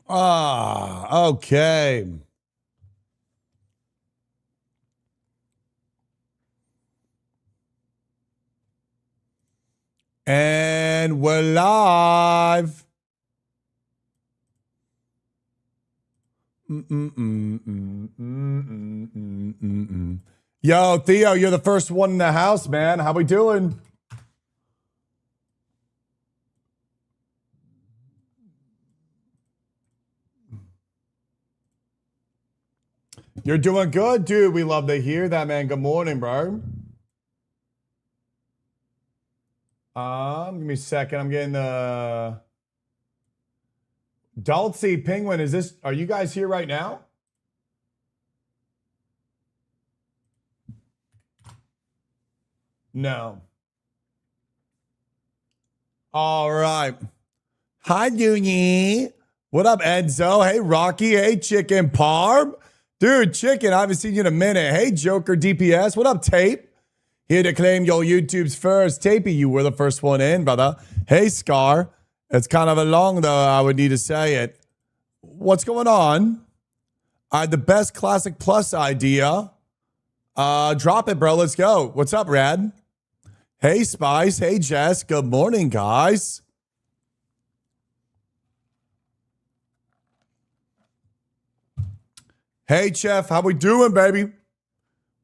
Okay. And we're live. Yo, Theo, you're the first one in the house, man. How we doing? You're doing good, dude. We love to hear that, man. Good morning, bro. Give me a second. I'm getting the Dulce Penguin. Are you guys here right now? No. All right. Hi, Dooney. What up, Enzo? Hey, Rocky. Hey, Chicken Parm. Dude, Chicken, I haven't seen you in a minute. Hey, Joker DPS. What up, Tape? Here to claim your YouTube's first. Tapey, you were the first one in, brother. Hey, Scar. It's kind of a long, though. I would need to say it. What's going on? I had the best Classic Plus idea. Drop it, bro. Let's go. What's up, Rad? Hey, Spice. Hey, Jess. Good morning, guys. Hey, Chef. How we doing, baby?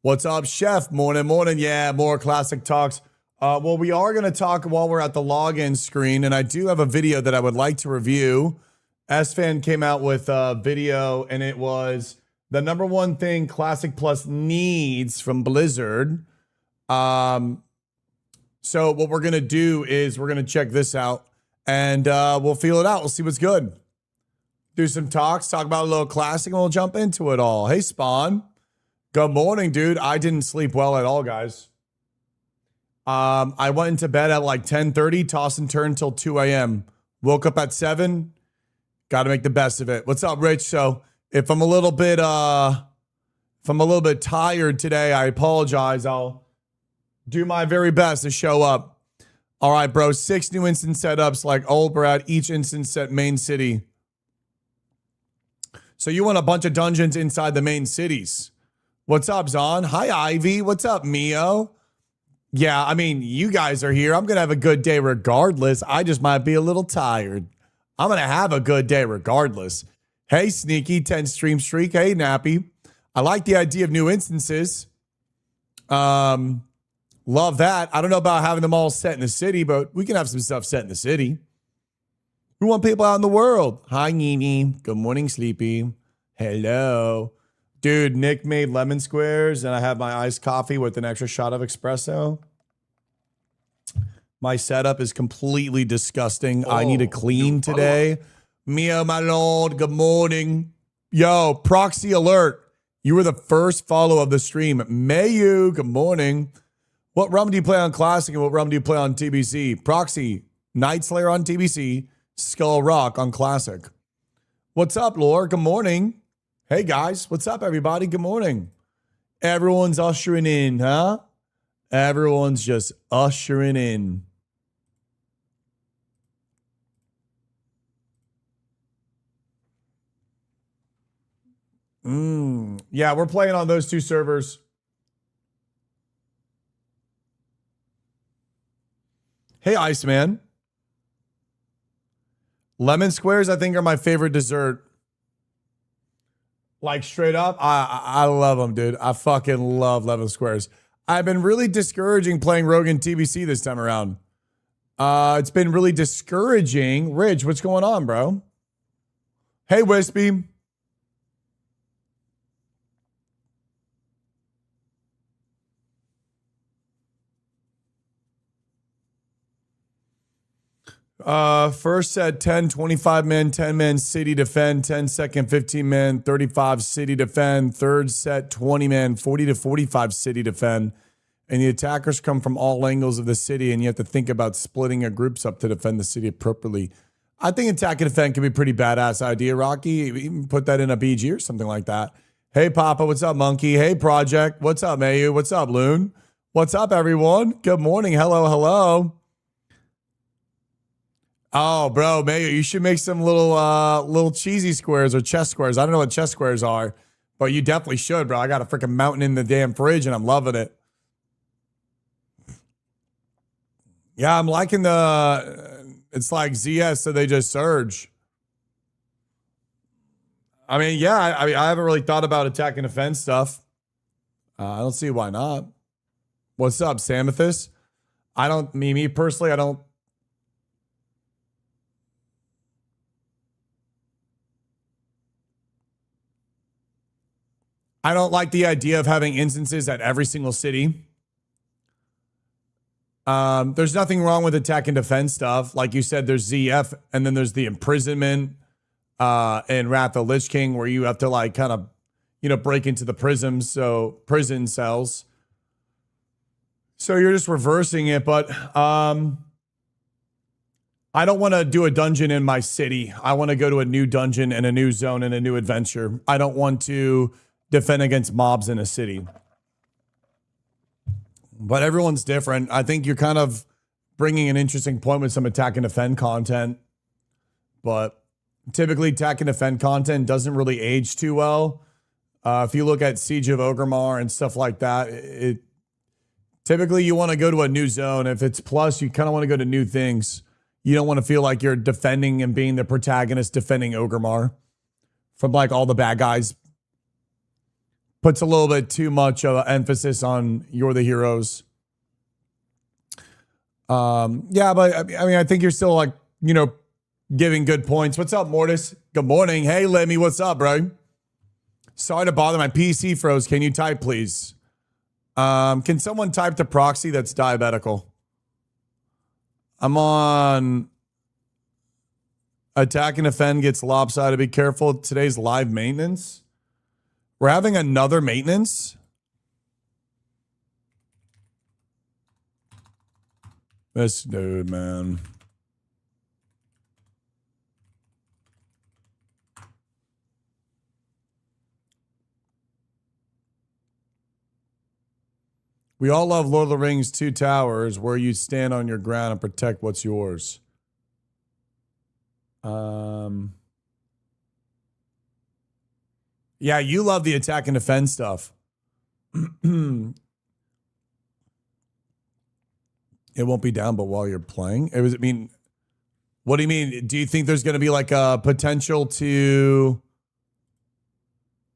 What's up, Chef? Morning, morning. Yeah, more classic talks. Well, we are going to talk while we're at the login screen, and I do have a video that I would like to review. S-Fan came out with a video, and it was the #1 thing Classic Plus needs from Blizzard. So what we're going to do is we're going to check this out, and we'll feel it out. We'll see what's good. Do some talks, talk about a little classic, and we'll jump into it all. Hey, Spawn. Good morning, dude. I didn't sleep well at all, guys. I went into bed at like 10:30, toss and turn till 2 a.m. Woke up at 7. Got to make the best of it. What's up, Rich? So if I'm a little bit tired today, I apologize. I'll do my very best to show up. All right, bro. 6 new instance setups like old Brad, each instance set main city. So you want a bunch of dungeons inside the main cities. What's up, Zon? Hi, Ivy. What's up, Mio? Yeah, I mean, you guys are here. I'm going to have a good day regardless. I just might be a little tired. I'm going to have a good day regardless. Hey, Sneaky, 10 stream streak. Hey, Nappy. I like the idea of new instances. Love that. I don't know about having them all set in the city, but we can have some stuff set in the city. We want people out in the world. Hi, Nini. Good morning, Sleepy. Hello. Dude, Nick made lemon squares, and I have my iced coffee with an extra shot of espresso. My setup is completely disgusting. I need to clean today. Mio, my lord, good morning. Yo, proxy alert. You were the first follow of the stream. Mayu, good morning. What rum do you play on Classic and what rum do you play on TBC? Proxy, Night Slayer on TBC, Skull Rock on Classic. What's up, Lore? Good morning. Hey, guys. What's up, everybody? Good morning. Everyone's ushering in, huh? Everyone's just ushering in. Yeah, we're playing on those 2 servers. Hey, Iceman. Lemon squares, I think, are my favorite dessert. Like, straight up, I love them, dude. I fucking love lemon squares. I've been really discouraging playing Rogue and TBC this time around. It's been really discouraging. Ridge, what's going on, bro? Hey, Wispy. First set 10, 25 men, 10 men city defend, 10 second, 15 men, 35 city defend. Third set 20 men, 40 to 45 city defend. And the attackers come from all angles of the city, and you have to think about splitting your groups up to defend the city appropriately. I think attack and defend can be a pretty badass idea, Rocky. Even put that in a BG or something like that. Hey, Papa. What's up, Monkey? Hey, Project. What's up, Mayu? What's up, Loon? What's up, everyone? Good morning. Hello, hello. Oh, bro, Mayo, you should make some little cheesy squares or chess squares. I don't know what chess squares are, but you definitely should, bro. I got a freaking mountain in the damn fridge and I'm loving it. Yeah, I'm liking it's like ZS, so they just surge. I mean, yeah, I haven't really thought about attack and defense stuff. I don't see why not. What's up, Samothus? Me personally, I don't. I don't like the idea of having instances at every single city. There's nothing wrong with attack and defense stuff. Like you said, there's ZF, and then there's the imprisonment and Wrath of Lich King, where you have to like kind of, break into the prisons, so prison cells. So you're just reversing it, but I don't want to do a dungeon in my city. I want to go to a new dungeon and a new zone and a new adventure. I don't want to defend against mobs in a city. But everyone's different. I think you're kind of bringing an interesting point with some attack and defend content. But typically, attack and defend content doesn't really age too well. If you look at Siege of Orgrimmar and stuff like that, typically you want to go to a new zone. If it's plus, you kind of want to go to new things. You don't want to feel like you're defending and being the protagonist defending Orgrimmar from like all the bad guys. Puts a little bit too much of an emphasis on you're the heroes. Yeah, but I mean, I think you're still like, giving good points. What's up, Mortis? Good morning. Hey, Lemmy, what's up, bro? Sorry to bother. My PC froze. Can you type, please? Can someone type to proxy that's diabetical? I'm on attack and defend gets lopsided. Be careful. Today's live maintenance. We're having another maintenance. This dude, man. We all love Lord of the Rings Two Towers, where you stand on your ground and protect what's yours. Yeah, you love the attack and defend stuff. It won't be down, but while you're playing, what do you mean? Do you think there's going to be like a potential to?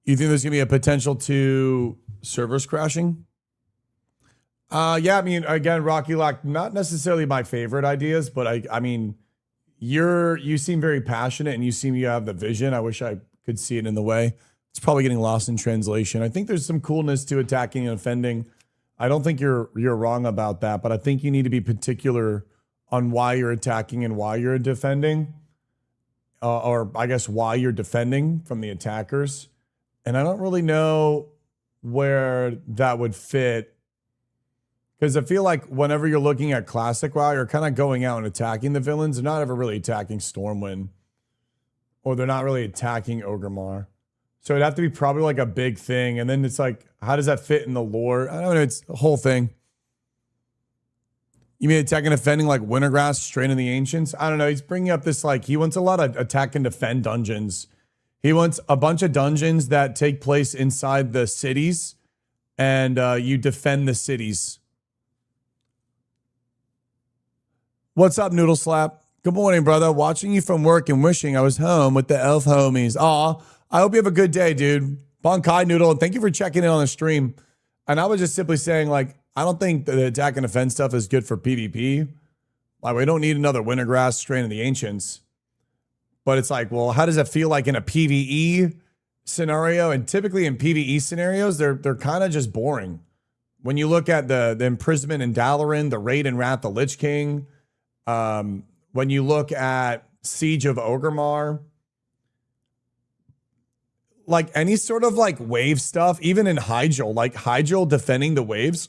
You think there's going to be a potential to servers crashing? Yeah, I mean, again, Rocky Lock, not necessarily my favorite ideas, but I mean, you seem very passionate and you have the vision. I wish I could see it in the way. It's probably getting lost in translation. I think there's some coolness to attacking and offending. I don't think you're wrong about that, but I think you need to be particular on why you're attacking and why you're defending, or I guess why you're defending from the attackers. And I don't really know where that would fit. Because I feel like whenever you're looking at Classic WoW, you're kind of going out and attacking the villains. They're not ever really attacking Stormwind. Or they're not really attacking Orgrimmar. So it'd have to be probably like a big thing. And then it's like, how does that fit in the lore? I don't know. It's the whole thing. You mean attack and defending like Wintergrass, Strain of the Ancients? I don't know. He's bringing up this like, he wants a lot of attack and defend dungeons. He wants a bunch of dungeons that take place inside the cities. And you defend the cities. What's up, Noodle Slap? Good morning, brother. Watching you from work and wishing I was home with the elf homies. Aw, I hope you have a good day, dude. Bonkai Noodle, and thank you for checking in on the stream. And I was just simply saying, like, I don't think the attack and defense stuff is good for PvP. Like, we don't need another Wintergrass, Strain of the Ancients. But it's like, well, how does it feel like in a PvE scenario? And typically in PvE scenarios, they're kind of just boring. When you look at the imprisonment in Dalaran, the raid in Wrath of Lich King, when you look at Siege of Orgrimmar, like any sort of like wave stuff, even in Hyjal, like Hyjal defending the waves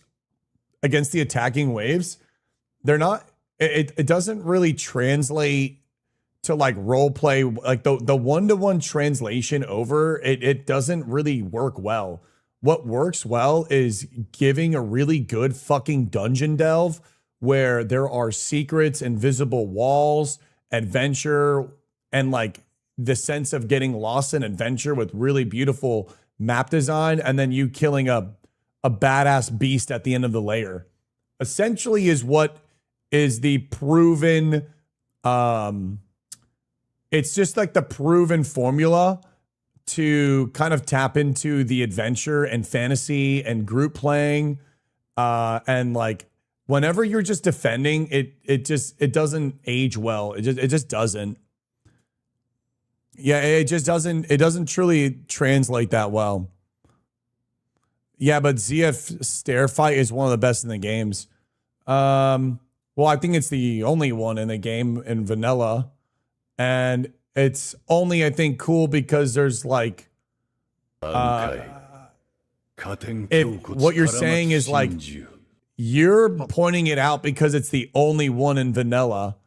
against the attacking waves, they're not, it doesn't really translate to like role play, like the one-to-one translation over it doesn't really work well. What works well is giving a really good fucking dungeon delve where there are secrets, invisible walls, adventure and like the sense of getting lost in adventure with really beautiful map design, and then you killing a badass beast at the end of the layer. Essentially is what is the proven, it's just like the proven formula to kind of tap into the adventure and fantasy and group playing. And like whenever you're just defending, it doesn't age well. It just doesn't. Yeah, it doesn't truly translate that well. Yeah, but ZF Stair Fight is one of the best in the games. Well, I think it's the only one in the game in vanilla. And it's only, I think, cool because there's like if what you're saying is like you're pointing it out because it's the only one in vanilla,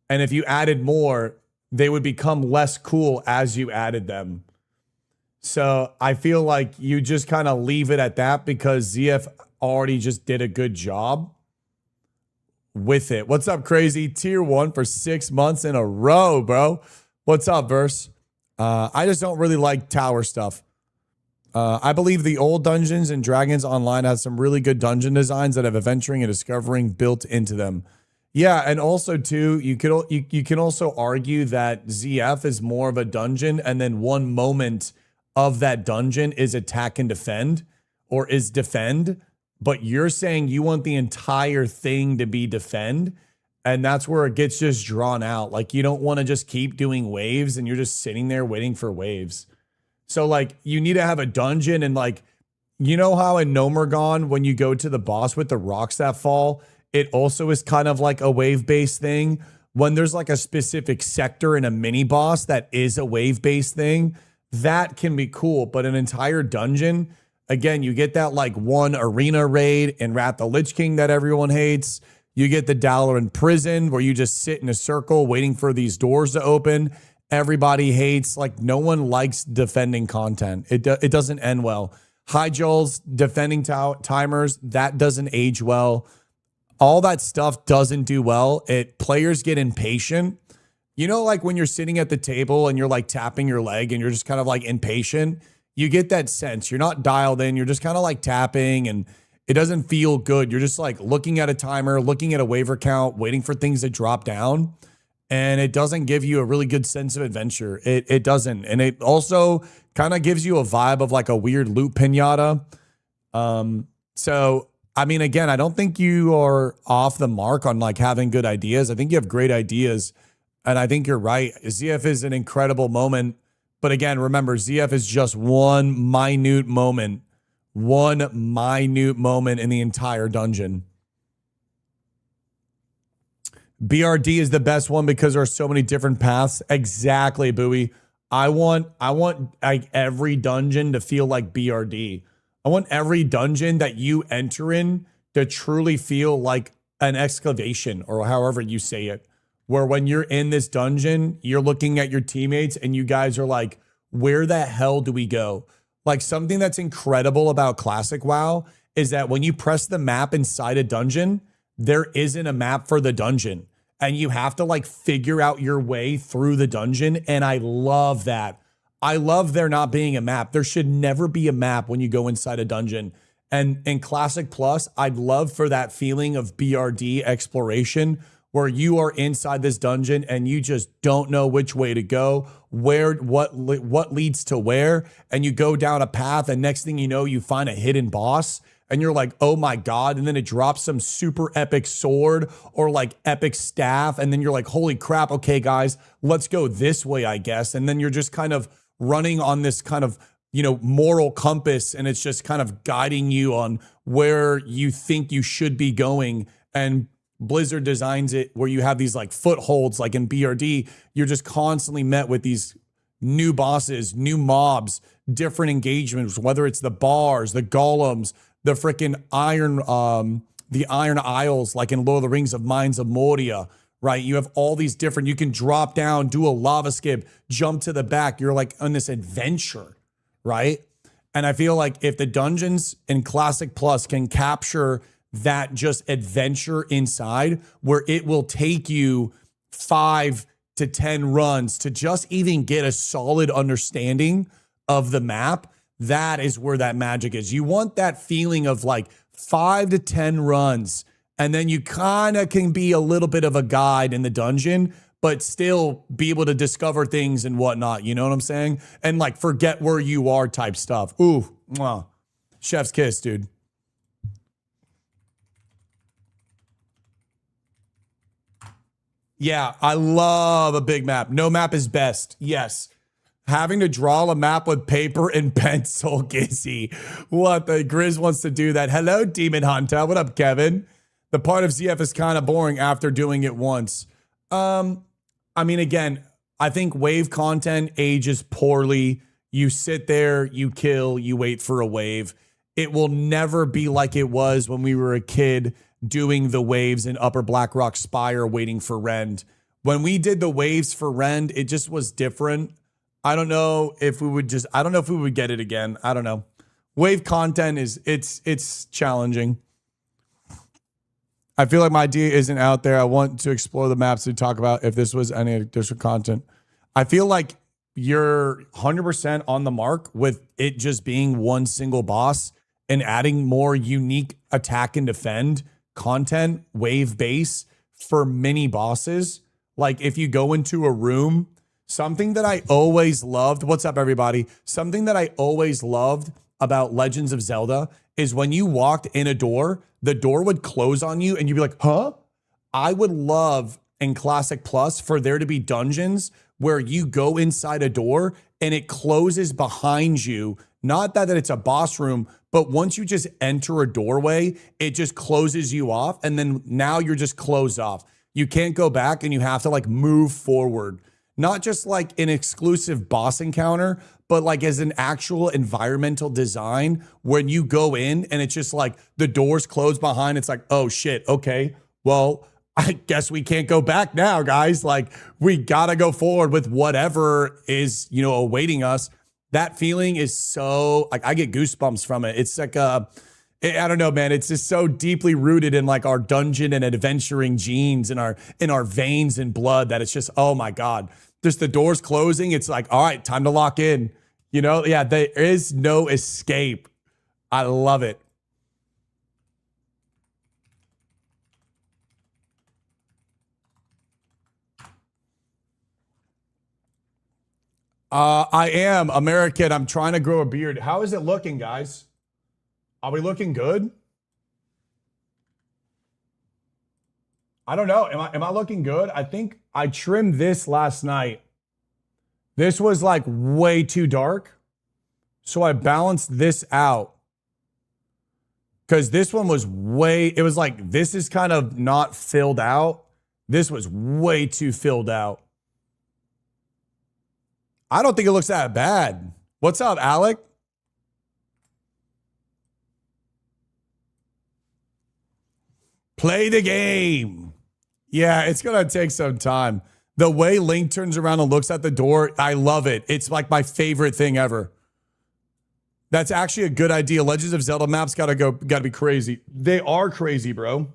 and if you added more, they would become less cool as you added them. So I feel like you just kind of leave it at that because ZF already just did a good job with it. What's up, Crazy? Tier 1 for 6 months in a row, bro. What's up, Verse? I just don't really like tower stuff. I believe the old Dungeons and Dragons Online has some really good dungeon designs that have adventuring and discovering built into them. Yeah, and also too, you can also argue that ZF is more of a dungeon, and then one moment of that dungeon is attack and defend, or is defend. But you're saying you want the entire thing to be defend, and that's where it gets just drawn out. Like you don't want to just keep doing waves, and you're just sitting there waiting for waves. So like you need to have a dungeon, and like, you know how in Nomergon, when you go to the boss with the rocks that fall, it also is kind of like a wave-based thing. When there's like a specific sector in a mini boss that is a wave-based thing, that can be cool. But an entire dungeon, again, you get that like one arena raid in Wrath the Lich King that everyone hates. You get the Dalaran Prison where you just sit in a circle waiting for these doors to open. Everybody hates, like no one likes defending content. It doesn't end well. High Joel's defending timers, that doesn't age well. All that stuff doesn't do well. Players get impatient. You know, like when you're sitting at the table and you're like tapping your leg and you're just kind of like impatient, you get that sense. You're not dialed in. You're just kind of like tapping and it doesn't feel good. You're just like looking at a timer, looking at a waiver count, waiting for things to drop down. And it doesn't give you a really good sense of adventure. It doesn't. And it also kind of gives you a vibe of like a weird loot pinata. So, I mean, again, I don't think you are off the mark on like having good ideas. I think you have great ideas. And I think you're right. ZF is an incredible moment. But again, remember, ZF is just one minute moment in the entire dungeon. BRD is the best one because there are so many different paths. Exactly, Bowie. I want like every dungeon to feel like BRD. I want every dungeon that you enter in to truly feel like an excavation, or however you say it, where when you're in this dungeon, you're looking at your teammates and you guys are like, where the hell do we go? Like something that's incredible about Classic WoW is that when you press the map inside a dungeon, there isn't a map for the dungeon. And you have to like figure out your way through the dungeon. And I love that. I love there not being a map. There should never be a map when you go inside a dungeon. And in Classic Plus, I'd love for that feeling of BRD exploration where you are inside this dungeon and you just don't know which way to go, what leads to where, and you go down a path and next thing you know, you find a hidden boss and you're like, oh my God. And then it drops some super epic sword or like epic staff. And then you're like, holy crap. Okay, guys, let's go this way, I guess. And then you're just kind of running on this kind of, you know, moral compass. And it's just kind of guiding you on where you think you should be going. And Blizzard designs it where you have these like footholds, like in BRD, you're just constantly met with these new bosses, new mobs, different engagements, whether it's the bars, the golems, the freaking the Iron Isles, like in Lord of the Rings of Mines of Moria, right? You have all these different, you can drop down, do a lava skip, jump to the back. You're like on this adventure, right? And I feel like if the dungeons in Classic Plus can capture that just adventure inside, where it will take you 5 to 10 runs to just even get a solid understanding of the map, that is where that magic is. You want that feeling of like 5 to 10 runs, and then you kind of can be a little bit of a guide in the dungeon, but still be able to discover things and whatnot. You know what I'm saying? And like forget where you are type stuff. Ooh, mwah. Chef's kiss, dude. Yeah, I love a big map. No map is best. Yes. Having to draw a map with paper and pencil, Gizzy. What the Grizz wants to do that. Hello, Demon Hunter. What up, Kevin? The part of ZF is kind of boring after doing it once. I mean, again, I think wave content ages poorly. You sit there, you kill, you wait for a wave. It will never be like it was when we were a kid doing the waves in Upper Blackrock Spire waiting for Rend. When we did the waves for Rend, it just was different. I don't know if we would get it again. I don't know. Wave content it's challenging. I feel like my idea isn't out there. I want to explore the maps to talk about if this was any additional content. I feel like you're 100% on the mark with it just being one single boss and adding more unique attack and defend content, wave base for mini bosses. Like if you go into a room, something that I always loved, what's up everybody? Something that I always loved about Legends of Zelda is when you walked in a door, the door would close on you and you'd be like, huh? I would love in Classic Plus for there to be dungeons where you go inside a door and it closes behind you. Not that it's a boss room, but once you just enter a doorway, it just closes you off. And then now you're just closed off. You can't go back and you have to like move forward. Not just like an exclusive boss encounter, but like as an actual environmental design when you go in and it's just like the doors close behind. It's like, oh shit. Okay. Well, I guess we can't go back now, guys. Like we got to go forward with whatever is, awaiting us. That feeling is so like I get goosebumps from it. It's like I don't know, man. It's just so deeply rooted in like our dungeon and adventuring genes in our veins and blood that it's just, oh my God. Just the doors closing. It's like, all right, time to lock in. Yeah, there is no escape. I love it. I am American. I'm trying to grow a beard. How is it looking, guys? Are we looking good? I don't know. Am I looking good? I think I trimmed this last night. This was like way too dark. So I balanced this out. Because this one was it was like, this is kind of not filled out. This was way too filled out. I don't think it looks that bad. What's up, Alec? Play the game. Yeah, it's going to take some time. The way Link turns around and looks at the door, I love it. It's like my favorite thing ever. That's actually a good idea. Legends of Zelda maps got to be crazy. They are crazy, bro.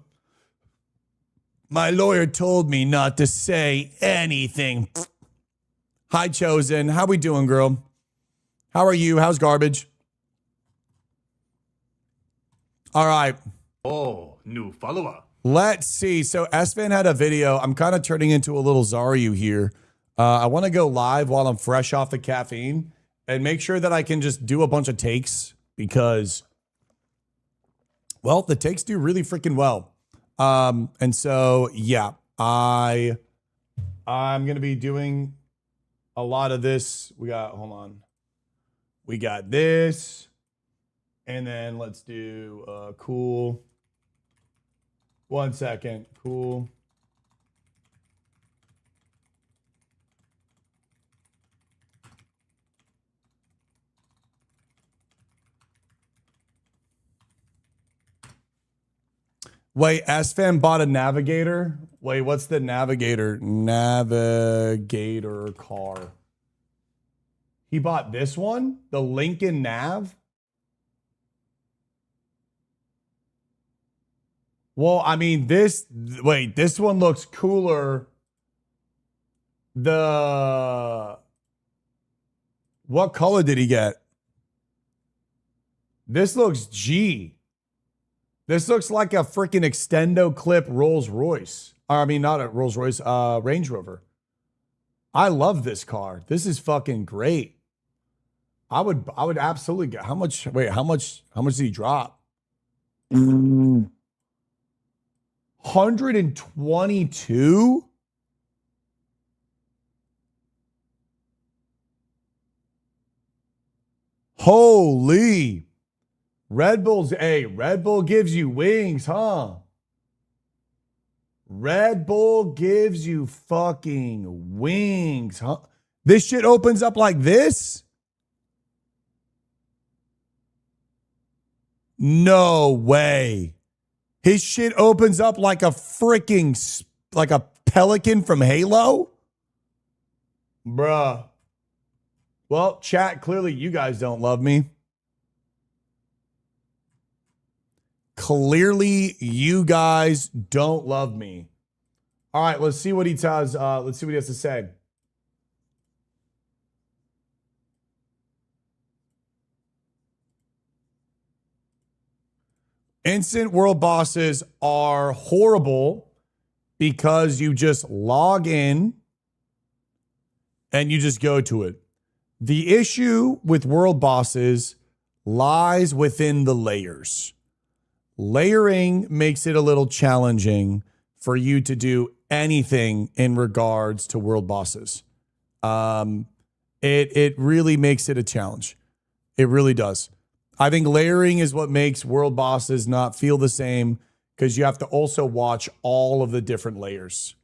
My lawyer told me not to say anything. Hi, Chosen. How we doing, girl? How are you? How's garbage? All right. Oh, new follower. Let's see. So Esfan had a video. I'm kind of turning into a little Zaryu here. I want to go live while I'm fresh off the caffeine and make sure that I can just do a bunch of takes because, well, the takes do really freaking well. And so, yeah, I'm going to be doing a lot of this. Hold on. We got this. And then let's do cool. 1 second. Cool. Wait, SFAM bought a navigator? Wait, what's the navigator? Navigator car. He bought this one? The Lincoln Nav? Well, I mean, this one looks cooler What color did he get? This looks G. This looks like a freaking extendo clip Rolls Royce. I mean, not a Rolls Royce, Range Rover. I love this car. This is fucking great. I would absolutely get. How much did he drop? 122? Holy. Red Bull gives you wings, huh? Red Bull gives you fucking wings, huh? This shit opens up like this? No way. His shit opens up like a freaking, like a pelican from Halo? Bruh. Well, chat, clearly you guys don't love me. Clearly, you guys don't love me. All right, let's see what he does. Let's see what he has to say. Instant world bosses are horrible because you just log in and you just go to it. The issue with world bosses lies within the layers. Layering makes it a little challenging for you to do anything in regards to world bosses. It really makes it a challenge. It really does. I think layering is what makes world bosses not feel the same because you have to also watch all of the different layers.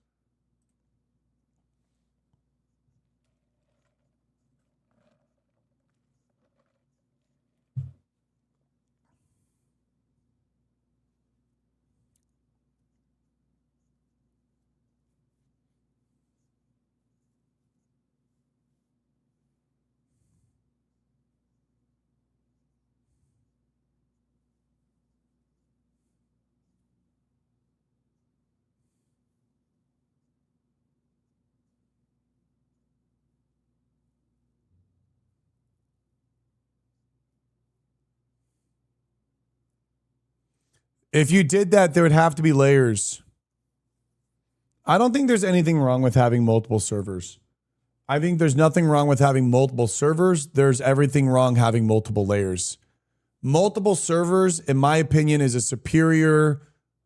If you did that, there would have to be layers. I don't think there's anything wrong with having multiple servers. I think there's nothing wrong with having multiple servers. There's everything wrong having multiple layers. Multiple servers, in my opinion, is a superior.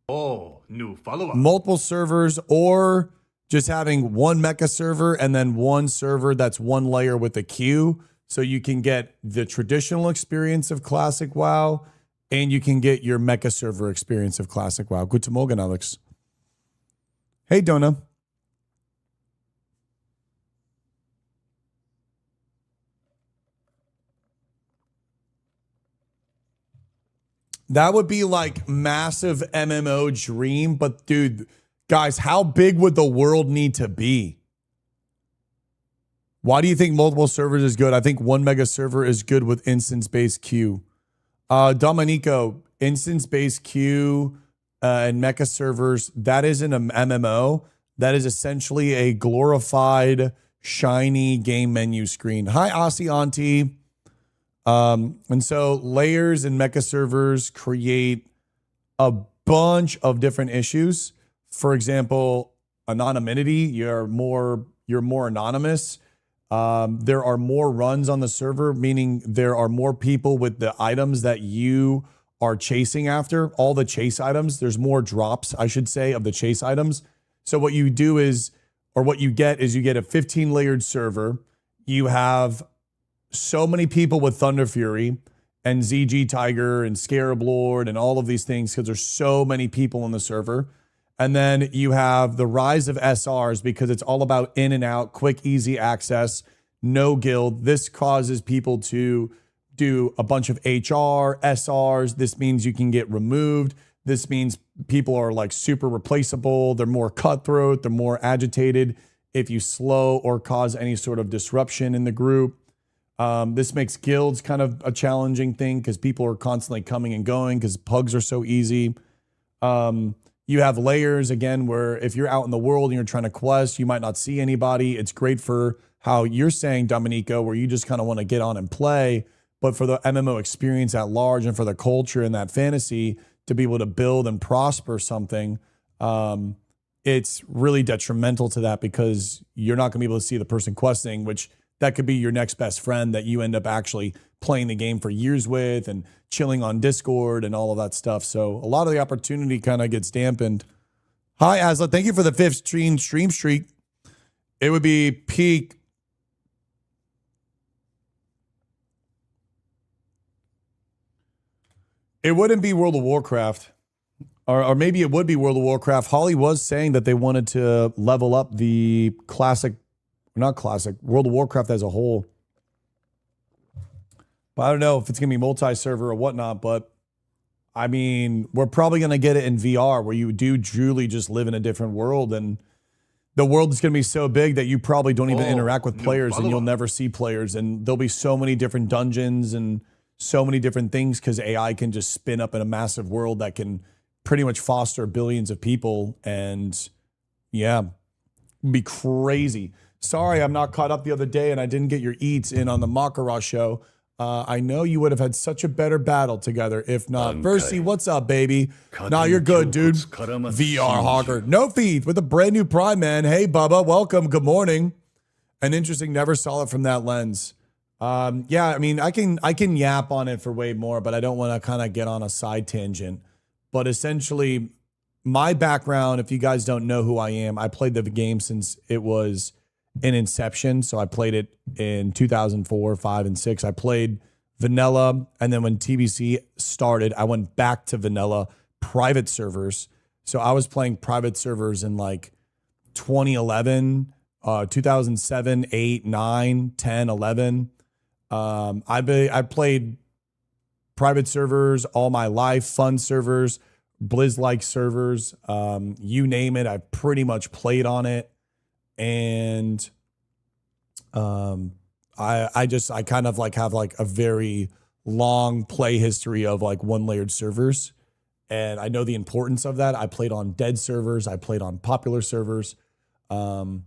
Oh, new follower. Multiple servers, or just having one mecha server and then one server that's one layer with a queue. So you can get the traditional experience of Classic WoW and you can get your mecha server experience of Classic WoW. Guten Morgen, Alex. Hey, Donna. That would be like massive MMO dream. But dude, guys, how big would the world need to be? Why do you think multiple servers is good? I think one mega server is good with instance-based queue. Dominico, instance-based queue and mecha servers, that isn't an MMO. That is essentially a glorified, shiny game menu screen. Hi, Aussie Auntie. And so layers and mecha servers create a bunch of different issues. For example, anonymity, you're more anonymous. There are more runs on the server, meaning there are more people with the items that you are chasing after, all the chase items. There's more drops, I should say, of the chase items. So what you do is, or what you get is you get a 15 layered server. You have so many people with Thunder Fury and ZG Tiger and Scarab Lord and all of these things because there's so many people on the server. And then you have the rise of SRs because it's all about in and out, quick, easy access, no guild. This causes people to do a bunch of HR, SRs. This means you can get removed. This means people are like super replaceable. They're more cutthroat. They're more agitated if you slow or cause any sort of disruption in the group. This makes guilds kind of a challenging thing because people are constantly coming and going because pugs are so easy. You have layers, again, where if you're out in the world and you're trying to quest, you might not see anybody. It's great for how you're saying, Dominico, where you just kind of want to get on and play. But for the MMO experience at large and for the culture and that fantasy to be able to build and prosper something, it's really detrimental to that because you're not going to be able to see the person questing, which that could be your next best friend that you end up actually playing the game for years with and chilling on Discord and all of that stuff. So a lot of the opportunity kind of gets dampened. Hi, Asla. Thank you for the 5th stream streak. It would be peak. It wouldn't be World of Warcraft. Or maybe it would be World of Warcraft. Holly was saying that they wanted to level up the World of Warcraft as a whole. But I don't know if it's going to be multi-server or whatnot, but I mean, we're probably going to get it in VR where you do truly just live in a different world, and the world is going to be so big that you probably don't even interact with players and you'll never see players, and there'll be so many different dungeons and so many different things because AI can just spin up in a massive world that can pretty much foster billions of people, and yeah, it'd be crazy. Sorry, I'm not caught up the other day and I didn't get your eats in on the Makara show. I know you would have had such a better battle together if not. Versi, what's up, baby? Nah, you're good, dude. VR Hawker. No feed with a brand new Prime, man. Hey, Bubba, welcome. Good morning. An interesting, never saw it from that lens. Yeah, I mean, I can yap on it for way more, but I don't want to kind of get on a side tangent. But essentially, my background, if you guys don't know who I am, I played the game since it was in inception. So I played it in 2004, 5, and 6. I played vanilla. And then when TBC started, I went back to vanilla private servers. So I was playing private servers in like 2011, 2007, 8, 9, 10, 11. I played private servers all my life, fun servers, Blizz-like servers, you name it. I've pretty much played on it. And I kind of like have like a very long play history of like one-layered servers. And I know the importance of that. I played on dead servers. I played on popular servers. You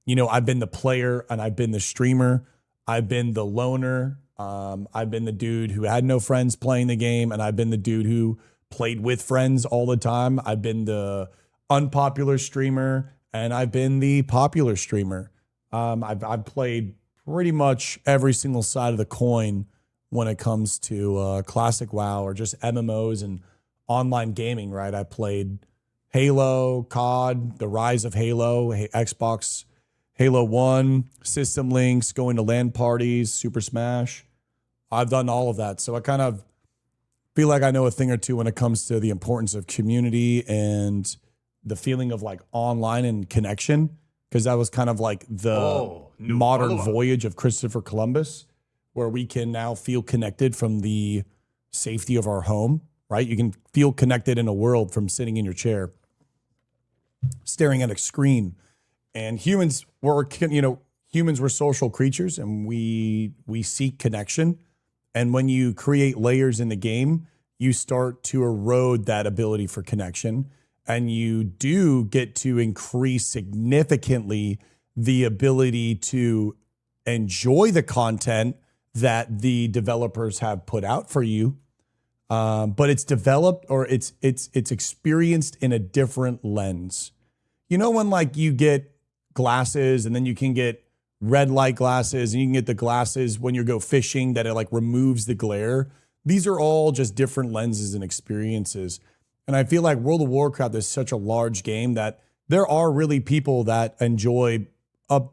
know, I've been the player and I've been the streamer. I've been the loner. I've been the dude who had no friends playing the game, and I've been the dude who played with friends all the time. I've been the unpopular streamer, and I've been the popular streamer. I've played pretty much every single side of the coin when it comes to classic WoW or just MMOs and online gaming, right? I played Halo, COD, the rise of Halo, Xbox, Halo 1, System Links, going to LAN parties, Super Smash. I've done all of that. So I kind of feel like I know a thing or two when it comes to the importance of community and the feeling of like online and connection, because that was kind of like the modern voyage of Christopher Columbus, where we can now feel connected from the safety of our home, right? You can feel connected in a world from sitting in your chair, staring at a screen. And humans were social creatures, and we seek connection. And when you create layers in the game, you start to erode that ability for connection. And you do get to increase significantly the ability to enjoy the content that the developers have put out for you. But it's developed, or it's experienced in a different lens. You know, when like you get glasses and then you can get red light glasses and you can get the glasses when you go fishing that it like removes the glare. These are all just different lenses and experiences. And I feel like World of Warcraft is such a large game that there are really people that enjoy a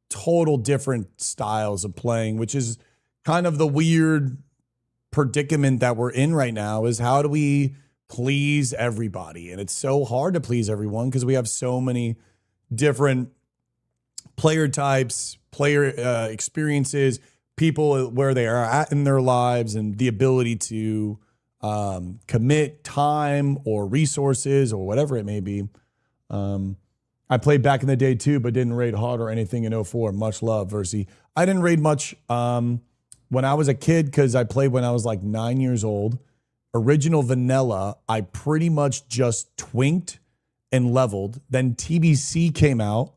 total different styles of playing, which is kind of the weird predicament that we're in right now, is how do we please everybody? And it's so hard to please everyone because we have so many different player types, player experiences, people where they are at in their lives, and the ability to commit time or resources or whatever it may be. I played back in the day too, but didn't raid hard or anything in 04. Much love, Versi. I didn't raid much when I was a kid because I played when I was like 9 years old. Original vanilla, I pretty much just twinked and leveled. Then TBC came out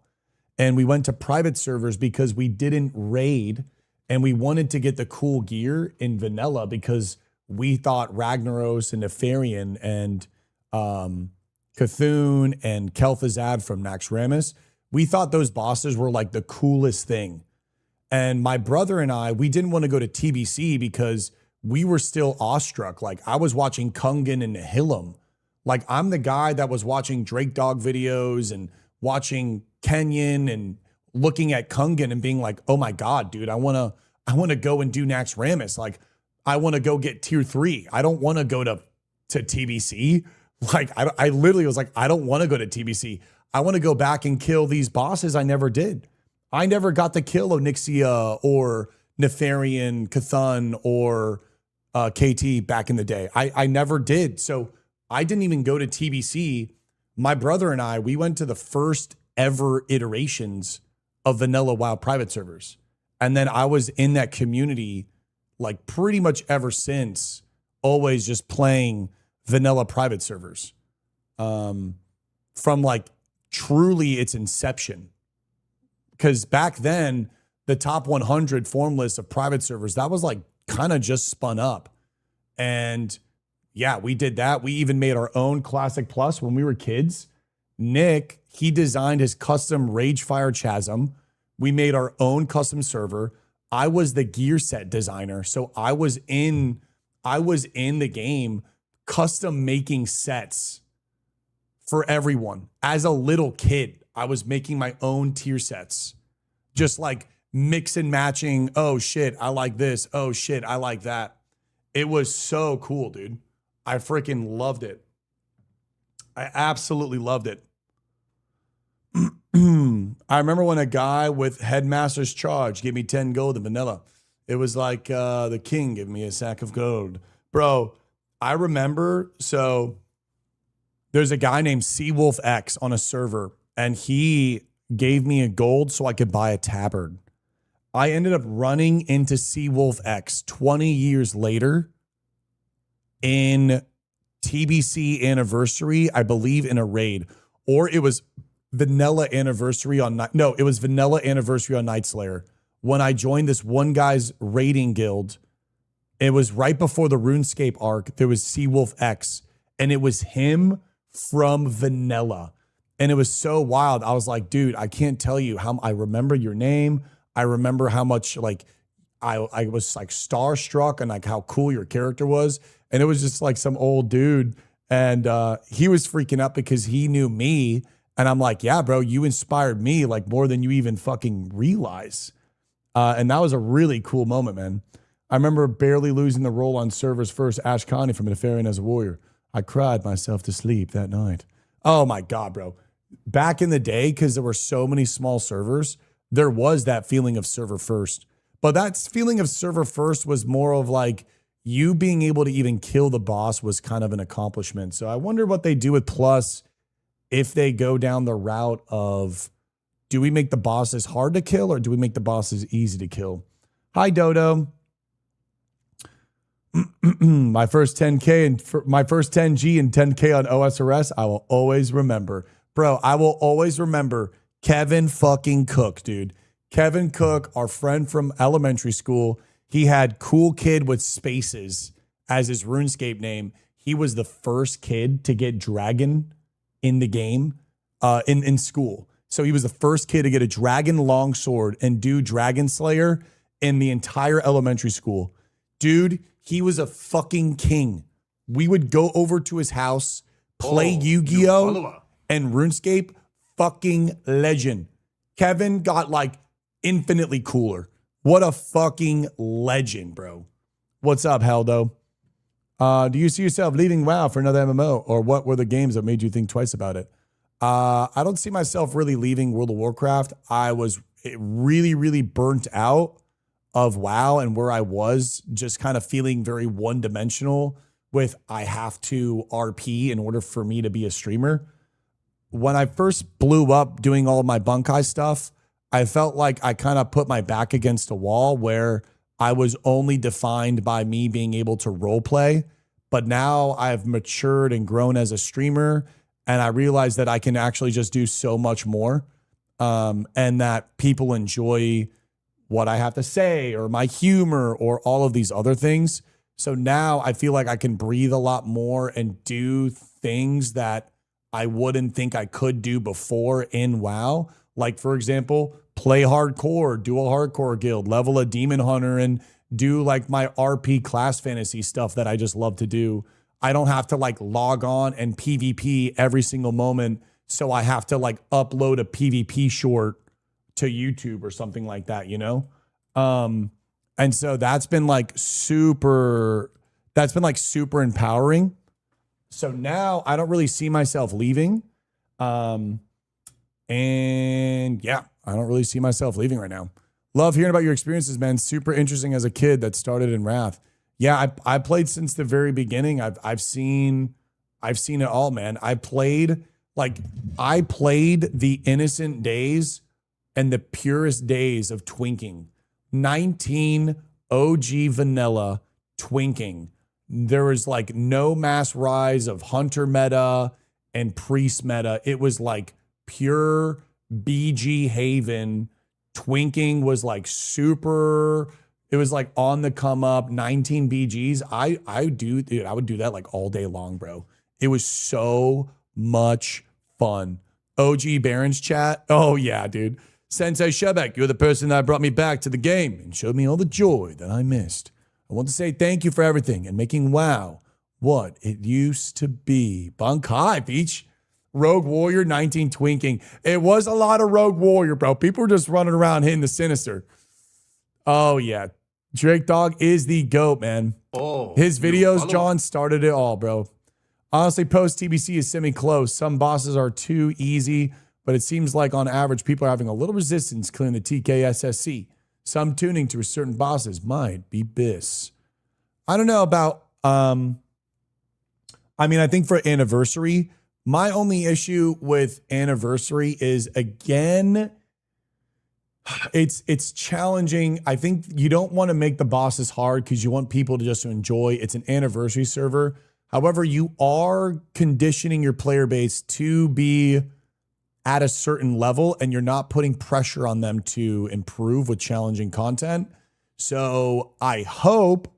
and we went to private servers because we didn't raid and we wanted to get the cool gear in vanilla because we thought Ragnaros and Nefarian and Cthulhu and Kel'Thuzad from Naxxramas, we thought those bosses were like the coolest thing. And my brother and I, we didn't want to go to TBC because we were still awestruck. Like I was watching Kungan and Nihilum. Like I'm the guy that was watching Drake Dog videos and watching Kenyon and looking at Kungan and being like, oh my God, dude, I want to go and do Naxxramas. Like I want to go get tier 3. I don't want to go to TBC. Like I literally was like, I don't want to go to TBC. I want to go back and kill these bosses I never did. I never got the kill Onyxia or Nefarian, Cthulhu, or KT back in the day. I never did. So I didn't even go to TBC. My brother and I, we went to the first ever iterations of vanilla WoW private servers. And then I was in that community like pretty much ever since, always just playing vanilla private servers. From like truly its inception. Because back then, the top 100 form list of private servers, that was like kind of just spun up. And yeah, we did that. We even made our own Classic Plus when we were kids. Nick, he designed his custom Ragefire Chasm. We made our own custom server. I was the gear set designer. So I was in the game custom making sets for everyone. As a little kid, I was making my own tier sets. Just like mix and matching. Oh shit, I like this. Oh shit, I like that. It was so cool, dude. I freaking loved it. I absolutely loved it. I remember when a guy with Headmaster's Charge gave me 10 gold in vanilla. It was like the king gave me a sack of gold. Bro, I remember, so there's a guy named Seawolf X on a server, and he gave me a gold so I could buy a tabard. I ended up running into Seawolf X 20 years later in TBC anniversary, I believe in a raid, or it was vanilla anniversary on, no, it was vanilla anniversary on Night Slayer. When I joined this one guy's raiding guild, it was right before the RuneScape arc. There was Seawolf X, and it was him from vanilla. And it was so wild. I was like, dude, I can't tell you how I remember your name. I remember how much like I was like starstruck and like how cool your character was. And it was just like some old dude. And he was freaking out because he knew me. And I'm like, yeah, bro, you inspired me like more than you even fucking realize. And that was a really cool moment, man. I remember barely losing the role on server's first Ash Connie from Nefarian as a warrior. I cried myself to sleep that night. Oh my God, bro. Back in the day, because there were so many small servers, there was that feeling of server first. But that feeling of server first was more of like you being able to even kill the boss was kind of an accomplishment. So I wonder what they do with Plus if they go down the route of, do we make the bosses hard to kill or do we make the bosses easy to kill? Hi, Dodo. My first 10K and my first 10G and 10K on OSRS, I will always remember. Bro, I will always remember Kevin fucking Cook, dude. Kevin Cook, our friend from elementary school, he had Cool Kid with Spaces as his RuneScape name. He was the first kid to get Dragon in the game in school. So he was the first kid to get a Dragon Longsword and do Dragon Slayer in the entire elementary school. Dude, he was a fucking king. We would go over to his house, play Yu-Gi-Oh! And RuneScape, fucking legend. Kevin got like infinitely cooler. What a fucking legend, bro. What's up, Heldo? Do you see yourself leaving WoW for another MMO? Or what were the games that made you think twice about it? I don't see myself really leaving World of Warcraft. I was really, really burnt out of WoW and where I was, just kind of feeling very one-dimensional with I have to RP in order for me to be a streamer. When I first blew up doing all of my Bunkai stuff, I felt like I kind of put my back against a wall where I was only defined by me being able to role play. But now I've matured and grown as a streamer, and I realize that I can actually just do so much more, and that people enjoy what I have to say or my humor or all of these other things. So now I feel like I can breathe a lot more and do things that I wouldn't think I could do before in WoW. Like, for example, play hardcore, do a hardcore guild, level a demon hunter, and do like my RP class fantasy stuff that I just love to do. I don't have to like log on and PvP every single moment. So I have to like upload a PvP short to YouTube or something like that, you know? And so that's been like super empowering. So now I don't really see myself leaving. And yeah, I don't really see myself leaving right now. Love hearing about your experiences, man. Super interesting as a kid that started in Wrath. Yeah, I played since the very beginning. I've seen it all, man. I played the innocent days and the purest days of twinking. 19 OG vanilla twinking. There was like no mass rise of hunter meta and priest meta. It was like pure BG haven. Twinking was like super, it was like on the come up, 19 BGs. I would do that like all day long, bro. It was so much fun. OG Barons chat. Oh yeah, dude. Sensei Shebek, you're the person that brought me back to the game and showed me all the joy that I missed. I want to say thank you for everything and making WoW what it used to be. Bunkai Beach. Rogue Warrior 19 twinking. It was a lot of Rogue Warrior, bro. People were just running around hitting the Sinister. Oh, yeah. Drake Dog is the GOAT, man. Oh, his videos, John, started it all, bro. Honestly, post TBC is semi-close. Some bosses are too easy, but it seems like on average, people are having a little resistance clearing the TKSSC. Some tuning to certain bosses might be BIS. I don't know about, I think for Anniversary, my only issue with Anniversary is, again, it's challenging. I think you don't want to make the bosses hard because you want people to just enjoy. It's an Anniversary server. However, you are conditioning your player base to be at a certain level, and you're not putting pressure on them to improve with challenging content. So I hope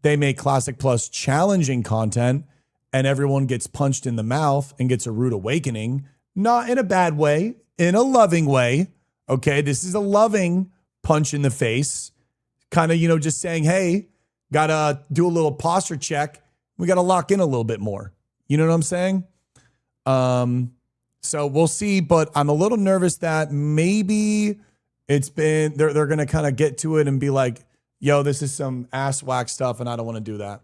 they make Classic Plus challenging content and everyone gets punched in the mouth and gets a rude awakening, not in a bad way, in a loving way. Okay, this is a loving punch in the face. Kind of, just saying, hey, gotta do a little posture check. We gotta lock in a little bit more. You know what I'm saying? So we'll see, but I'm a little nervous that maybe they're gonna kind of get to it and be like, yo, this is some ass whack stuff, and I don't want to do that.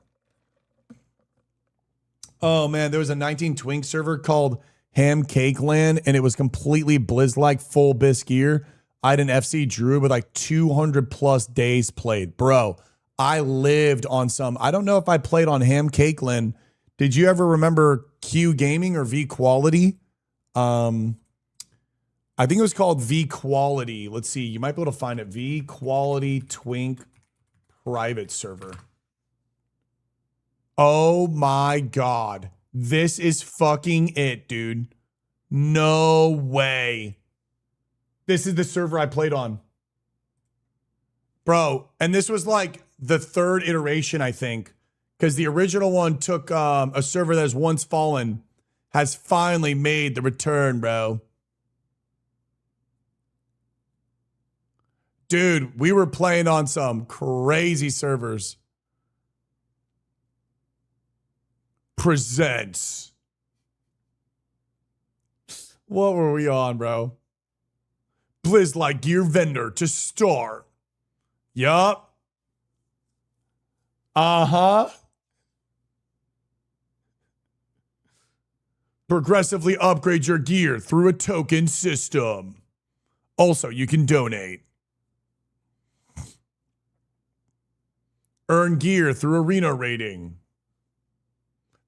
Oh man, there was a 19 twink server called Ham Cake Land, and it was completely Blizz-like, full BIS gear. I had an FC Druid with like 200 plus days played. Bro, I lived on some. I don't know if I played on Ham Cake Land. Did you ever remember Q Gaming or V Quality? I think it was called V Quality. Let's see. You might be able to find it. V Quality Twink private server. Oh my God. This is fucking it, dude. No way. This is the server I played on. Bro, and this was like the third iteration, I think, because the original one took a server that has once fallen, has finally made the return, bro. Dude, we were playing on some crazy servers. Presents. What were we on, bro? Blizz like gear vendor to start. Yup. Uh-huh. Progressively upgrade your gear through a token system. Also, you can donate. Earn gear through arena rating.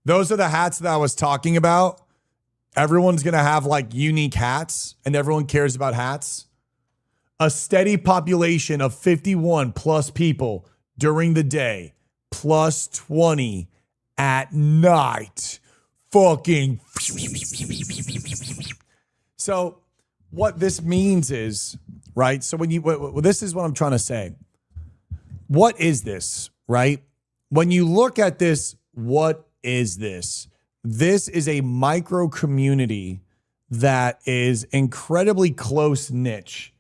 Those are the hats that I was talking about. Everyone's going to have like unique hats, and everyone cares about hats. A steady population of 51 plus people during the day, plus 20 at night. Fucking. So what this means is, right? So when this is what I'm trying to say. What is this, right? When you look at this, what is this? This is a micro community that is incredibly close niche.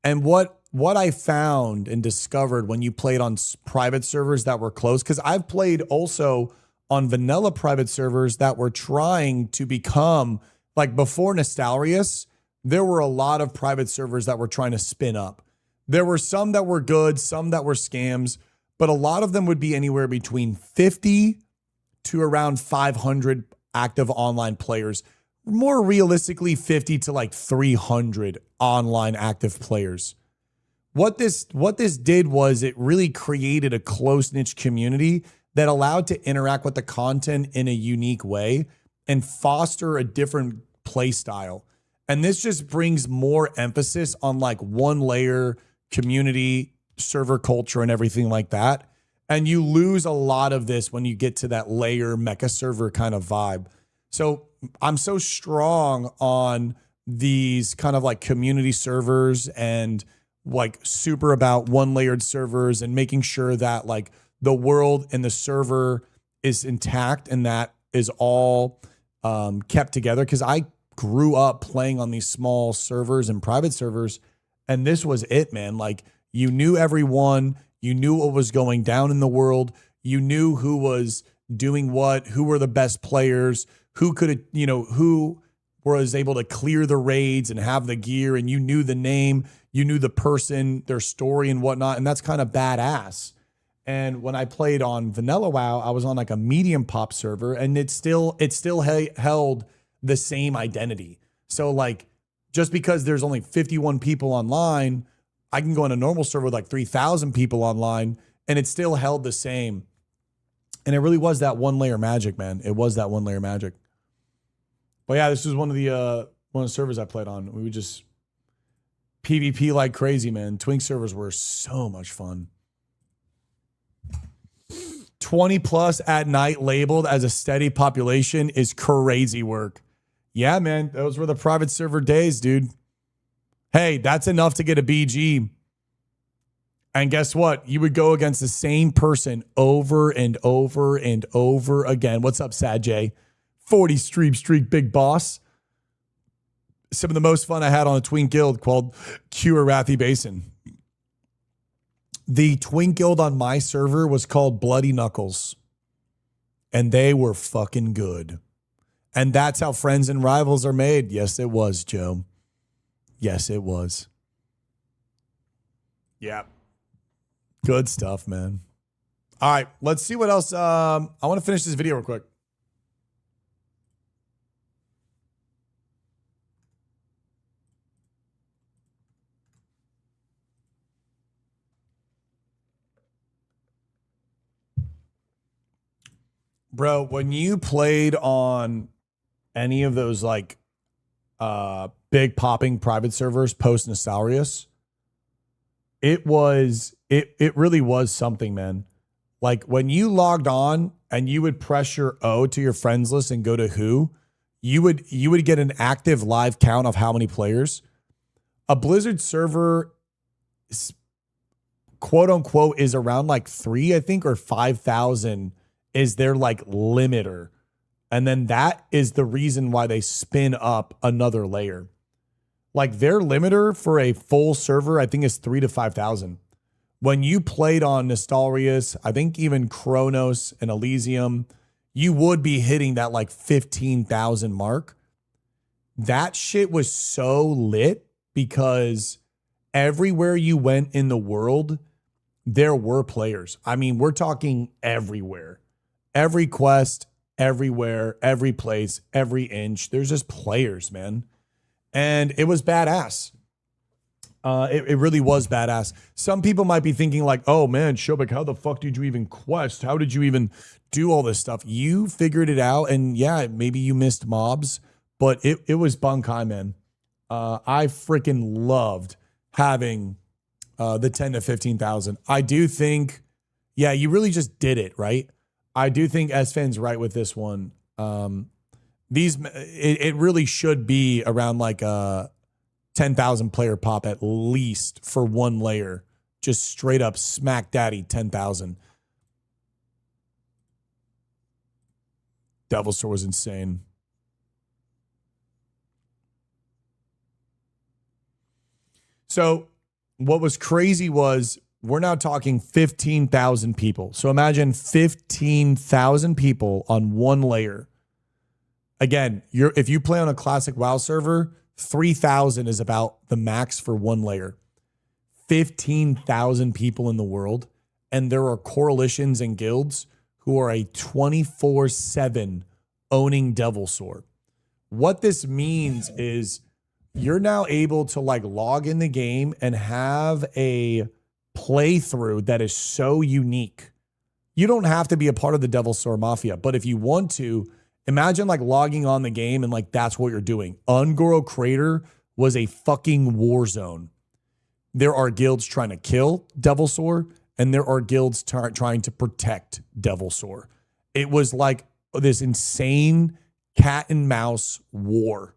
And what I found and discovered when you played on private servers that were close, because I've played also on vanilla private servers that were trying to become, like before Nostalrius, there were a lot of private servers that were trying to spin up. There were some that were good, some that were scams, but a lot of them would be anywhere between 50 to around 500 active online players. More realistically, 50 to like 300 online active players. What this did was it really created a close niche community that allowed to interact with the content in a unique way and foster a different play style. And this just brings more emphasis on like one layer community, server culture, and everything like that. And you lose a lot of this when you get to that layer mecha server kind of vibe. So I'm so strong on these kind of like community servers and like super about one layered servers and making sure that like the world and the server is intact and that is all kept together. Because I grew up playing on these small servers and private servers, and this was it, man. Like you knew everyone, you knew what was going down in the world, you knew who was doing what, who were the best players, who could, who was able to clear the raids and have the gear, and you knew the name, you knew the person, their story and whatnot. And that's kind of badass. And when I played on vanilla WoW, I was on like a medium pop server, and it still held the same identity. So like, just because there's only 51 people online, I can go on a normal server with like 3,000 people online, and it still held the same. And it really was that one layer magic, man. It was that one layer magic. But yeah, this was one of the servers I played on. We would just PvP like crazy, man. Twink servers were so much fun. 20 plus at night labeled as a steady population is crazy work. Yeah, man. Those were the private server days, dude. Hey, that's enough to get a BG. And guess what? You would go against the same person over and over and over again. What's up, Sad J? 40 streak, big boss. Some of the most fun I had on a Twink guild called Q Arathi Basin. The Twink guild on my server was called Bloody Knuckles. And they were fucking good. And that's how friends and rivals are made. Yes, it was, Joe. Yes, it was. Yeah. Good stuff, man. All right, let's see what else. I want to finish this video real quick. Bro, when you played on any of those like big popping private servers post Nostalrius, it really was something, man. Like when you logged on and you would press your O to your friends list and go to who, you would get an active live count of how many players. A Blizzard server, quote unquote, is around like 3, I think, or 5,000 is their like limiter. And then that is the reason why they spin up another layer. Like their limiter for a full server, I think is 3,000 to 5,000. When you played on Nostalrius, I think even Kronos and Elysium, you would be hitting that like 15,000 mark. That shit was so lit because everywhere you went in the world, there were players. I mean, we're talking everywhere. Every quest, everywhere, every place, every inch. There's just players, man. And it was badass. It really was badass. Some people might be thinking like, oh man, Shobek, how the fuck did you even quest? How did you even do all this stuff? You figured it out. And yeah, maybe you missed mobs, but it was bunkai, man. I freaking loved having the 10 to 15,000. I do think, yeah, you really just did it, right? I do think S-Fan's right with this one. It really should be around like a 10,000 player pop at least for one layer. Just straight up smack daddy 10,000. Devil Sword was insane. So what was crazy was we're now talking 15,000 people. So imagine 15,000 people on one layer. Again, if you play on a classic WoW server, 3,000 is about the max for one layer. 15,000 people in the world, and there are coalitions and guilds who are a 24/7 owning Devil Sword. What this means is you're now able to like log in the game and have a playthrough that is so unique. You don't have to be a part of the Devil Sword Mafia, but if you want to, imagine like logging on the game and like that's what you're doing. Ungoro Crater was a fucking war zone. There are guilds trying to kill Devil Sword, and there are guilds trying to protect Devil Sword. It was like this insane cat and mouse war.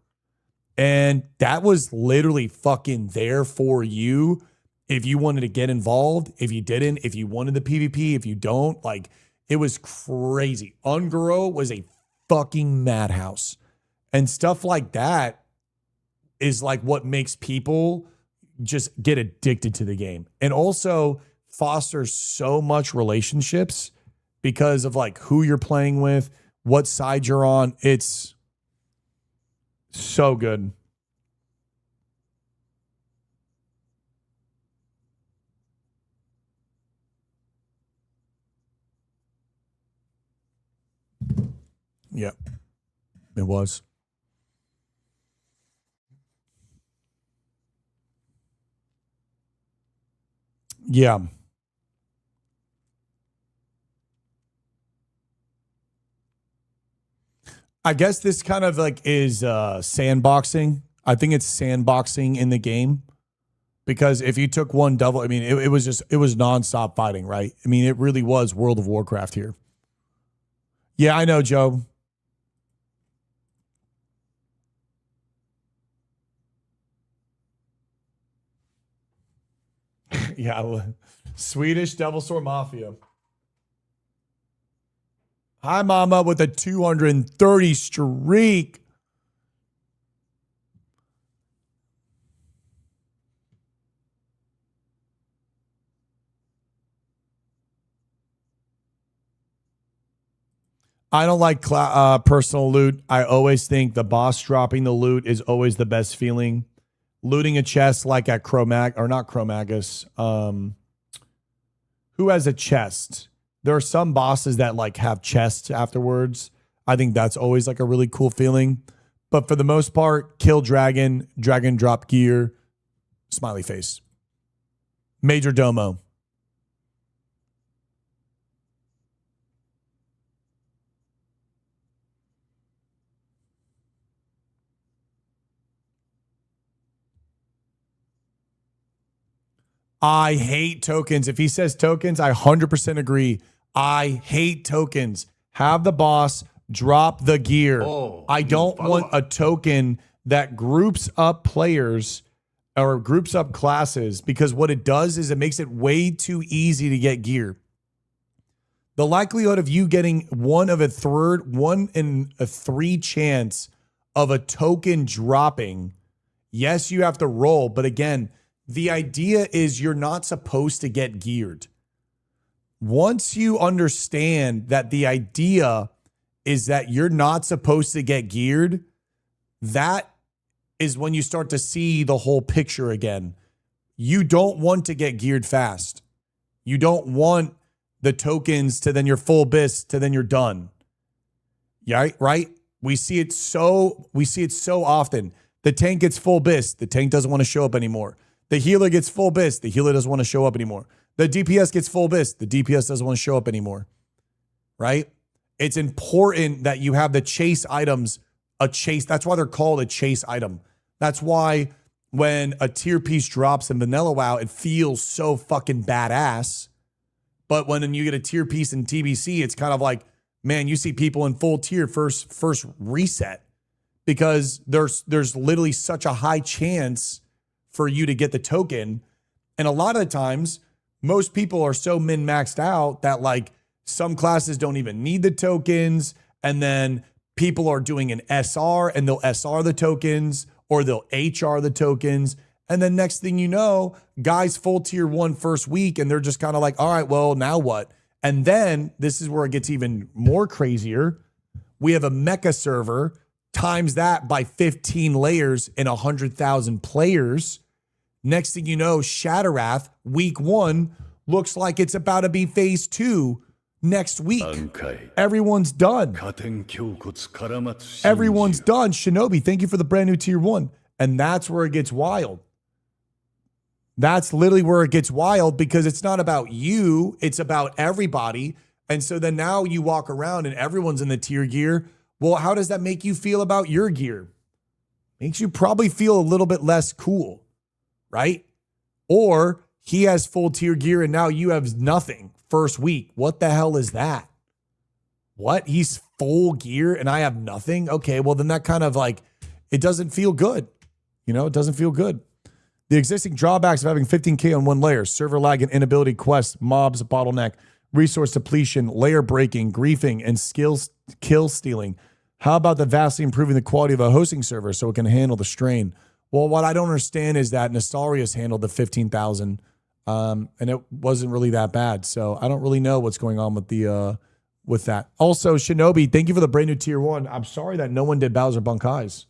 And that was literally fucking there for you if you wanted to get involved, if you didn't, if you wanted the PvP, if you don't. Like, it was crazy. Ungoro was a fucking madhouse. And stuff like that is like what makes people just get addicted to the game. And also fosters so much relationships because of like who you're playing with, what side you're on. It's so good. Yeah, it was. Yeah. I guess this kind of like is sandboxing. I think it's sandboxing in the game because if you took one double, I mean, it was nonstop fighting, right? I mean, it really was World of Warcraft here. Yeah, I know, Joe. Yeah, Swedish Devil Sword Mafia. Hi, Mama, with a 230 streak. I don't like personal loot. I always think the boss dropping the loot is always the best feeling. Looting a chest like at not Chromagus. Who has a chest? There are some bosses that like have chests afterwards. I think that's always like a really cool feeling. But for the most part, kill dragon, dragon drop gear, smiley face. Major Domo. I hate tokens. If he says tokens, I 100% agree. I hate tokens. Have the boss drop the gear. I don't want a token that groups up players or groups up classes, because what it does is it makes it way too easy to get gear. The likelihood of you getting one in a 3 chance of a token dropping, yes, you have to roll, but again, the idea is you're not supposed to get geared. Once you understand that the idea is that you're not supposed to get geared, that is when you start to see the whole picture again. You don't want to get geared fast. You don't want the tokens to then you're full bis to then you're done. Yeah, right? We see it so often. The tank gets full bis, the tank doesn't want to show up anymore. The healer gets full bis, the healer doesn't want to show up anymore. The DPS gets full bis, the DPS doesn't want to show up anymore. Right? It's important that you have the chase items, that's why they're called a chase item. That's why when a tier piece drops in vanilla WoW, it feels so fucking badass, But when you get a tier piece in TBC, it's kind of like, man, you see people in full tier first reset because there's literally such a high chance for you to get the token. And a lot of the times, most people are so min-maxed out that like some classes don't even need the tokens. And then people are doing an SR and they'll SR the tokens or they'll HR the tokens. And then next thing you know, guys full tier 1 first week and they're just kind of like, all right, well, now what? And then this is where it gets even more crazier. We have a mecha server times that by 15 layers and 100,000 players. Next thing you know, Shatterwrath week 1 looks like it's about to be phase 2 next week. Everyone's done. Everyone's done. Shinobi, thank you for the brand new tier 1. And that's where it gets wild. That's literally where it gets wild because it's not about you, it's about everybody. And so then now you walk around and everyone's in the tier gear. Well, how does that make you feel about your gear? Makes you probably feel a little bit less cool, right? Or he has full tier gear and now you have nothing first week. What the hell is that? What? He's full gear and I have nothing? Okay, well then that kind of like, it doesn't feel good. You know, it doesn't feel good. The existing drawbacks of having 15K on one layer, server lag and inability quests, mobs, bottleneck, resource depletion, layer breaking, griefing, and kill stealing. How about the vastly improving the quality of a hosting server so it can handle the strain? Well, what I don't understand is that Nostarius handled the 15,000 and it wasn't really that bad. So I don't really know what's going on with the with that. Also, Shinobi, thank you for the brand new tier 1. I'm sorry that no one did Bowser Bunkai's.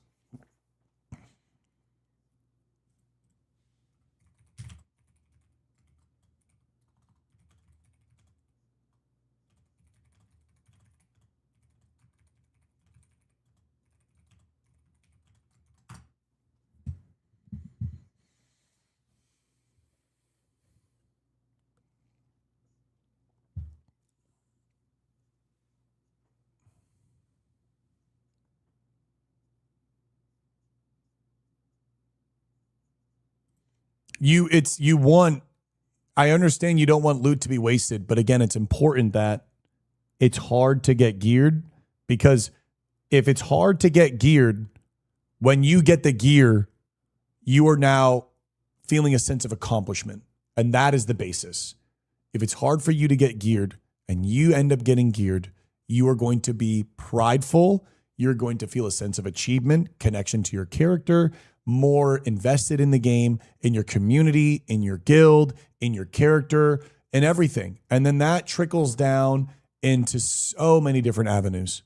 I understand you don't want loot to be wasted, but again, it's important that it's hard to get geared because if it's hard to get geared, when you get the gear, you are now feeling a sense of accomplishment. And that is the basis. If it's hard for you to get geared and you end up getting geared, you are going to be prideful. You're going to feel a sense of achievement, connection to your character, more invested in the game, in your community, in your guild, in your character, and everything. And then that trickles down into so many different avenues.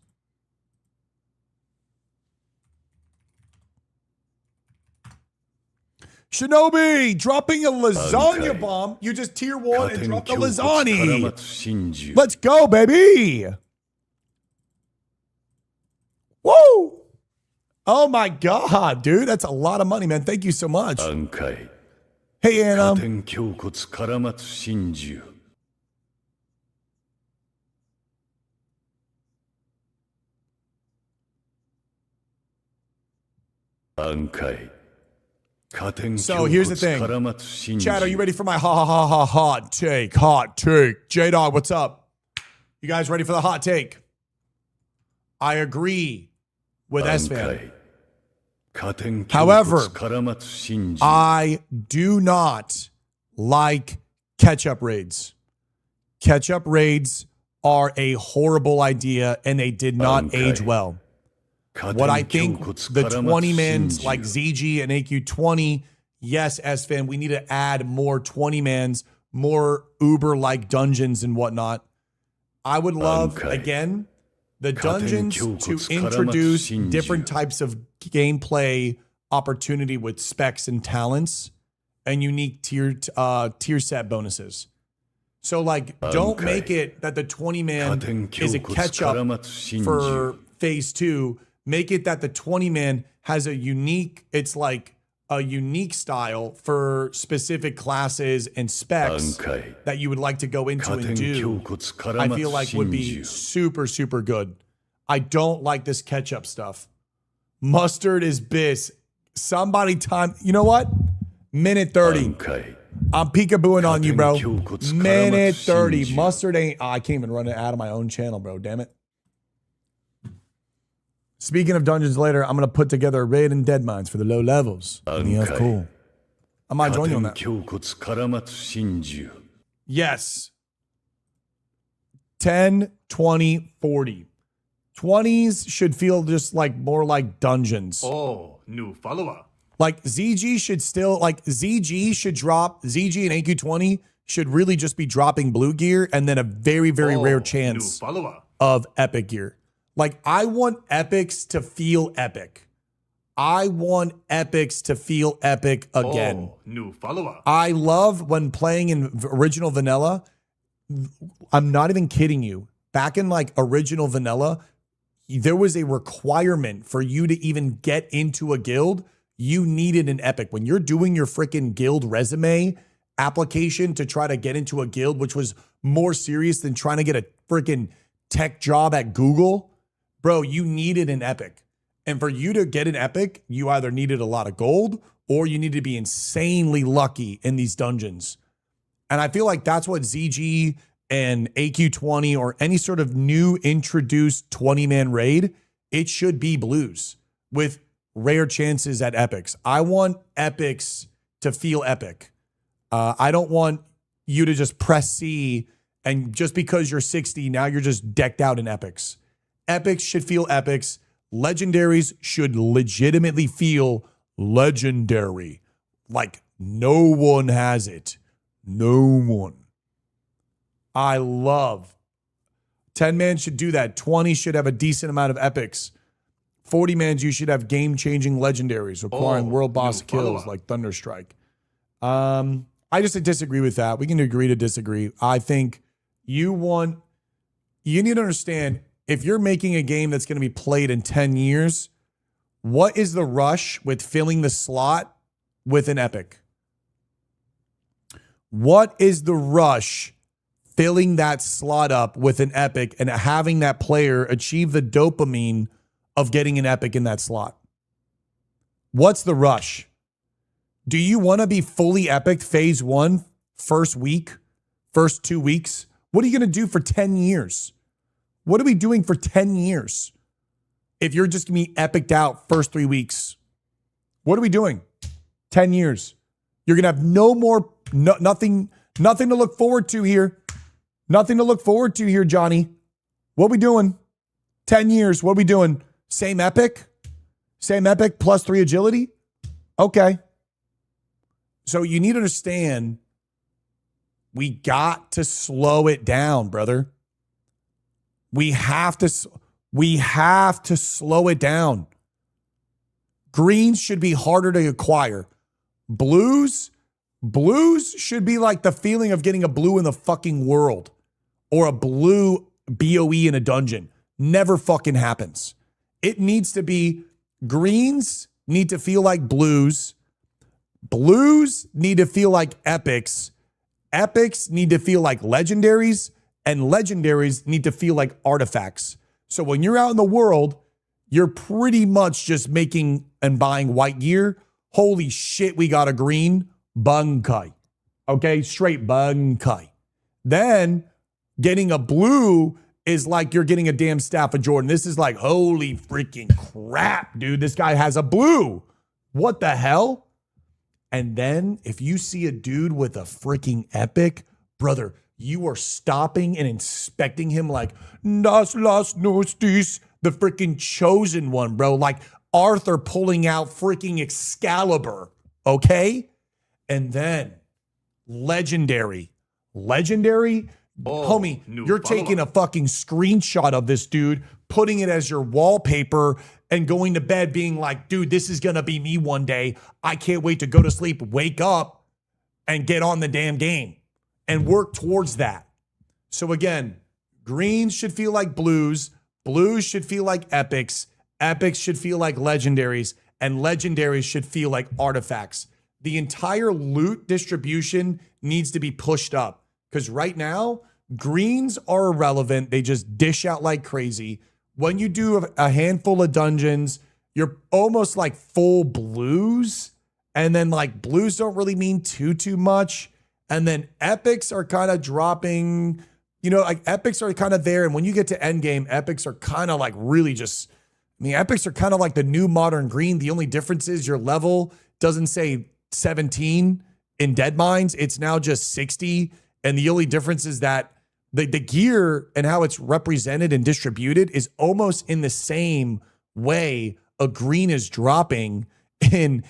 Shinobi, dropping a lasagna bomb. You just tier 1 and dropped a lasagna. Let's go, baby. Woo! Oh my God, dude. That's a lot of money, man. Thank you so much. Hey, Anna. So here's the thing. Chad, are you ready for my hot take? Hot take. J-Dog, what's up? You guys ready for the hot take? I agree with S-Fan. However, I do not like catch-up raids. Catch-up raids are a horrible idea, and they did not age well. What I think the 20-mans like ZG and AQ20, yes, S-Fan, we need to add more 20-mans, more Uber-like dungeons and whatnot. I would love, again, the dungeons to introduce different types of gameplay opportunity with specs and talents and unique tier set bonuses. So, like, don't make it that the 20-man is a catch-up for phase 2. Make it that the 20-man has a unique, it's like a unique style for specific classes and specs that you would like to go into and do. I feel like would be super, super good. I don't like this catch-up stuff. Mustard is bis. Somebody time, you know what? Minute 30. I'm peekabooing on you, bro. Minute 30. Mustard ain't. Oh, I can't even run it out of my own channel, bro. Damn it. Speaking of dungeons later, I'm going to put together a raid and dead mines for the low levels. In the ELFCORE. I might join you on that. Yes. 10, 20, 40. 20s should feel just like more like dungeons. Oh, new follower. Like ZG should still, like ZG should drop, ZG and AQ20 should really just be dropping blue gear and then a very, very rare chance of epic gear. Like I want epics to feel epic. I want epics to feel epic again. Oh, new follower. I love when playing in original vanilla. I'm not even kidding you. Back in like original vanilla, there was a requirement for you to even get into a guild. You needed an epic. When you're doing your freaking guild resume application to try to get into a guild, which was more serious than trying to get a freaking tech job at Google, bro, you needed an epic. And for you to get an epic, you either needed a lot of gold or you needed to be insanely lucky in these dungeons. And I feel like that's what ZG and AQ20 or any sort of new introduced 20-man raid, it should be blues with rare chances at epics. I want epics to feel epic. I don't want you to just press C and just because you're 60, now you're just decked out in epics. Epics should feel epics. Legendaries should legitimately feel legendary. Like no one has it. No one. I love 10-man should do that. 20 should have a decent amount of epics. 40-mans, you should have game-changing legendaries requiring world boss kills like Thunderstrike. I just disagree with that. We can agree to disagree. I think you need to understand, if you're making a game that's going to be played in 10 years, what is the rush with filling the slot with an epic? What is the rush filling that slot up with an epic and having that player achieve the dopamine of getting an epic in that slot? What's the rush? Do you want to be fully epic phase 1, first week, first 2 weeks? What are you going to do for 10 years? What are we doing for 10 years? If you're just going to be epiced out first 3 weeks, what are we doing? 10 years. You're going to have nothing to look forward to here. Nothing to look forward to here, Johnny. What are we doing? 10 years. What are we doing? Same epic? Same epic plus 3 agility? Okay. So you need to understand, we got to slow it down, brother. We have to slow it down. Greens should be harder to acquire. Blues should be like the feeling of getting a blue in the fucking world or a blue BOE in a dungeon. Never fucking happens. It needs to be, greens need to feel like blues. Blues need to feel like epics. Epics need to feel like legendaries, and legendaries need to feel like artifacts. So when you're out in the world, you're pretty much just making and buying white gear. Holy shit, we got a green. Bunkai. Okay, straight bunkai. Then getting a blue is like you're getting a damn Staff of Jordan. This is like, holy freaking crap, dude. This guy has a blue. What the hell? And then if you see a dude with a freaking epic, brother, you are stopping and inspecting him like, das las nostis, the freaking chosen one, bro. Like Arthur pulling out freaking Excalibur, okay? And then legendary, homie, you're taking a fucking screenshot of this dude, putting it as your wallpaper and going to bed being like, dude, this is going to be me one day. I can't wait to go to sleep, wake up and get on the damn game and work towards that. So again, greens should feel like blues. Blues should feel like epics. Epics should feel like legendaries, and legendaries should feel like artifacts. The entire loot distribution needs to be pushed up because right now, greens are irrelevant. They just dish out like crazy. When you do a handful of dungeons, you're almost like full blues And then like blues don't really mean too much. And then epics are kind of dropping, you know, like epics are kind of there. And when you get to endgame, epics are kind of like really just, I mean, epics are kind of like the new modern green. The only difference is your level doesn't say 17 in Dead Mines. It's now just 60. And the only difference is that the gear and how it's represented and distributed is almost in the same way a green is dropping in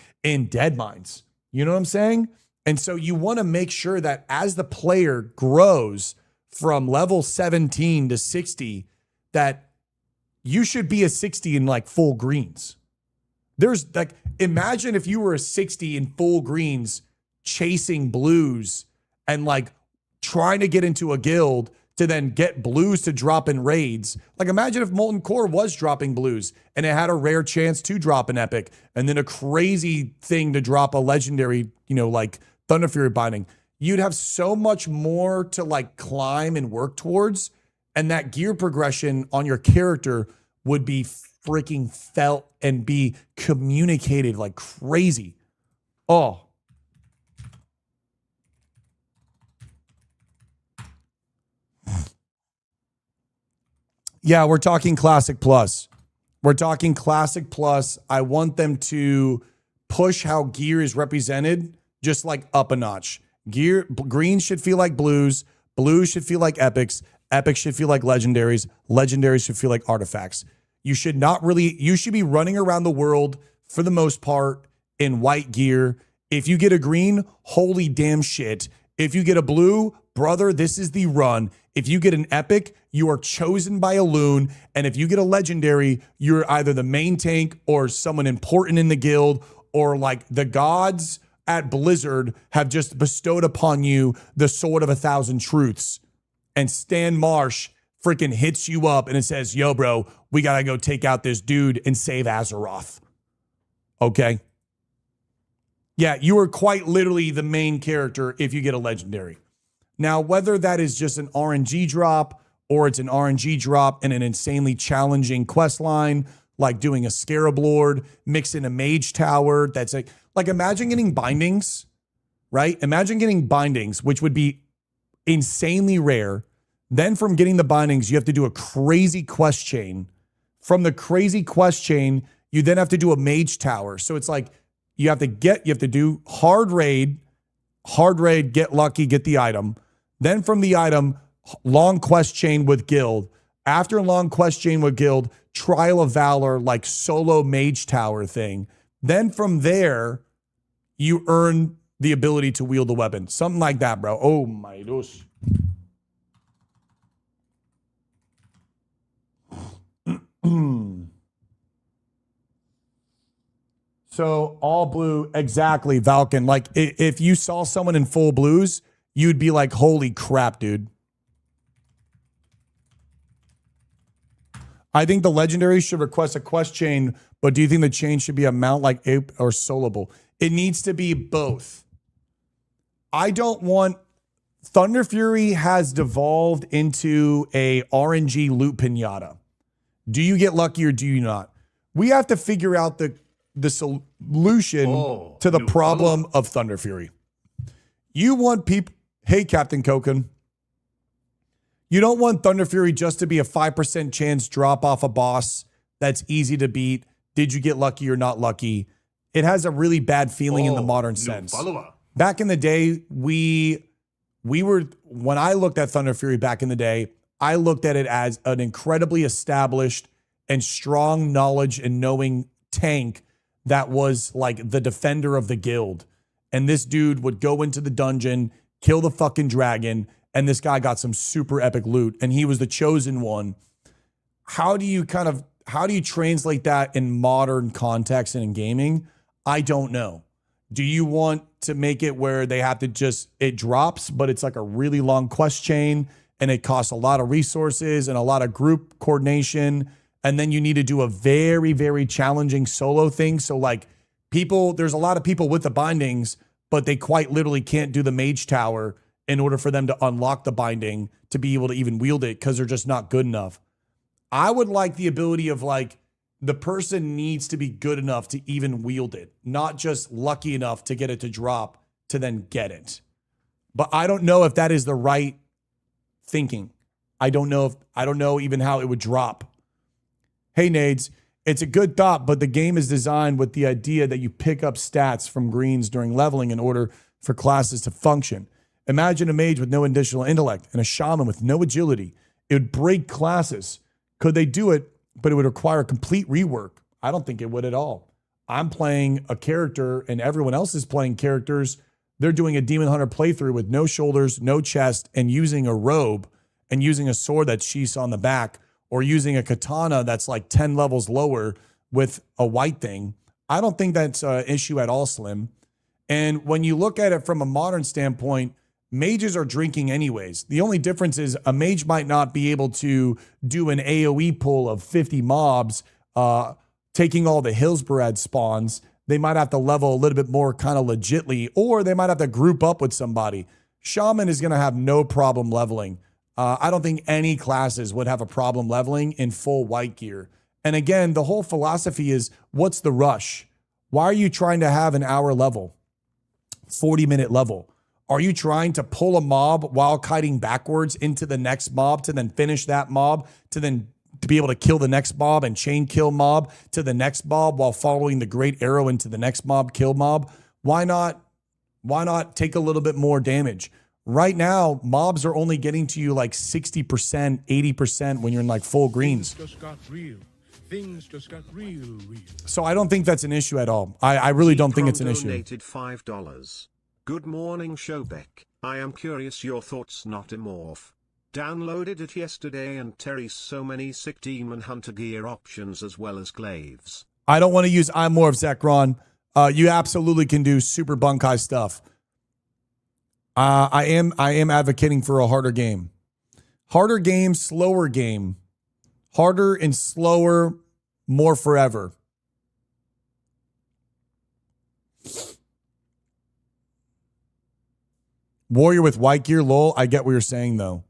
Dead Mines. You know what I'm saying? And so you want to make sure that as the player grows from level 17 to 60, that you should be a 60 in like full greens. There's like, imagine if you were a 60 in full greens chasing blues and like trying to get into a guild to then get blues to drop in raids. Like imagine if Molten Core was dropping blues and it had a rare chance to drop an epic and then a crazy thing to drop a legendary, you know, like Thunder Fury Binding. You'd have so much more to like climb and work towards. And that gear progression on your character would be freaking felt and be communicated like crazy. Oh. Yeah, we're talking Classic Plus. We're talking Classic Plus. I want them to push how gear is represented just like up a notch. Greens should feel like blues. Blues should feel like epics. Epics should feel like legendaries. Legendaries should feel like artifacts. You should be running around the world for the most part in white gear. If you get a green, holy damn shit. If you get a blue, brother, this is the run. If you get an epic, you are chosen by a loon. And if you get a legendary, you're either the main tank or someone important in the guild, or like the gods at Blizzard have just bestowed upon you the sword of 1,000 truths. And Stan Marsh freaking hits you up and it says, yo, bro, we got to go take out this dude and save Azeroth. Okay. Yeah, you are quite literally the main character if you get a legendary. Now, whether that is just an RNG drop or it's an RNG drop in an insanely challenging quest line, like doing a Scarab Lord, mix in a Mage Tower, that's like imagine getting bindings, right? Imagine getting bindings, which would be insanely rare. Then from getting the bindings, you have to do a crazy quest chain. From the crazy quest chain, you then have to do a Mage Tower. So it's like you have to do hard raid, get lucky, get the item. Then from the item, long quest chain with guild. After long quest chain with guild, Trial of Valor, like solo Mage Tower thing. Then from there, you earn the ability to wield the weapon. Something like that, bro. Oh my gosh. So all blue, exactly, Valken. Like if you saw someone in full blues, you'd be like, holy crap, dude. I think the legendary should request a quest chain, but do you think the chain should be a mount like ape or soloable? It needs to be both. I don't want... Thunder Fury has devolved into a RNG loot pinata. Do you get lucky or do you not? We have to figure out the solution to the problem of Thunder Fury. You want people... Hey, Captain Koken. You don't want Thunder Fury just to be a 5% chance drop off a boss that's easy to beat. Did you get lucky or not lucky? It has a really bad feeling in the modern sense. Back in the day, when I looked at Thunder Fury back in the day, I looked at it as an incredibly established and strong knowledge and knowing tank that was like the defender of the guild. And this dude would go into the dungeon, kill the fucking dragon, and this guy got some super epic loot, and he was the chosen one. How do you translate that in modern context and in gaming? I don't know. Do you want to make it where they have to it drops, but it's like a really long quest chain and it costs a lot of resources and a lot of group coordination, and then you need to do a very, very challenging solo thing? So like there's a lot of people with the bindings, but they quite literally can't do the Mage Tower in order for them to unlock the binding to be able to even wield it because they're just not good enough. I would like the ability of like, the person needs to be good enough to even wield it, not just lucky enough to get it to drop to then get it. But I don't know if that is the right thinking. I don't know even how it would drop. Hey, Nades, it's a good thought, but the game is designed with the idea that you pick up stats from greens during leveling in order for classes to function. Imagine a mage with no additional intellect and a shaman with no agility. It would break classes. Could they do it, but it would require a complete rework? I don't think it would at all. I'm playing a character and everyone else is playing characters. They're doing a Demon Hunter playthrough with no shoulders, no chest, and using a robe and using a sword that sheaths on the back, or using a katana that's like 10 levels lower with a white thing. I don't think that's an issue at all, Slim. And when you look at it from a modern standpoint, mages are drinking anyways. The only difference is a mage might not be able to do an AoE pull of 50 mobs, taking all the Hillsbarad spawns. They might have to level a little bit more kind of legitly, or they might have to group up with somebody. Shaman is going to have no problem leveling. I don't think any classes would have a problem leveling in full white gear. And again, the whole philosophy is, what's the rush? Why are you trying to have an hour level, 40-minute level? Are you trying to pull a mob while kiting backwards into the next mob to then finish that mob, to be able to kill the next mob and chain kill mob to the next mob while following the great arrow into the next mob, kill mob? Why not take a little bit more damage? Right now, mobs are only getting to you like 60%, 80% when you're in like full greens. Things just got real. Things just got real. So I don't think that's an issue at all. I really don't think it's an issue. Donated $5. Good morning, Showbeck. I am curious your thoughts, not Immorph. Downloaded it yesterday and Terry's so many sick Demon Hunter gear options as well as glaives. I don't want to use Immorph, Zekron. You absolutely can do super bunkai stuff. I am advocating for a harder game. Harder game, slower game. Harder and slower, more forever. Warrior with white gear, lol. I get what you're saying, though.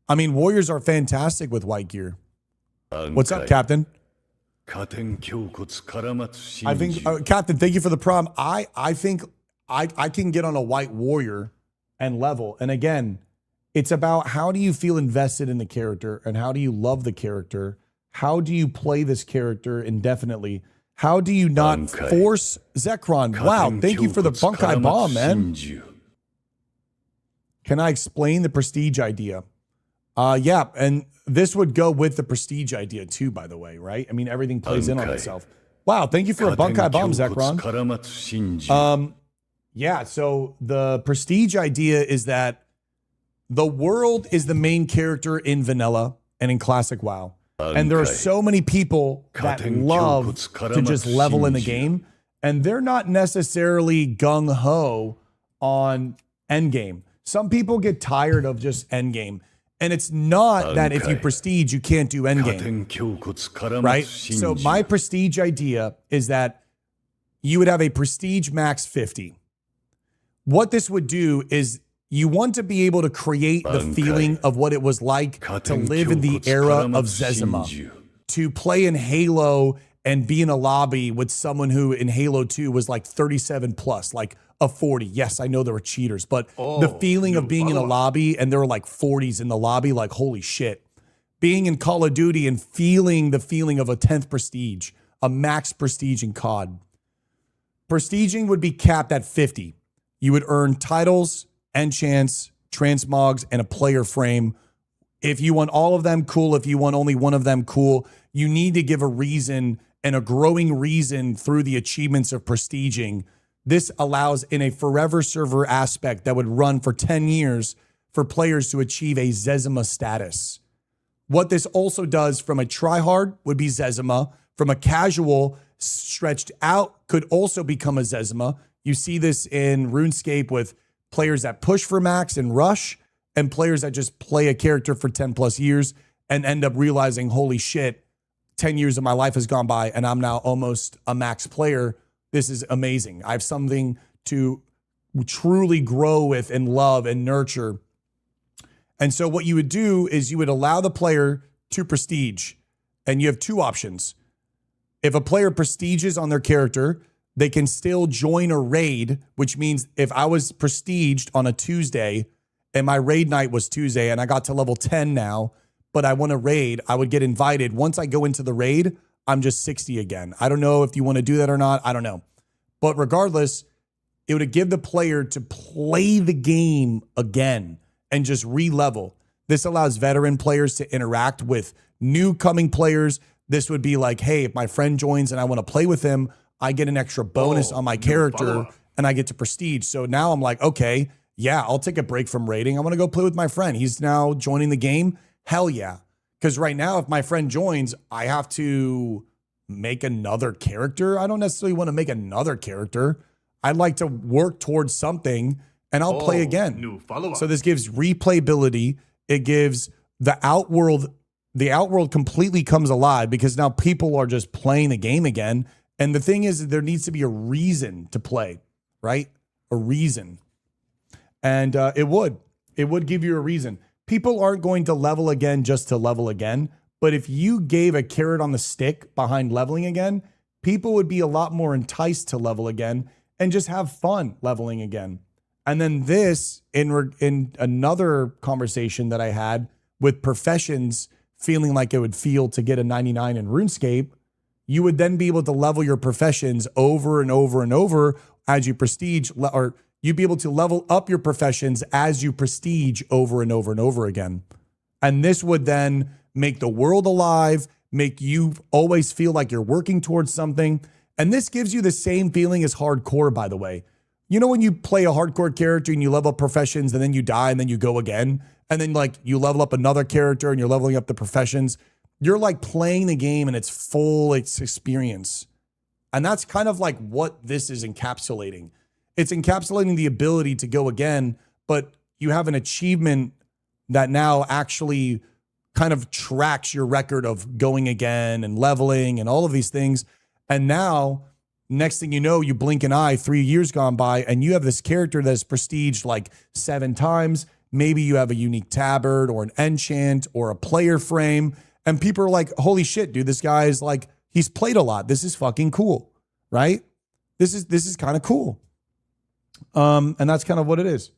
I mean, warriors are fantastic with white gear. What's up, Captain? I think, Captain, thank you for the prompt. I think I can get on a white warrior and level. And again, it's about how do you feel invested in the character and how do you love the character? How do you play this character indefinitely? How do you not force Zekron? Wow, thank you for the bunkai bomb, man. Can I explain the prestige idea? Yeah, and this would go with the prestige idea too, by the way, right? I mean, everything plays in on itself. Wow, thank you for a bunkai bomb, Zekron. Yeah, so the prestige idea is that the world is the main character in vanilla and in Classic WoW. And there are so many people that love to just level in the game, and they're not necessarily gung-ho on endgame. Some people get tired of just endgame. And it's not that if you prestige, you can't do endgame, right? So my prestige idea is that you would have a prestige max 50. What this would do is you want to be able to create the feeling of what it was like to live in the era of Zezima, to play in Halo and be in a lobby with someone who in Halo 2 was like 37 plus, like a 40. Yes, I know there were cheaters, but the feeling of being in a lobby and there were like 40s in the lobby, like holy shit. Being in Call of Duty and feeling the feeling of a 10th prestige, a max prestige in COD. Prestiging would be capped at 50. You would earn titles, enchants, transmogs, and a player frame. If you want all of them, cool. If you want only one of them, cool. You need to give a reason and a growing reason through the achievements of prestiging. This allows in a forever server aspect that would run for 10 years for players to achieve a Zezima status. What this also does from a tryhard would be Zezima. From a casual stretched out could also become a Zezima. You see this in RuneScape with players that push for max and rush and players that just play a character for 10 plus years and end up realizing, holy shit, 10 years of my life has gone by and I'm now almost a max player. This is amazing. I have something to truly grow with and love and nurture. And so what you would do is you would allow the player to prestige. And you have two options. If a player prestiges on their character, they can still join a raid, which means if I was prestiged on a Tuesday and my raid night was Tuesday and I got to level 10 now, but I want to raid, I would get invited. Once I go into the raid, I'm just 60 again. I don't know if you want to do that or not. I don't know. But regardless, it would give the player to play the game again and just re-level. This allows veteran players to interact with new coming players. This would be like, hey, if my friend joins and I want to play with him, I get an extra bonus on my character and I get to prestige. So now I'm like, okay, yeah, I'll take a break from raiding. I want to go play with my friend. He's now joining the game. Hell yeah. Because right now, if my friend joins, I have to make another character. I don't necessarily want to make another character. I'd like to work towards something and I'll play again. New follower. So this gives replayability. It gives the outworld completely comes alive because now people are just playing the game again. And the thing is, there needs to be a reason to play, right? A reason. And it would give you a reason. People aren't going to level again just to level again. But if you gave a carrot on the stick behind leveling again, people would be a lot more enticed to level again and just have fun leveling again. And then this, in another conversation that I had with professions feeling like it would feel to get a 99 in RuneScape, you would then be able to level your professions over and over and over as you prestige, or you'd be able to level up your professions as you prestige over and over and over again. And this would then make the world alive, make you always feel like you're working towards something. And this gives you the same feeling as hardcore, by the way. You know when you play a hardcore character and you level up professions and then you die and then you go again? And then like you level up another character and you're leveling up the professions. You're like playing the game and it's full experience. And that's kind of like what this is encapsulating. It's encapsulating the ability to go again, but you have an achievement that now actually kind of tracks your record of going again and leveling and all of these things. And now, next thing you know, you blink an eye, 3 years gone by, and you have this character that's prestiged like 7 times. Maybe you have a unique tabard or an enchant or a player frame. And people are like, holy shit, dude, this guy is like, he's played a lot. This is fucking cool, right? This is kind of cool. And that's kind of what it is.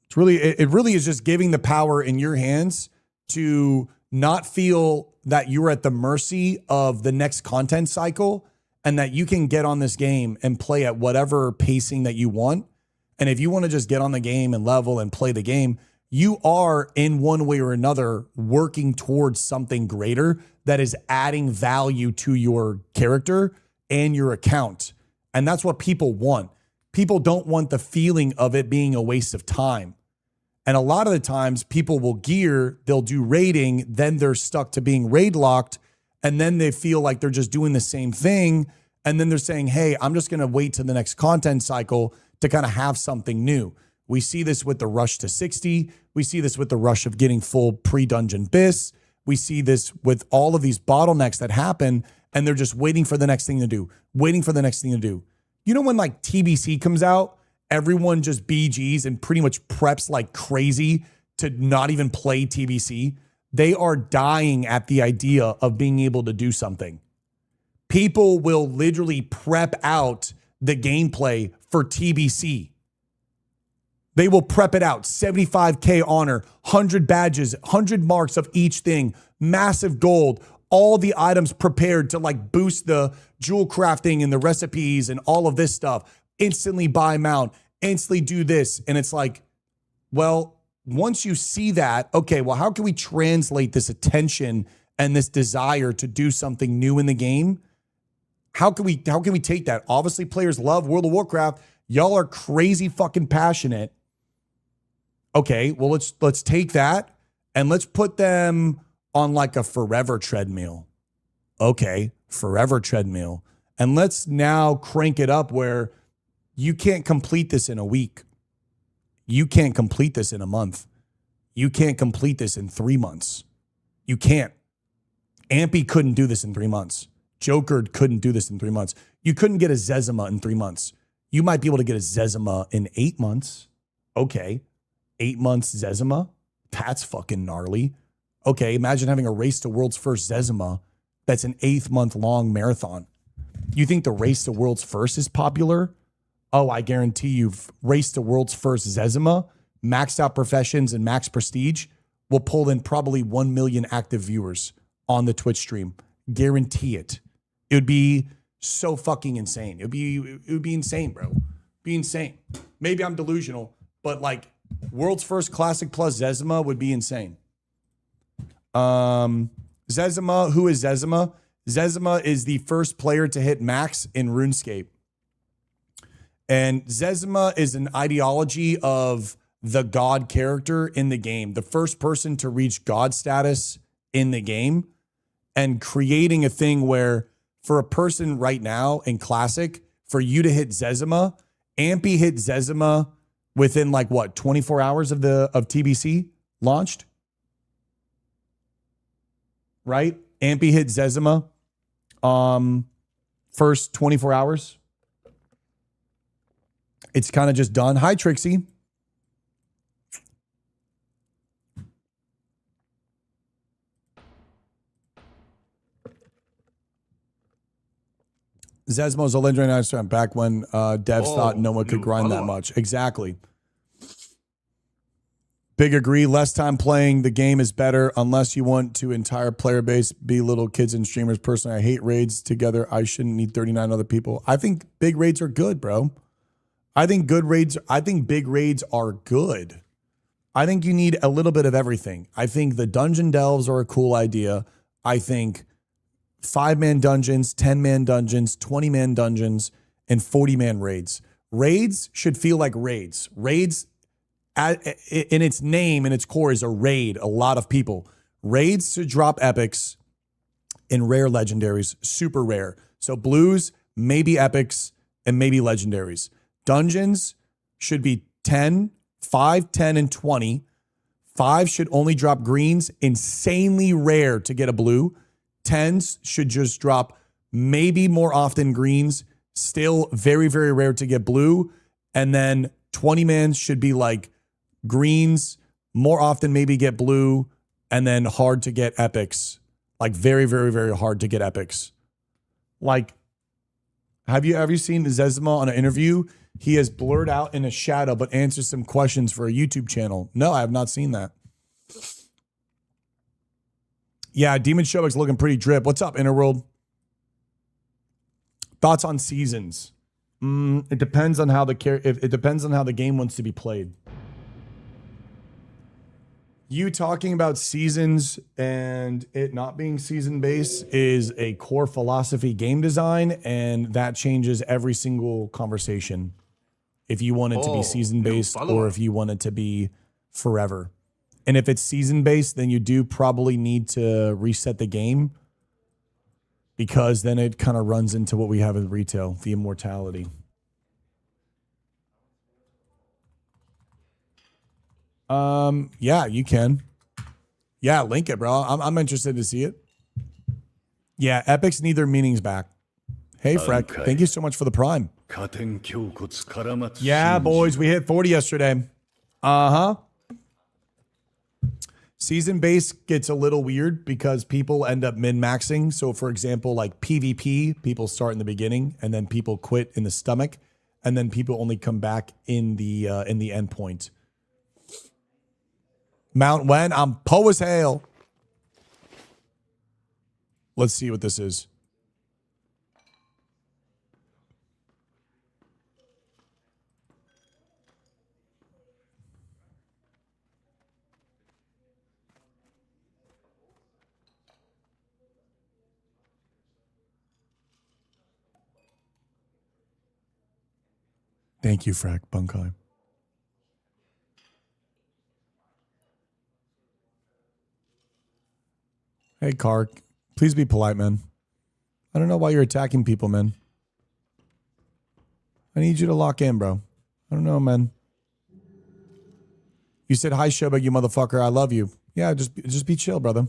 It's really, it really is just giving the power in your hands to not feel that you're at the mercy of the next content cycle and that you can get on this game and play at whatever pacing that you want. And if you want to just get on the game and level and play the game, you are in one way or another working towards something greater that is adding value to your character and your account. And that's what people want. People don't want the feeling of it being a waste of time. And a lot of the times people will gear, they'll do raiding, then they're stuck to being raid locked. And then they feel like they're just doing the same thing. And then they're saying, hey, I'm just going to wait to the next content cycle to kind of have something new. We see this with the rush to 60. We see this with the rush of getting full pre-dungeon bis. We see this with all of these bottlenecks that happen, and they're just waiting for the next thing to do, waiting for the next thing to do. You know, when like TBC comes out, everyone just BGs and pretty much preps like crazy to not even play TBC. They are dying at the idea of being able to do something. People will literally prep out the gameplay for TBC. They will prep it out, 75K honor, 100 badges, 100 marks of each thing, massive gold, all the items prepared to like boost the jewel crafting and the recipes and all of this stuff. Instantly buy mount, instantly do this. And it's like, well, once you see that, okay, well, how can we translate this attention and this desire to do something new in the game? How can we take that? Obviously, players love World of Warcraft. Y'all are crazy fucking passionate. Okay, well, let's take that and let's put them on like a forever treadmill. Okay, forever treadmill. And let's now crank it up where you can't complete this in a week. You can't complete this in a month. You can't complete this in 3 months. You can't. Ampy couldn't do this in 3 months. Joker couldn't do this in 3 months. You couldn't get a Zezima in 3 months. You might be able to get a Zezima in 8 months. Okay. 8 months Zezima? That's fucking gnarly. Okay, imagine having a race to world's first Zezima that's an 8-month-long marathon. You think the race to world's first is popular? Oh, I guarantee you, race to world's first Zezima, maxed out professions and max prestige will pull in probably 1 million active viewers on the Twitch stream. Guarantee it. It would be so fucking insane. It would be insane, bro. Be insane. Maybe I'm delusional, but like world's first classic plus Zezima would be insane. Zezima, who is Zezima? Zezima is the first player to hit max in RuneScape. And Zezima is an ideology of the god character in the game, the first person to reach god status in the game, and creating a thing where for a person right now in Classic, for you to hit Zezima, Ampy hit Zezima within like what, 24 hours of TBC launched? Right? Ampy hit Zezima first 24 hours. It's kind of just done. Hi, Trixie. Zezmo's a legendary restaurant back when devs thought no one could grind that much. Exactly. Big agree. Less time playing the game is better unless you want to entire player base be little kids and streamers. Personally, I hate raids together. I shouldn't need 39 other people. I think big raids are good, bro. I think big raids are good. I think you need a little bit of everything. I think the dungeon delves are a cool idea. I think 5-man dungeons, 10-man dungeons, 20-man dungeons, and 40-man raids. Raids should feel like raids. Raids, in its name, in its core, is a raid, a lot of people. Raids should drop epics and rare legendaries, super rare. So blues, maybe epics, and maybe legendaries. Dungeons should be 10, 5, 10, and 20. 5 should only drop greens, insanely rare to get a blue. 10s should just drop maybe more often greens, still very, very rare to get blue. And then 20-man should be like greens, more often maybe get blue, and then hard to get epics. Like very, very, very hard to get epics. Like, have you ever seen Zezima on an interview? He has blurred out in a shadow, but answers some questions for a YouTube channel. No, I have not seen that. Yeah, Demon Showbook's looking pretty drip. What's up, Interworld? Thoughts on seasons? It depends on how it depends on how the game wants to be played. You talking about seasons and it not being season based is a core philosophy game design, and that changes every single conversation. If you want it to be season based or if you want it to be forever. And if it's season based, then you do probably need to reset the game, because then it kind of runs into what we have in retail, the immortality. Yeah, you can. Yeah, link it, bro. I'm interested to see it. Yeah, Epics need their meanings back. Hey, Freck, thank you so much for the prime. Yeah, boys, we hit 40 yesterday. Uh-huh. Season base gets a little weird because people end up min-maxing. So, for example, like PvP, people start in the beginning and then people quit in the stomach, and then people only come back in the end point. Mount Wen, I'm po as hell. Let's see what this is. Thank you, Frack Bunkai. Hey, Kark. Please be polite, man. I don't know why you're attacking people, man. I need you to lock in, bro. I don't know, man. You said hi, Showbag, you motherfucker. I love you. Yeah, just be chill, brother.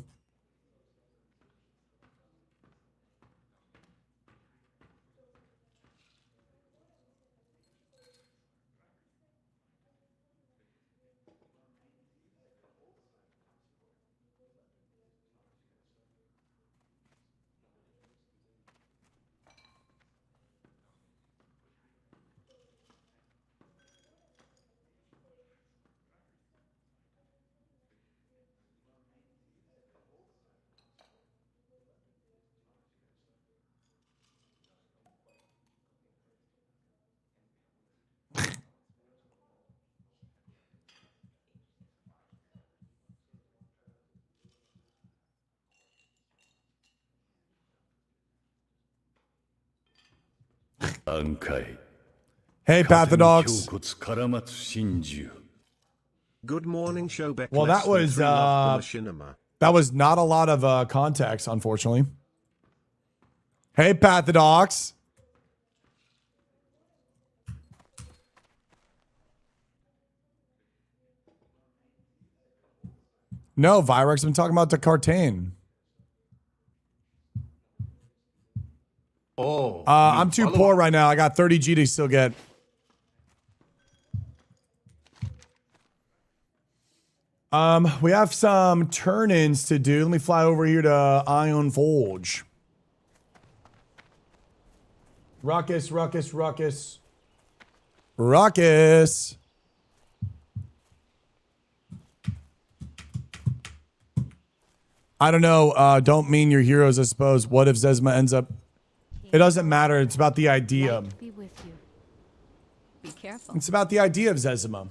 暗海 Hey, Pathodox. 骨から待つ真珠 Good morning, Showbeck. Well, that Less than was, 3 love for machinima. That was not a lot of context, unfortunately. Hey, Pathodox. No, Virex, I'm talking about the Cartane. Oh, I'm too poor right now. I got 30G to still get. We have some turn-ins to do. Let me fly over here to Iron Forge. Ruckus, ruckus, ruckus. Ruckus. I don't know. Don't mean your heroes, I suppose. What if Zezma ends up... It doesn't matter. It's about the idea. Be with you. Be careful. It's about the idea of Zezima.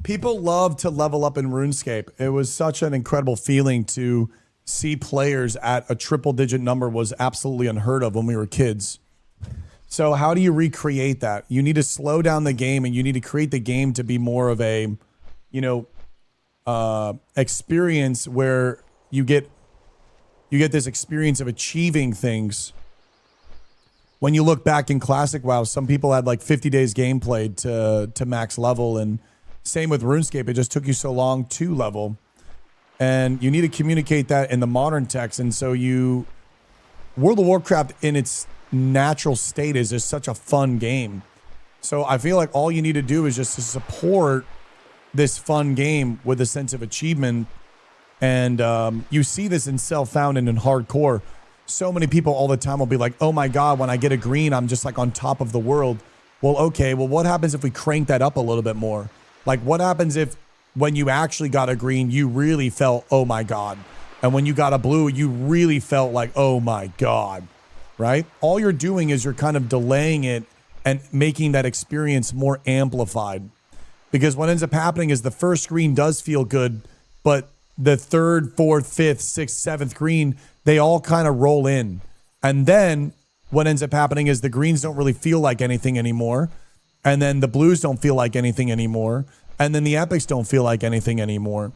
People love to level up in RuneScape. It was such an incredible feeling to see players at a triple-digit number was absolutely unheard of when we were kids. So how do you recreate that? You need to slow down the game, and you need to create the game to be more of a, you know, experience where you get this experience of achieving things. When you look back in Classic WoW, some people had like 50 days gameplay to max level, and same with RuneScape. It just took you so long to level, and you need to communicate that in the modern text. And so World of Warcraft in its natural state is just such a fun game. So I feel like all you need to do is just to support this fun game with a sense of achievement. And you see this in self-found and in hardcore. So many people all the time will be like, oh my God, when I get a green, I'm just like on top of the world. Well, okay, well, what happens if we crank that up a little bit more? Like, what happens if when you actually got a green, you really felt, oh my God. And when you got a blue, you really felt like, oh my God, right? All you're doing is you're kind of delaying it and making that experience more amplified. Because what ends up happening is the first green does feel good, but the third, fourth, fifth, sixth, seventh green, they all kind of roll in. And then what ends up happening is the greens don't really feel like anything anymore. And then the blues don't feel like anything anymore. And then the epics don't feel like anything anymore.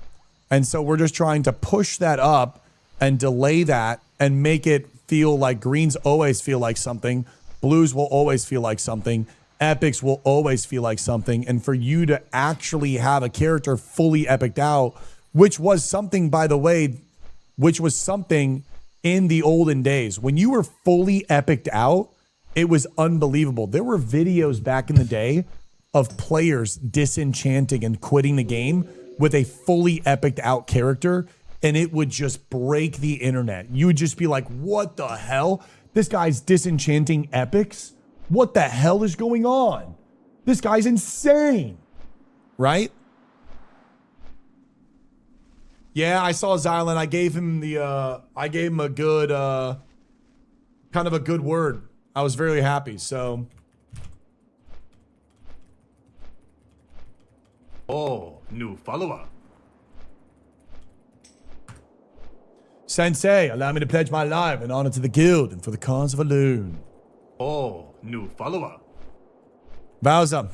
And so we're just trying to push that up and delay that and make it feel like greens always feel like something. Blues will always feel like something. Epics will always feel like something. And for you to actually have a character fully epicked out, which was something, by the way, which was something in the olden days. When you were fully epicked out, it was unbelievable. There were videos back in the day of players disenchanting and quitting the game with a fully epicked out character, and it would just break the internet. You would just be like, what the hell? This guy's disenchanting epics? What the hell is going on? This guy's insane, right? Yeah, I saw Xylan. I gave him a good, kind of a good word. I was very happy, so. Oh, new follower. Sensei, allow me to pledge my life in honor to the guild and for the cause of a loon. Oh, new follower. Bowser,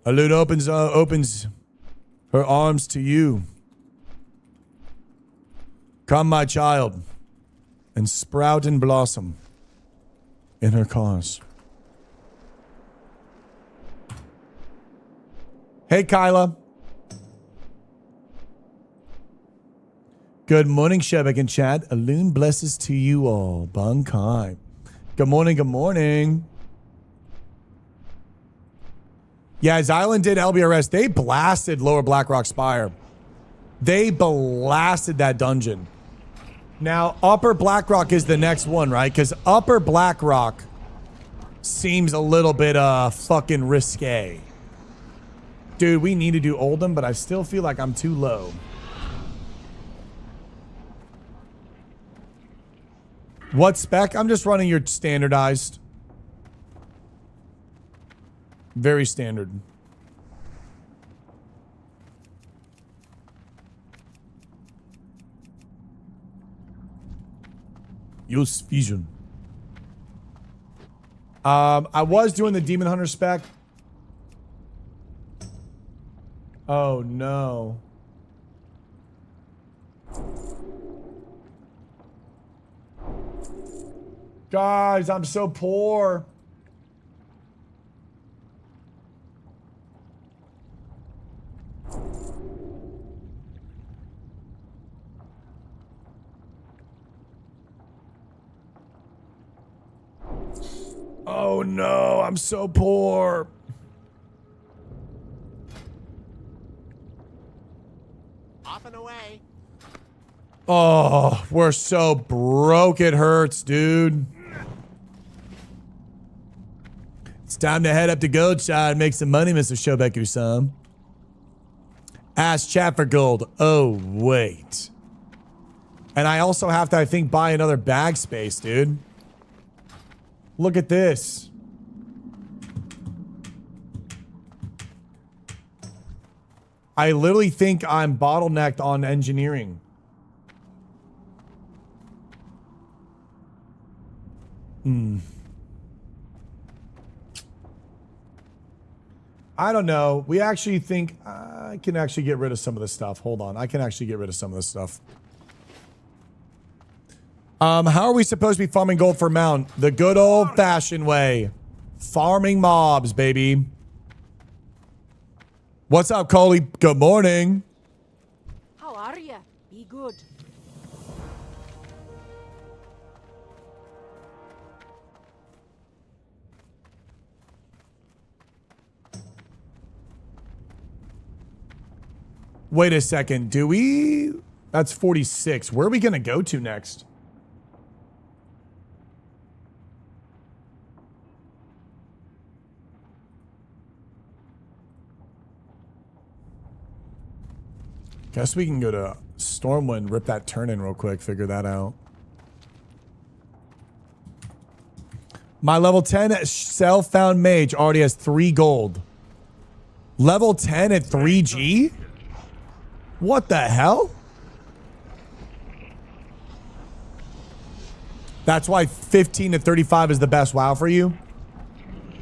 a loon opens her arms to you. Come, my child, and sprout and blossom in her cause. Hey, Kyla. Good morning, Shebek and Chad. A loon blesses to you all. Bunkai. Good morning, good morning. Yeah, Xylan did LBRS. They blasted Lower Blackrock Spire. They blasted that dungeon. Now, Upper Blackrock is the next one, right? Because Upper Blackrock seems a little bit fucking risque. Dude, we need to do Oldham, but I still feel like I'm too low. What spec? I'm just running your standardized. Very standard. Use vision. I was doing the Demon Hunter spec. Oh no. Guys, I'm so poor. Oh no, I'm so poor. Off and away. Oh, we're so broke. It hurts, dude. It's time to head up to Goldshire and make some money, Mr. Shobeku-san. Ask chat for gold. Oh, wait. And I also have to, I think, buy another bag space, dude. Look at this. I literally think I'm bottlenecked on engineering. I don't know. We actually think I can actually get rid of some of this stuff. Hold on. I can actually get rid of some of this stuff. How are we supposed to be farming gold for mount? The good old fashioned way. Farming mobs, baby. What's up, Coley? Good morning. How are you? Be good. Wait a second. Do we? That's 46. Where are we going to go to next? Guess we can go to Stormwind, rip that turn in real quick, figure that out. My level 10 self-found mage already has 3 gold. Level 10 at 3G? What the hell? That's why 15 to 35 is the best WoW for you?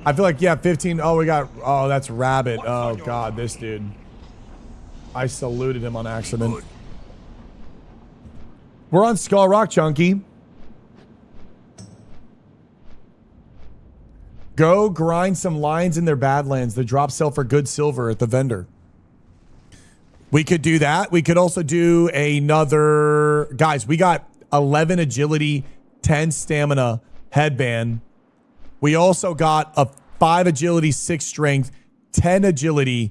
I feel like, yeah, 15. Oh, we got, oh, that's Rabbit. Oh, God, this dude. I saluted him on accident. We're on Skull Rock, Chunky. Go grind some lines in their Badlands. They drop sell for good silver at the vendor. We could do that. We could also do another... Guys, we got 11 agility, 10 stamina headband. We also got a 5 agility, 6 strength, 10 agility.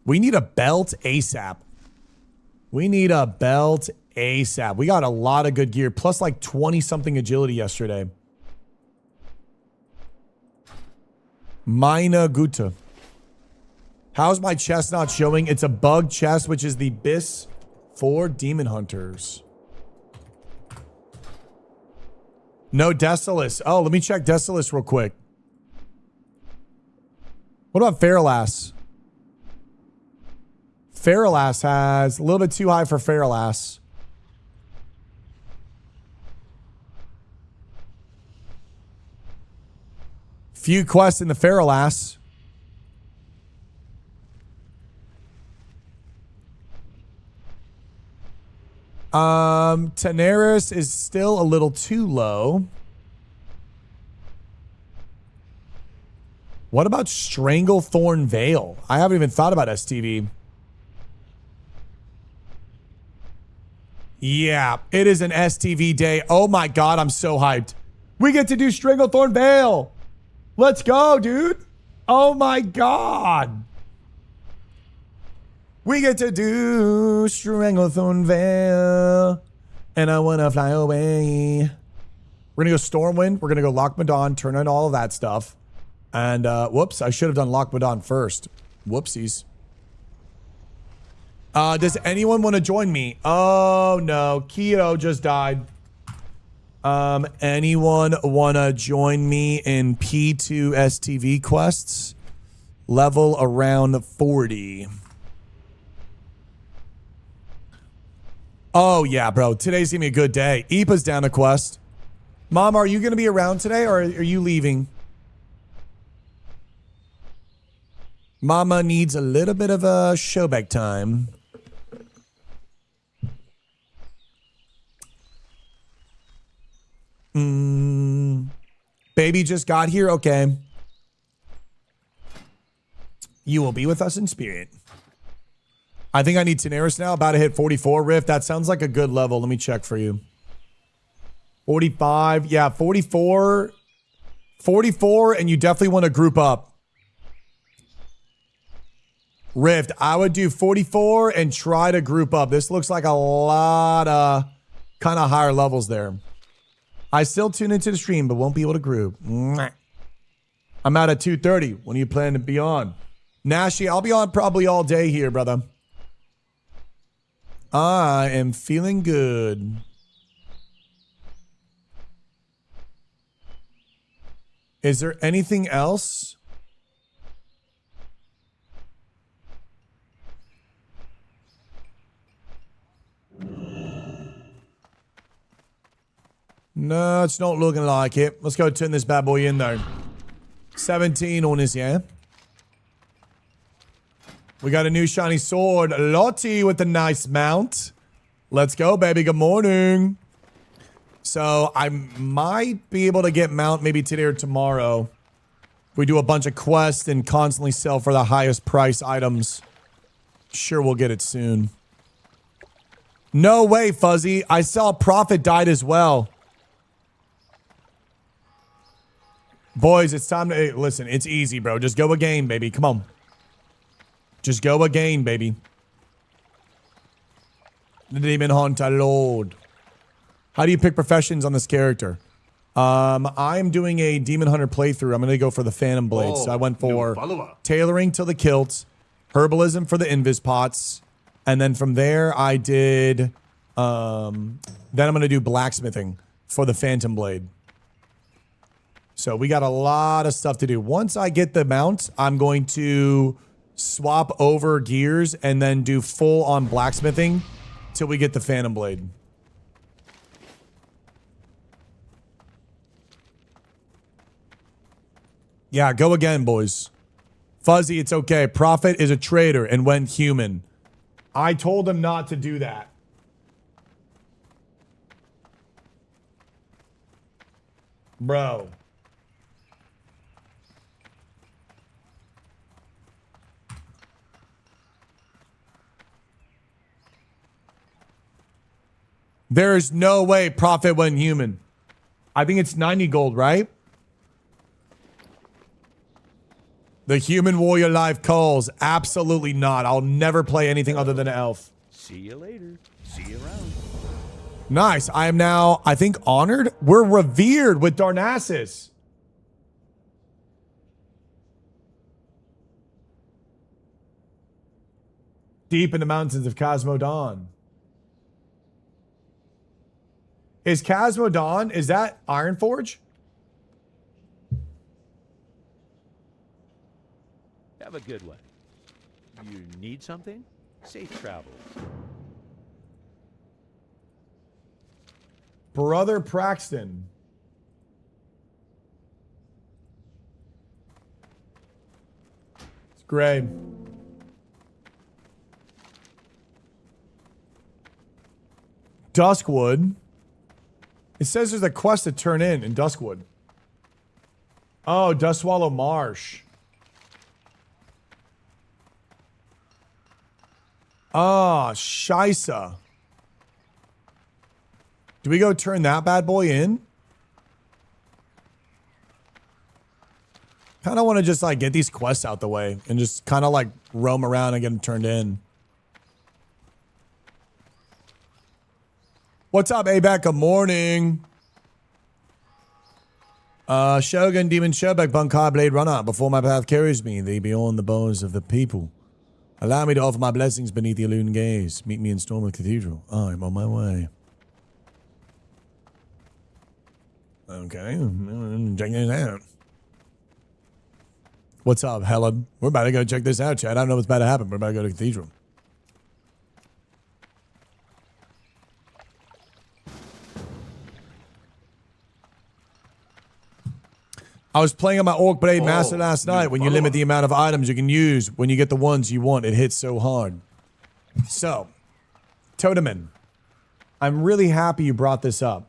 We need a belt ASAP. We need a belt ASAP. We got a lot of good gear, plus like 20-something agility yesterday. Mina Gutta. How's my chest not showing? It's a bug chest, which is the BIS for Demon Hunters. No Decilis. Oh, let me check Decilis real quick. What about Feralass? Feralass has a little bit too high for Feralass. Few quests in the Feralass. Tenaris is still a little too low. What about Stranglethorn Veil? I haven't even thought about STV. Yeah, it is an STV day. Oh my God, I'm so hyped. We get to do Stranglethorn Veil. Let's go, dude. Oh my God. We get to do Stranglethorn Veil. And I want to fly away. We're going to go Stormwind. We're going to go Loch Madon, turn on all of that stuff. And, whoops, I should have done Loch Madon first. Whoopsies. Does anyone want to join me? Oh, no. Keto just died. Anyone want to join me in P2 STV quests? Level around 40. Oh, yeah, bro. Today's going to be a good day. Ipa's down a quest. Mom, are you going to be around today or are you leaving? Mama needs a little bit of a showback time. Baby just got here. Okay. You will be with us in spirit. I think I need Daenerys now. About to hit 44 Rift. That sounds like a good level. Let me check for you. 45. Yeah, 44. 44, and you definitely want to group up. Rift, I would do 44 and try to group up. This looks like a lot of kind of higher levels there. I still tune into the stream, but won't be able to group. Mwah. I'm out at 2:30. When are you planning to be on? Nashi, I'll be on probably all day here, brother. I am feeling good. Is there anything else? No, it's not looking like it. Let's go turn this bad boy in, though. 17 on this, yeah? We got a new shiny sword. Lottie with a nice mount. Let's go, baby. Good morning. So I might be able to get mount maybe today or tomorrow. We do a bunch of quests and constantly sell for the highest price items. Sure, we'll get it soon. No way, Fuzzy. I saw Prophet died as well. Boys, it's time to... Hey, listen, it's easy, bro. Just go again, baby. Come on. Just go again, baby. The Demon Hunter Lord. How do you pick professions on this character? I'm doing a Demon Hunter playthrough. I'm going to go for the Phantom Blades. So I went for tailoring to the kilts, herbalism for the invis pots, and then from there I did... then I'm going to do blacksmithing for the Phantom Blade. So we got a lot of stuff to do. Once I get the mount, I'm going to swap over gears and then do full on blacksmithing till we get the Phantom Blade. Yeah, go again, boys. Fuzzy, it's okay. Prophet is a traitor and went human. I told him not to do that. Bro. There is no way Prophet went human. I think it's 90 gold, right? The human warrior life calls. Absolutely not. I'll never play anything other than an elf. See you later. See you around. Nice. I am now, I think, honored. We're revered with Darnassus. Deep in the mountains of Cosmodon. Is Cosmodon, is that Ironforge? Have a good one. You need something? Safe travels. Brother Praxton. It's great. Duskwood. It says there's a quest to turn in Duskwood. Oh, Dustswallow Marsh. Ah, Shisa. Do we go turn that bad boy in? Kind of want to just like get these quests out the way and just kind of like roam around and get them turned in. What's up, ABAC? Good morning. Shogun, Demon, Showback, Bunkar, Blade Runner. Before my path carries me, they beyond the bones of the people. Allow me to offer my blessings beneath the illumined gaze. Meet me in Stormwood Cathedral. I'm on my way. Okay. Check this out. What's up, Helen? We're about to go check this out, Chad. I don't know what's about to happen. We're about to go to the Cathedral. I was playing on my Orc Blade Master last new night. When you follower. limit the amount of items you can use, when you get the ones you want, it hits so hard. So, Totemin, I'm really happy you brought this up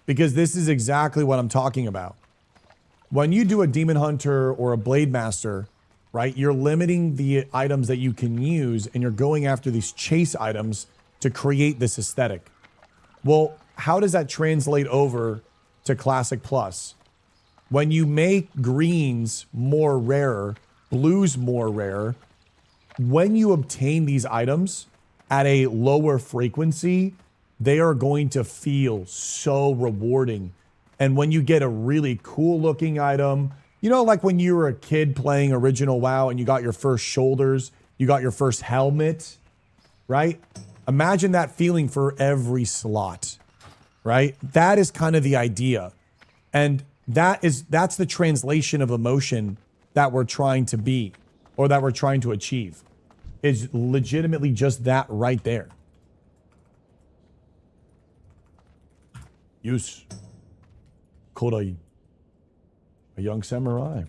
because this is exactly what I'm talking about. When you do a Demon Hunter or a Blade Master, right, you're limiting the items that you can use and you're going after these chase items to create this aesthetic. Well, how does that translate over to Classic Plus? When you make greens more rarer, blues more rare, when you obtain these items at a lower frequency, they are going to feel so rewarding. And when you get a really cool looking item, you know, like when you were a kid playing original WoW and you got your first shoulders, you got your first helmet, right? Imagine that feeling for every slot, right? That is kind of the idea. And that's the translation of emotion that we're trying to be or that we're trying to achieve. Is legitimately just that right there. Use Kodai, a young samurai.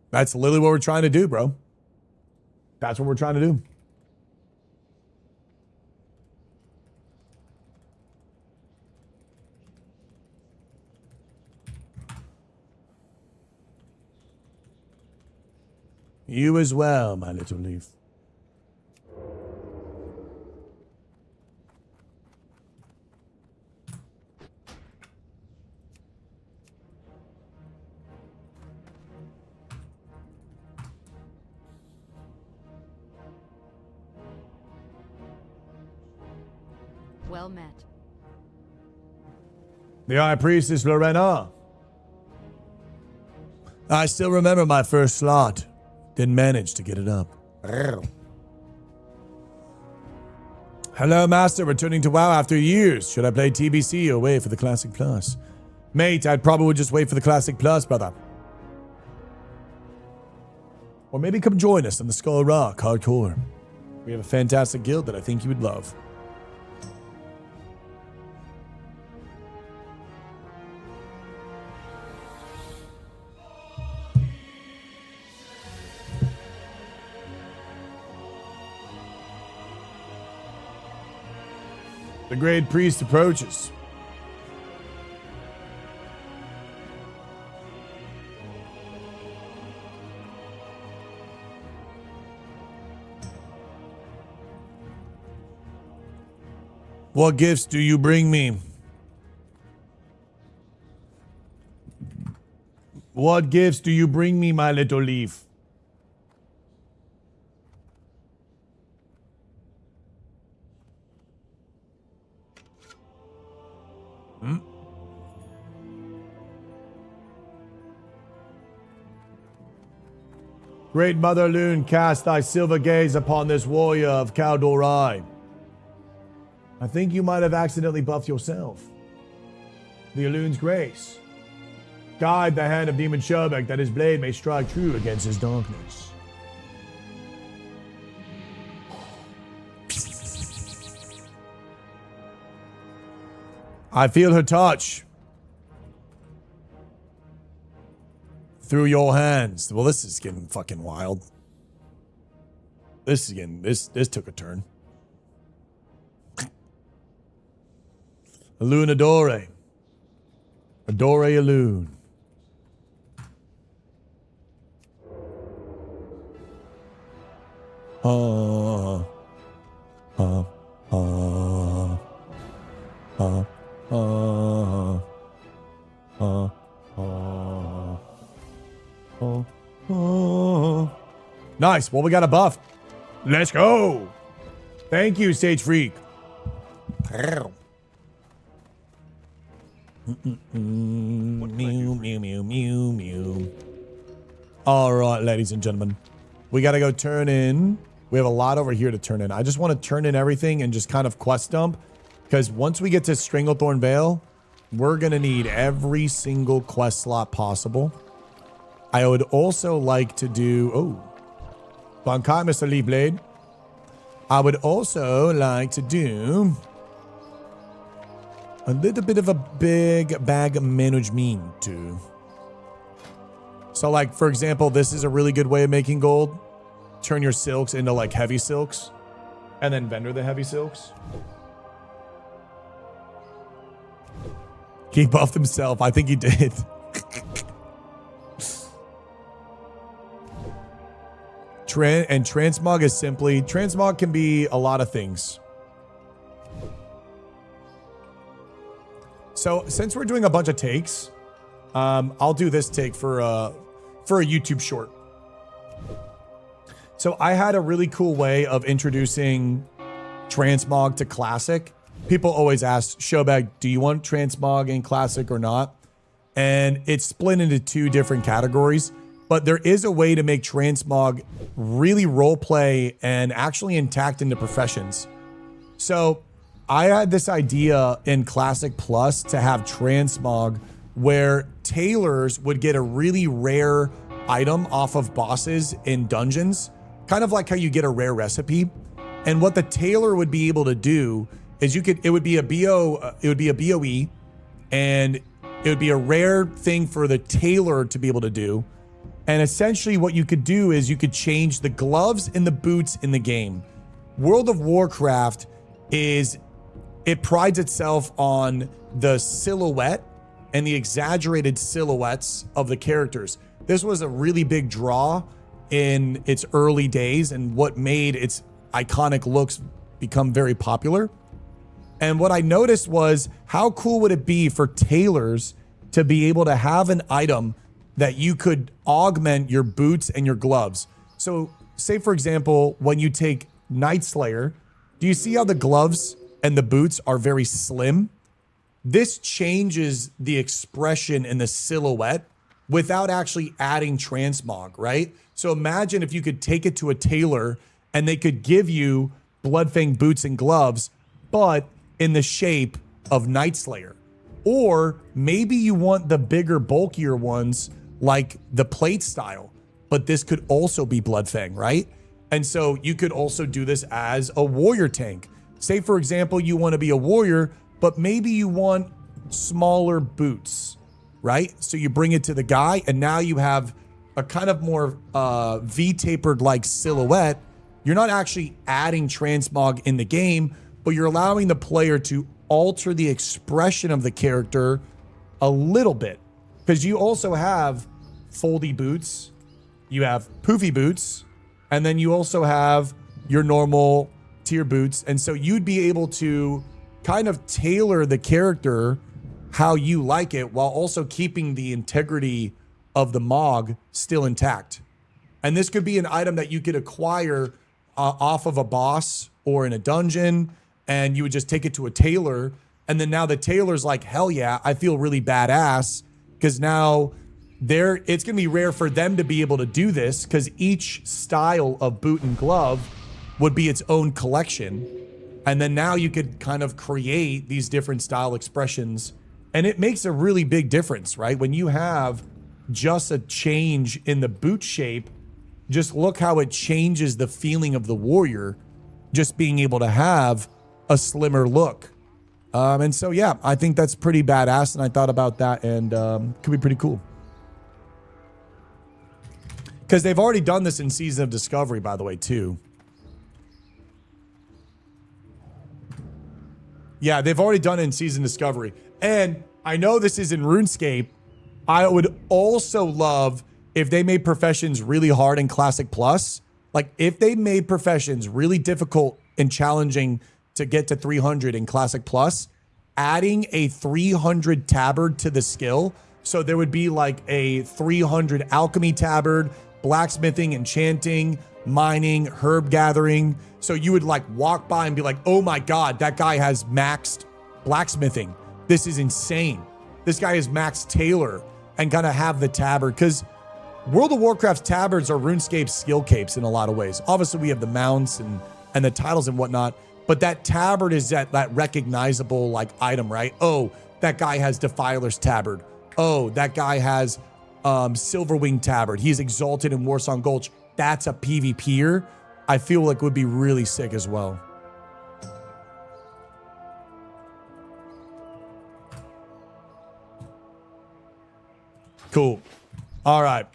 That's literally what we're trying to do, bro. That's what we're trying to do. You as well, my little leaf. Well met. The High Priestess Lorena. I still remember my first slot. Didn't manage to get it up. Hello, Master. Returning to WoW after years. Should I play TBC or wait for the Classic Plus? Mate, I'd probably just wait for the Classic Plus, brother. Or maybe come join us on the Skull Rock Hardcore. We have a fantastic guild that I think you would love. The Great Priest approaches. What gifts do you bring me? What gifts do you bring me, my little leaf? Great Mother Loon, cast thy silver gaze upon this warrior of Kaldorai. I think you might have accidentally buffed yourself. The Loon's grace. Guide the hand of Demon Sherbek that his blade may strike true against his darkness. I feel her touch. Through your hands. Well, this is getting fucking wild. This is getting, this took a turn. Loon adore. Adore a loon. Nice. Well, we got a buff. Let's go. Thank you, Sage Freak. Mew, mew, mew, mew, mew. All right, ladies and gentlemen. We got to go turn in. We have a lot over here to turn in. I just want to turn in everything and just kind of quest dump. Because once we get to Stranglethorn Vale, we're going to need every single quest slot possible. I would also like to do... Oh. Bankai, Mr. Leaf Blade. I would also like to do... a little bit of a big bag management too. So like, for example, this is a really good way of making gold. Turn your silks into like heavy silks and then vendor the heavy silks. He buffed himself. I think he did. And Transmog is simply, Transmog can be a lot of things. So since we're doing a bunch of takes, I'll do this take for a YouTube short. So I had a really cool way of introducing Transmog to Classic. People always ask, Showbag, do you want Transmog in Classic or not? And it's split into two different categories, but there is a way to make Transmog really roleplay and actually intact into professions. So I had this idea in Classic Plus to have Transmog where tailors would get a really rare item off of bosses in dungeons, kind of like how you get a rare recipe. And what the tailor would be able to do is it would be a BOE, and it would be a rare thing for the tailor to be able to do. And essentially what you could do is you could change the gloves and the boots in the game. World of Warcraft it prides itself on the silhouette and the exaggerated silhouettes of the characters. This was a really big draw in its early days and what made its iconic looks become very popular. And what I noticed was, how cool would it be for tailors to be able to have an item that you could augment your boots and your gloves? So say, for example, when you take Night Slayer, do you see how the gloves and the boots are very slim? This changes the expression and the silhouette without actually adding Transmog, right? So imagine if you could take it to a tailor and they could give you Bloodfang boots and gloves, but in the shape of Night Slayer. Or maybe you want the bigger, bulkier ones like the plate style, but this could also be Bloodfang, right? And so you could also do this as a warrior tank. Say, for example, you want to be a warrior, but maybe you want smaller boots, right? So you bring it to the guy, and now you have a kind of more V-tapered like silhouette. You're not actually adding Transmog in the game, but you're allowing the player to alter the expression of the character a little bit. Because you also have foldy boots, you have poofy boots, and then you also have your normal tier boots. And so you'd be able to kind of tailor the character how you like it while also keeping the integrity of the Mog still intact. And this could be an item that you could acquire off of a boss or in a dungeon, and you would just take it to a tailor. And then now the tailor's like, hell yeah, I feel really badass, because now it's going to be rare for them to be able to do this, because each style of boot and glove would be its own collection. And then now you could kind of create these different style expressions. And it makes a really big difference, right? When you have just a change in the boot shape, just look how it changes the feeling of the warrior, just being able to have a slimmer look. And so, yeah, I think that's pretty badass. And I thought about that, and could be pretty cool. Because they've already done this in Season of Discovery, by the way, too. Yeah, they've already done it in Season Discovery. And I know this is in RuneScape. I would also love if they made professions really hard in Classic Plus. Like, if they made professions really difficult and challenging to get to 300 in Classic Plus, adding a 300 tabard to the skill. So there would be like a 300 alchemy tabard, blacksmithing, enchanting, mining, herb gathering. So you would like walk by and be like, oh my God, that guy has maxed blacksmithing. This is insane. This guy is maxed tailor, and kind of have the tabard. Because World of Warcraft's tabards are RuneScape's skill capes in a lot of ways. Obviously, we have the mounts and the titles and whatnot, but that tabard is that recognizable like item, right? Oh, that guy has Defiler's tabard. Oh, that guy has Silverwing tabard. He's exalted in Warsong Gulch. That's a PvPer. I feel like would be really sick as well. Cool. All right.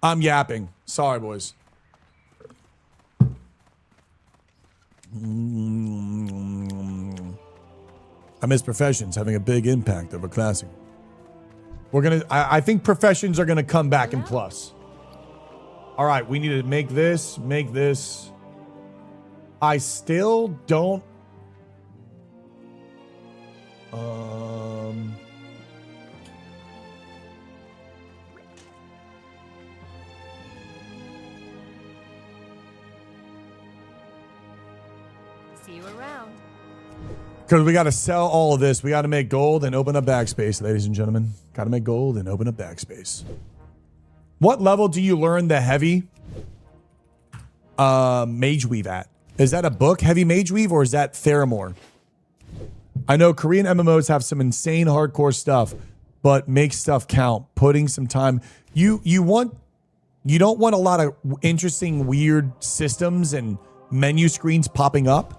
I'm yapping. Sorry, boys. I miss Professions having a big impact over Classic. We're gonna. I think Professions are gonna come back in Plus. All right, we need to make this. Make this. I still don't. See you around. Because we got to sell all of this. We got to make gold and open up backspace, ladies and gentlemen. Got to make gold and open up backspace. What level do you learn the heavy mage weave at? Is that a book, Heavy Mage Weave, or is that Theramore? I know Korean MMOs have some insane hardcore stuff, but make stuff count. Putting some time. You don't want a lot of interesting, weird systems and menu screens popping up.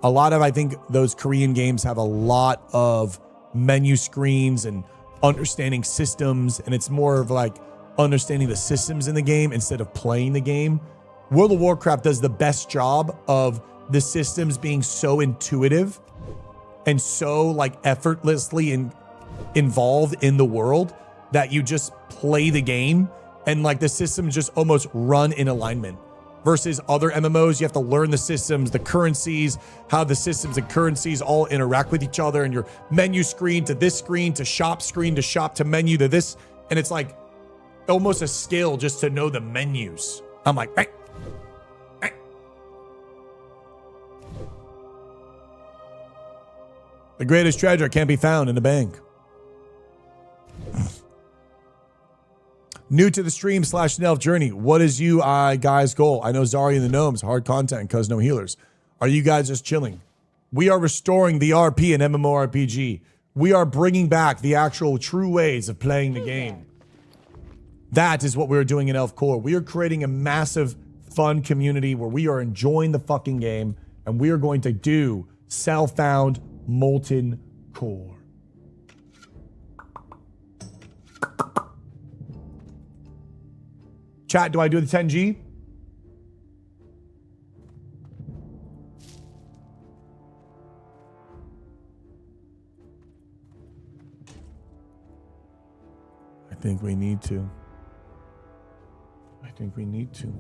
A lot of, I think, those Korean games have a lot of menu screens and understanding systems, and it's more of like understanding the systems in the game instead of playing the game. World of Warcraft does the best job of the systems being so intuitive and so like effortlessly involved in the world that you just play the game and like the systems just almost run in alignment. Versus other MMOs, you have to learn the systems, the currencies, how the systems and currencies all interact with each other, and your menu screen to this screen to shop to menu to this. And it's like almost a skill just to know the menus. I'm like, eh. The greatest treasure can't be found in the bank. New to the stream / Nelf Journey. What is you guys' goal? I know Zari and the Gnomes, hard content because no healers. Are you guys just chilling? We are restoring the RP in MMORPG. We are bringing back the actual true ways of playing the game. That is what we're doing in ELFCORE. We are creating a massive, fun community where we are enjoying the fucking game, and we are going to do self-found molten core. Chat, do I do the 10G? I think we need to. I think we need to.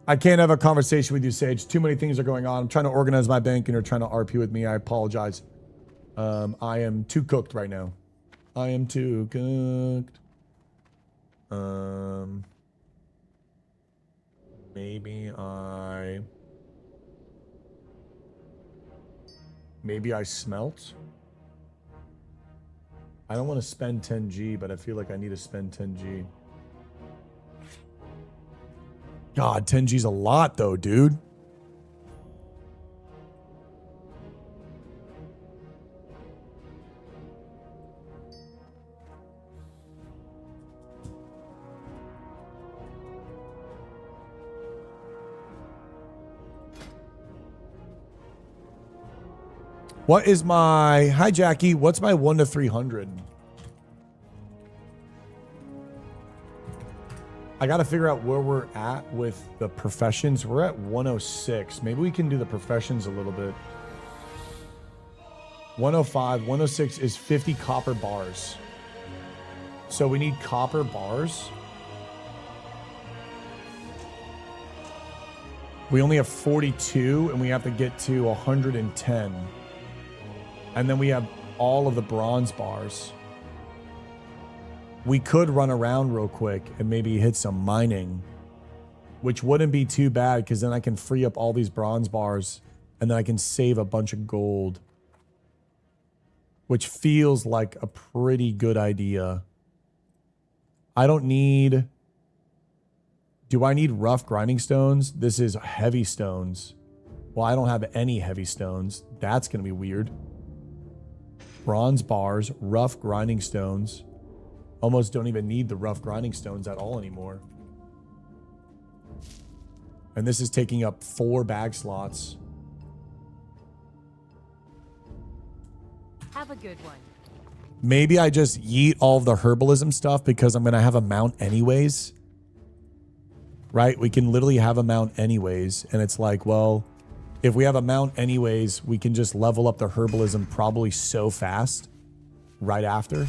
I can't have a conversation with you, Sage. Too many things are going on. I'm trying to organize my bank and you're trying to RP with me. I apologize. I am too cooked right now. I am too cooked. Maybe I smelt. I don't want to spend 10G, but I feel like I need to spend 10G. God, 10G's a lot though, dude. What is my... Hi, Jackie. What's my 1 to 300? I got to figure out where we're at with the professions. We're at 106. Maybe we can do the professions a little bit. 105. 106 is 50 copper bars. So we need copper bars. We only have 42, and we have to get to 110. And then we have all of the bronze bars. We could run around real quick and maybe hit some mining, which wouldn't be too bad because then I can free up all these bronze bars and then I can save a bunch of gold, which feels like a pretty good idea. I don't need... Do I need rough grinding stones? This is heavy stones. Well, I don't have any heavy stones. That's going to be weird. Bronze bars, rough grinding stones. Almost don't even need the rough grinding stones at all anymore. And this is taking up 4 bag slots. Have a good one. Maybe I just yeet all of the herbalism stuff because I'm going to have a mount anyways. Right? We can literally have a mount anyways. And it's like, well, if we have a mount anyways, we can just level up the herbalism probably so fast right after.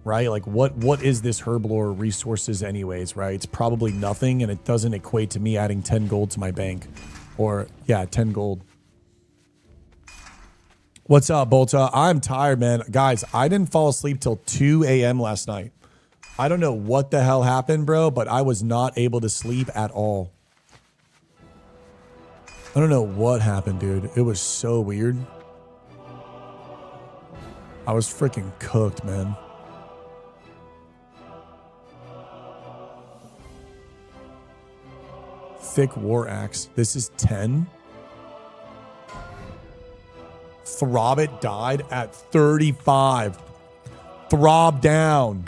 Right? Like what is this herblore resources anyways, right? It's probably nothing, and it doesn't equate to me adding 10 gold to my bank. Or, yeah, 10 gold. What's up, Bolta? I'm tired, man. Guys, I didn't fall asleep till 2 a.m. last night. I don't know what the hell happened, bro, but I was not able to sleep at all. I don't know what happened, dude. It was so weird. I was freaking cooked, man. Thick war axe. This is 10. Throbbit died at 35. Throb down.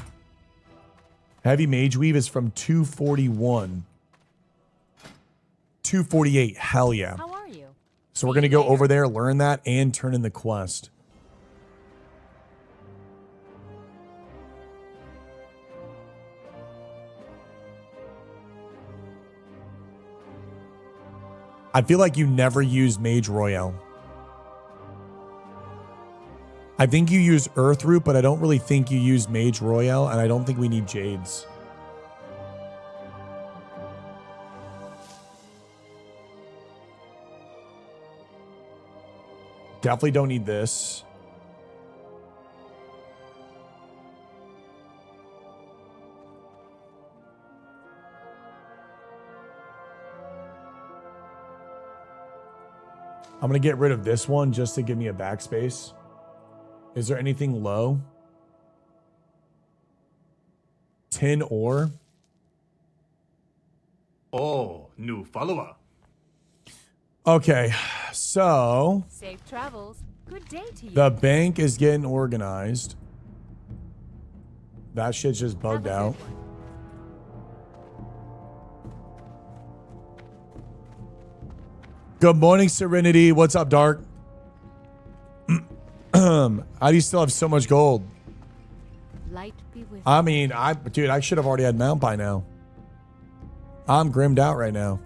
Heavy Mage Weave is from 241. 248. Hell yeah. How are you? So we're going to go over there, learn that, and turn in the quest. I feel like you never use Mage Royale. I think you use Earthroot, but I don't really think you use Mage Royale, and I don't think we need Jades. Definitely don't need this. I'm going to get rid of this one just to give me a backspace. Is there anything low? Tin ore. Oh, new follower. Okay, so Safe travels. Good day to you. the bank is getting organized. That shit's just bugged Have a out. good one. Good morning, Serenity. What's up, Dark? How do you still have so much gold? Light be with I mean, dude, I should have already had mount by now. I'm grimmed out right now.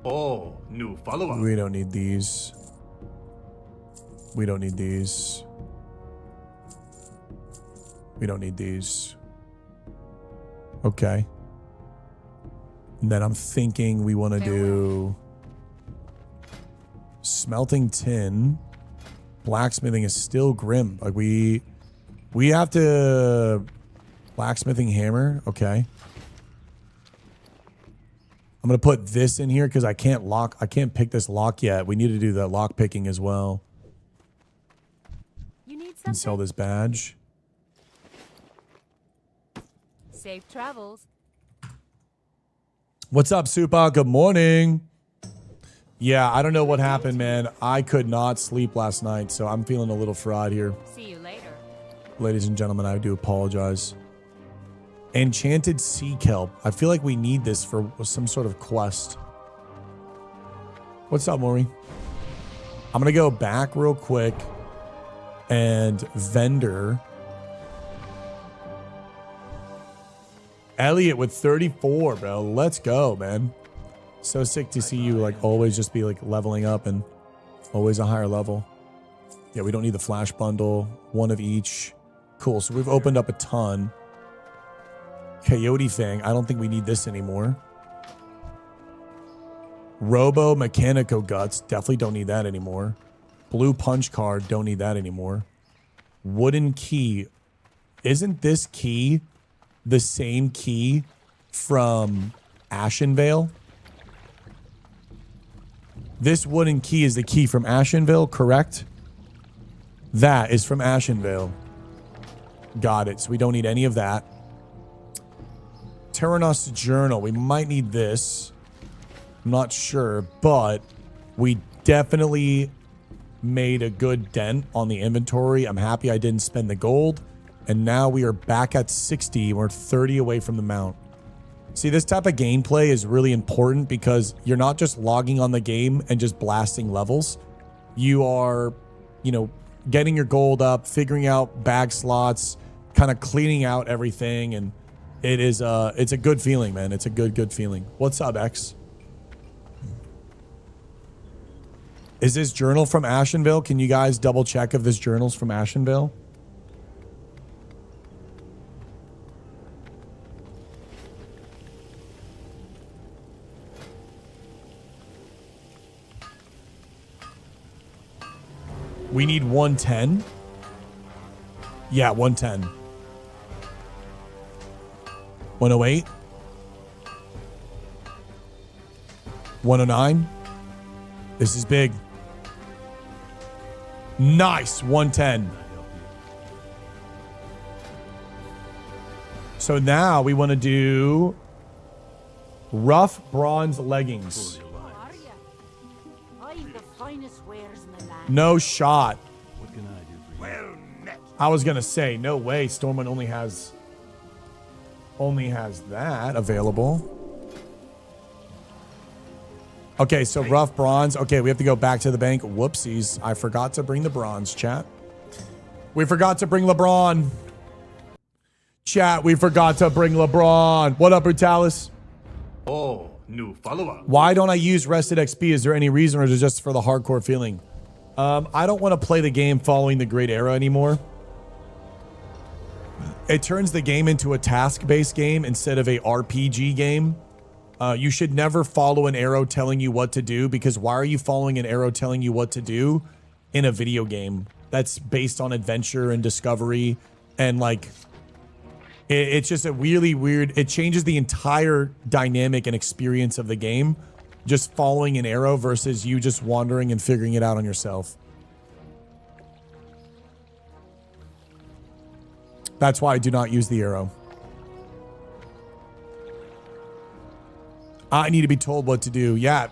Oh, new follower. We don't need these. We don't need these. We don't need these. Okay. And then I'm thinking we want to do smelting tin. Blacksmithing is still grim. Like we have to blacksmithing hammer. Okay. I'm going to put this in here because I can't pick this lock yet. We need to do the lock picking as well. You need And something? sell this badge. Safe travels. What's up, Supa? Good morning. Yeah, I don't know what happened, man. I could not sleep last night, so I'm feeling a little fried here. See you later. Ladies and gentlemen, I do apologize. Enchanted Sea Kelp. I feel like we need this for some sort of quest. What's up, Maury? I'm going to go back real quick and vendor. Elliot with 34, bro. Let's go, man. So sick to see you like always just be like leveling up and always a higher level. Yeah, we don't need the flash bundle. One of each. Cool. So we've opened up a ton. Coyote Fang. I don't think we need this anymore. Robo Mechanico Guts. Definitely don't need that anymore. Blue Punch Card. Don't need that anymore. Wooden Key. Isn't this key the same key from Ashenvale? This wooden key is the key from Ashenvale, correct? That is from Ashenvale. Got it. So we don't need any of that. Terranos Journal. We might need this. I'm not sure, but we definitely made a good dent on the inventory. I'm happy I didn't spend the gold. And now we are back at 60. We're 30 away from the mount. See, this type of gameplay is really important because you're not just logging on the game and just blasting levels. You are you know, getting your gold up, figuring out bag slots, kind of cleaning out everything. And it's a good feeling, man. It's a good feeling. What's up, X? Is this journal from Ashenville? Can you guys double check if this journal's from Ashenville? We need 110. Yeah, 110. 108. 109. This is big. Nice. 110. So now we want to do rough bronze leggings. No shot. What can I do for you? Well met. I was gonna say, no way. Stormwind only has that available. Okay, so rough bronze. Okay, we have to go back to the bank. Whoopsies. I forgot to bring the bronze, chat. We forgot to bring LeBron. Chat, we forgot to bring LeBron. What up, Brutalis? Oh, new follower. Why don't I use rested XP? Is there any reason, or is it just for the hardcore feeling? I don't want to play the game following the Great Era anymore. It turns the game into a task-based game instead of a RPG game. You should never follow an arrow telling you what to do, because why are you following an arrow telling you what to do in a video game that's based on adventure and discovery? And like, it's just a really weird, it changes the entire dynamic and experience of the game, just following an arrow versus you just wandering and figuring it out on yourself. That's why I do not use the arrow. I need to be told what to do. Yeah,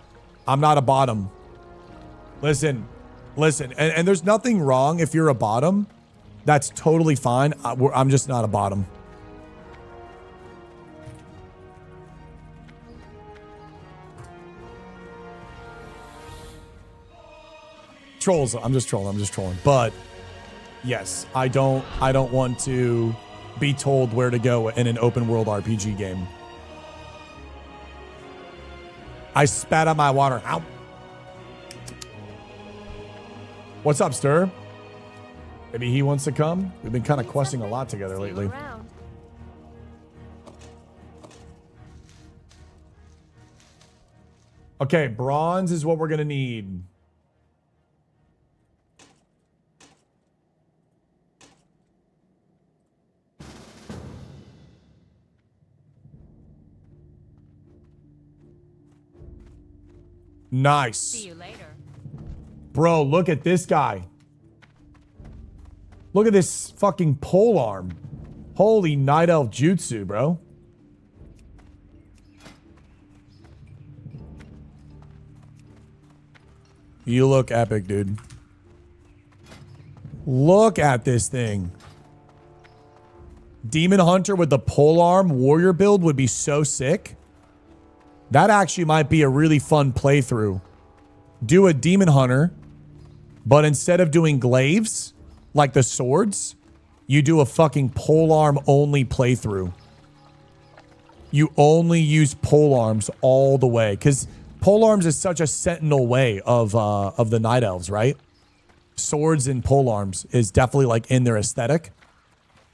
I'm not a bottom. Listen. And there's nothing wrong if you're a bottom. That's totally fine. I'm just not a bottom. Trolls. I'm just trolling. But yes, I don't want to be told where to go in an open world RPG game. I spat out my water. Ow. What's up, Stir? Maybe he wants to come? We've been kind of questing a lot together lately. Okay, bronze is what we're going to need. Nice. See you later. Bro, look at this guy. Look at this fucking pole arm. Holy night elf jutsu, bro. You look epic, dude. Look at this thing. Demon Hunter with the pole arm warrior build would be so sick. That actually might be a really fun playthrough. Do a Demon Hunter, but instead of doing glaives, like the swords, you do a fucking polearm only playthrough. You only use polearms all the way, because polearms is such a sentinel way of the Night Elves, right? Swords and polearms is definitely like in their aesthetic.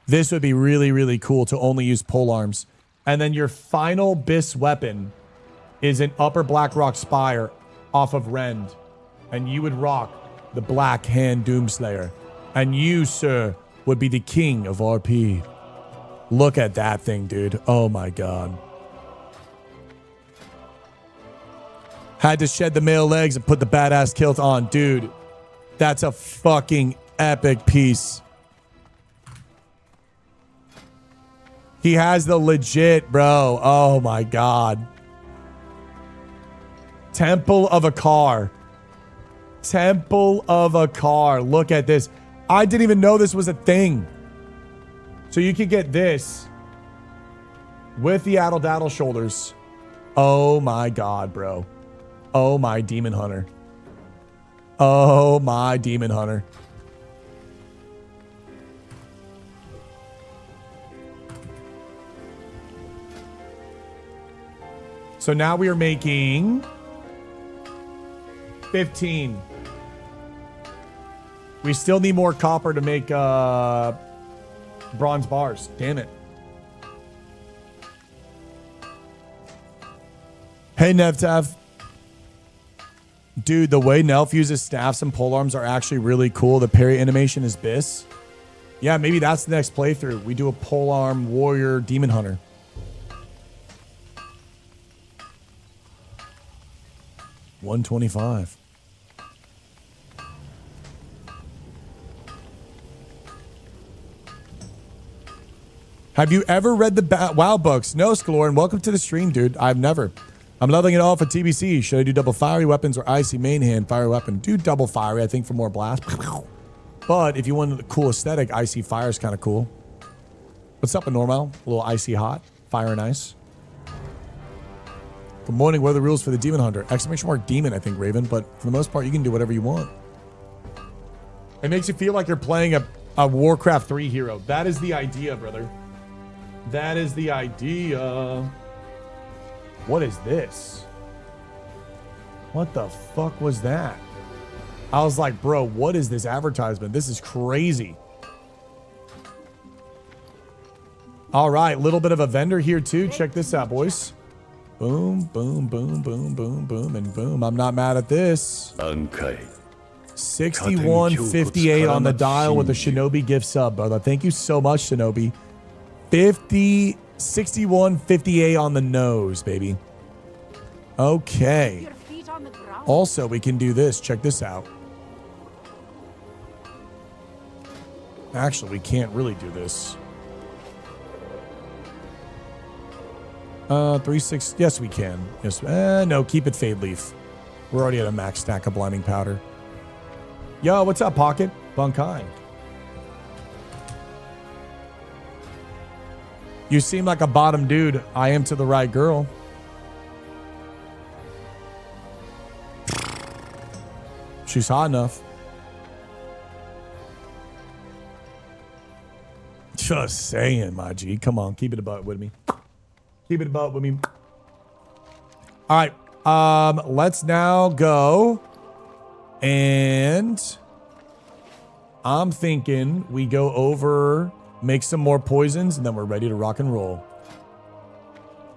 This would be really, really cool to only use polearms. And then your final bis weapon is an Upper Blackrock Spire off of Rend. And you would rock the Black Hand Doomslayer. And you, sir, would be the king of RP. Look at that thing, dude. Oh my god. Had to shed the male legs and put the badass kilt on. Dude, that's a fucking epic piece. He has the legit, bro. Oh my god. Temple of a car. Temple of a car. Look at this. I didn't even know this was a thing. So you could get this with the Addle Daddle shoulders. Oh my god, bro. Oh my Demon Hunter. Oh my Demon Hunter. So now we are making 15. We still need more copper to make bronze bars. Damn it. Hey, Nevtav. Dude, the way Nelf uses staffs and polearms are actually really cool. The parry animation is Biss. Yeah, maybe that's the next playthrough. We do a polearm warrior demon hunter. $125. Have you ever read the WoW books? No, Scalor, and welcome to the stream, dude. I've never. I'm loving it all for TBC. Should I do double fiery weapons or icy main hand fire weapon? Do double fiery, I think, for more blast. But if you want a cool aesthetic, icy fire is kind of cool. What's up, Normal? A little icy hot, fire and ice. Good morning. What are the rules for the demon hunter? Exclamation mark demon, I think, Raven. But for the most part, you can do whatever you want. It makes you feel like you're playing a Warcraft 3 hero. That is the idea, brother. That is the idea. What is this? What the fuck was that? I was like, bro, what is this advertisement? This is crazy. All right, little bit of a vendor here too. Check this out, boys. Boom, boom, boom, boom, boom, boom, and boom. I'm not mad at this. 6158 on the dial with a Shinobi gift sub, brother. Thank you so much, Shinobi. 6158 on the nose, baby. Okay. Also, we can do this. Check this out. Actually, we can't really do this. 3-6. Yes, we can. Yes. No, keep it Fade Leaf. We're already at a max stack of Blinding Powder. Yo, what's up, Pocket? Bunkai. You seem like a bottom dude. I am to the right girl. She's hot enough. Just saying, my G. Come on, keep it a butt with me. Keep it a butt with me. All right. Let's now go. And I'm thinking we go over, make some more poisons, and then we're ready to rock and roll.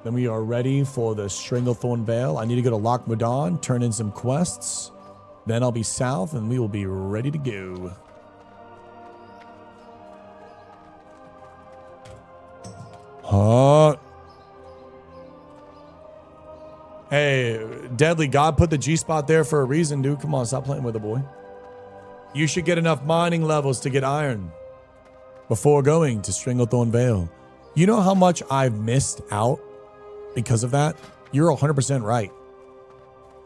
Then we are ready for the Stranglethorn Vale. I need to go to Loch Modan, turn in some quests. Then I'll be south, and we will be ready to go. Hey, Deadly, God put the G-spot there for a reason, dude. Come on, stop playing with it, boy. You should get enough mining levels to get iron before going to Stranglethorn Vale. You know how much I've missed out because of that? You're 100% right.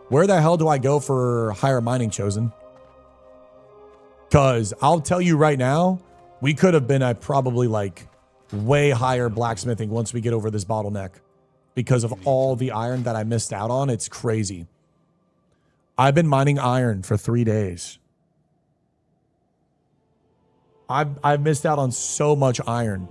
Where the hell do I go for higher mining, Chosen? Because I'll tell you right now, we could have been at probably like way higher blacksmithing once we get over this bottleneck. Because of all the iron that I missed out on, it's crazy. I've been mining iron for 3 days. I've missed out on so much iron.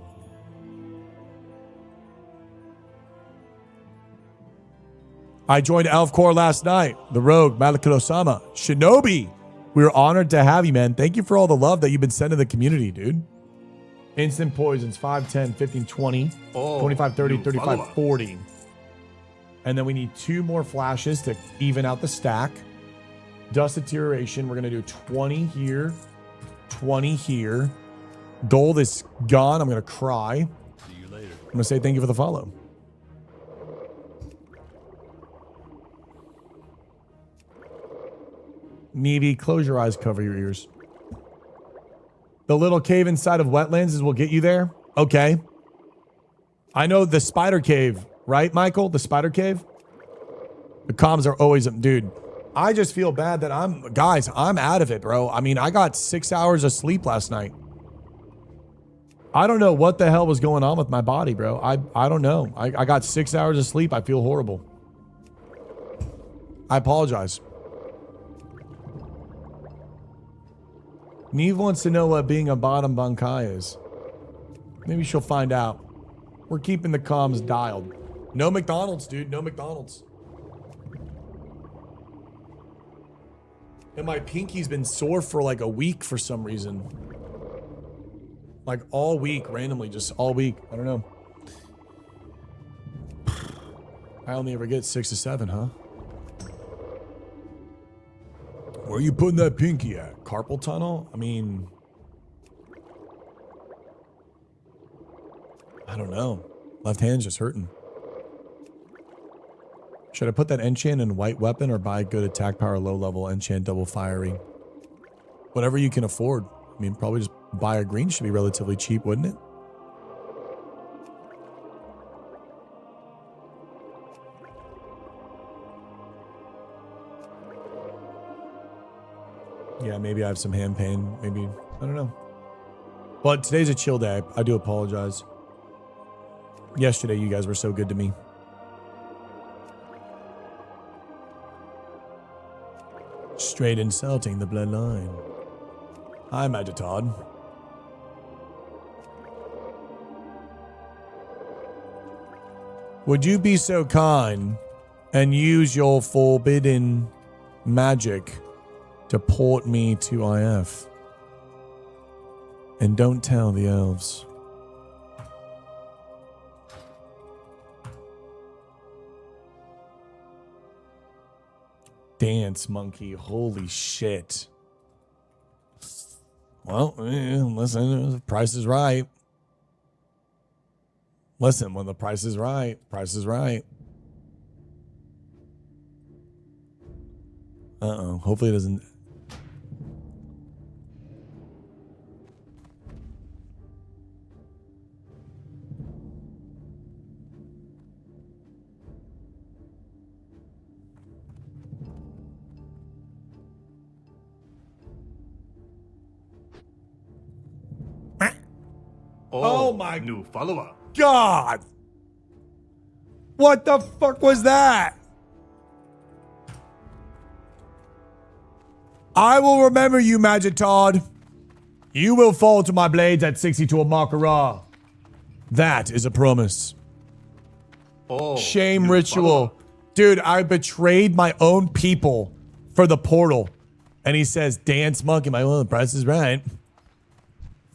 I joined ELFCORE last night. The Rogue, Malakil-Osama, Shinobi. We were honored to have you, man. Thank you for all the love that you've been sending the community, dude. Instant poisons, 5, 10, 15, 20, 25, 30, 35, 40. And then we need 2 more flashes to even out the stack. Dust deterioration. We're going to do 20 here, 20 here. Gold is gone. I'm going to cry. See you later. I'm going to say thank you for the follow. Nevi, close your eyes, cover your ears. The little cave inside of wetlands is will get you there. Okay. I know the spider cave, right, Michael? The spider cave? The comms are always, dude. I just feel bad that I'm out of it, bro. I mean, I got 6 hours of sleep last night. I don't know what the hell was going on with my body, bro. I don't know. I got 6 hours of sleep. I feel horrible. I apologize. Neve wants to know what being a bottom bunkai is. Maybe she'll find out. We're keeping the comms dialed. No McDonald's, dude. No McDonald's. And my pinky's been sore for like a week for some reason. Like all week, randomly, just all week. I don't know. I only ever get 6 to 7, huh? Where are you putting that pinky at? Carpal tunnel? I mean, I don't know. Left hand's just hurting. Should I put that enchant in white weapon or buy good attack power low level enchant double fiery? Whatever you can afford. I mean, probably just buy a green should be relatively cheap, wouldn't it? Yeah, maybe I have some hand pain. Maybe, I don't know. But today's a chill day. I do apologize. Yesterday, you guys were so good to me. Straight insulting the bloodline. Hi, Magic Todd. Would you be so kind and use your forbidden magic to port me to IF? And don't tell the elves. Dance monkey, holy shit. Well, listen, the price is right. Listen, when the price is right, price is right. Uh-oh, hopefully it doesn't. Oh my new follower. God! What the fuck was that? I will remember you, Magic Todd. You will fall to my blades at 62 a Makara. That is a promise. Oh, Shame new ritual. follower. Dude, I betrayed my own people for the portal. And he says, dance monkey. My well, the price is right.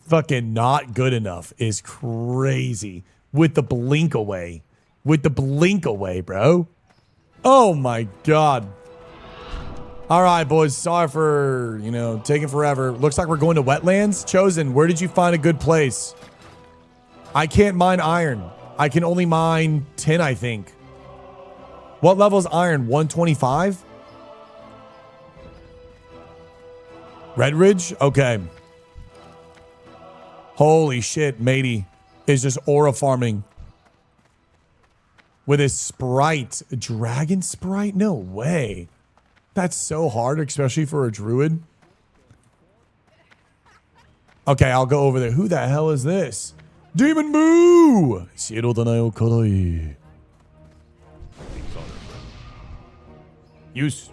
Fucking not good enough is crazy. With the blink away. With the blink away, bro. Oh my God. All right, boys. Sorry for, taking forever. Looks like we're going to wetlands. Chosen, where did you find a good place? I can't mine iron. I can only mine tin, I think. What level is iron? 125? Red Ridge? Okay. Holy shit, matey is just aura farming. With his sprite. Dragon sprite? No way. That's so hard, especially for a druid. Okay, I'll go over there. Who the hell is this? Demon Moo! Use.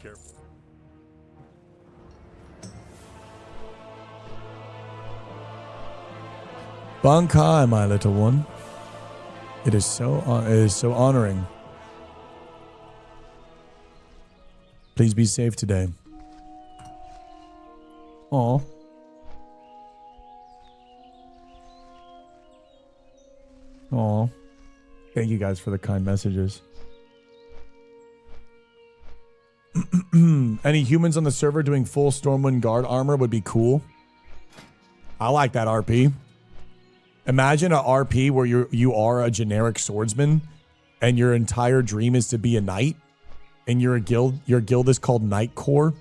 Careful. Bankai, my little one. It is so honoring. Please be safe today. Aw. Aw. Thank you guys for the kind messages. Any humans on the server doing full Stormwind Guard armor would be cool. I like that RP. Imagine a RP where you are a generic swordsman and your entire dream is to be a knight and your guild is called Knight Corps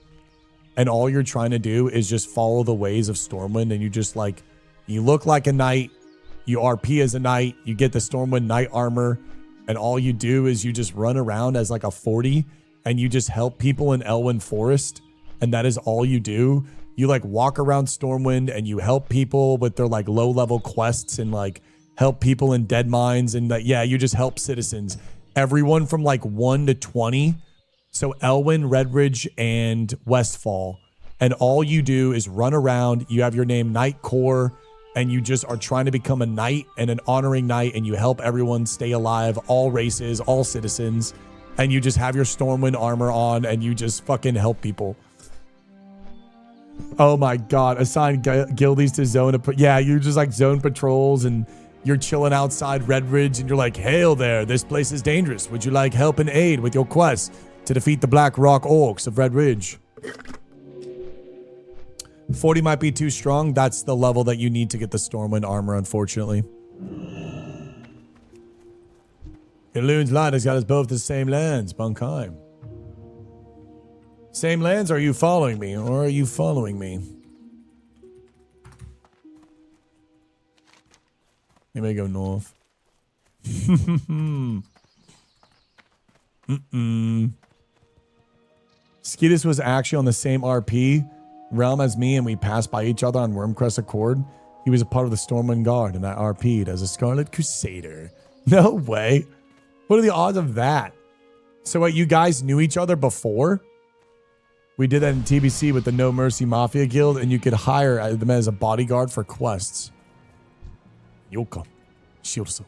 and all you're trying to do is just follow the ways of Stormwind and you just you look like a knight, you RP as a knight, you get the Stormwind Knight armor and all you do is you just run around as like a 40 and you just help people in Elwyn Forest and that is all you do. You walk around Stormwind and you help people with their low level quests and help people in dead mines and you just help citizens. Everyone from 1 to 20. So Elwyn, Redridge, and Westfall. And all you do is run around. You have your name Knight Corps. and you just are trying to become a knight and an honoring knight, and you help everyone stay alive, all races, all citizens, and you just have your Stormwind armor on and you just fucking help people. Oh my God. Assign guildies to zone. Yeah, you're just like zone patrols and you're chilling outside Red Ridge and you're like, hail there, this place is dangerous. Would you like help and aid with your quest to defeat the Black Rock Orcs of Red Ridge? 40 might be too strong. That's the level that you need to get the Stormwind armor, unfortunately. Illune's Light has got us both the same lands, Bunkheim. Same lands? Are you following me or are you following me? You may go north. Skeetus was actually on the same RP realm as me, and we passed by each other on Wormcrest Accord. He was a part of the Stormwind Guard, and I RP'd as a Scarlet Crusader. No way. What are the odds of that? So what, you guys knew each other before? We did that in TBC with the No Mercy Mafia Guild, and you could hire them as a bodyguard for quests. Yoka. Shirso.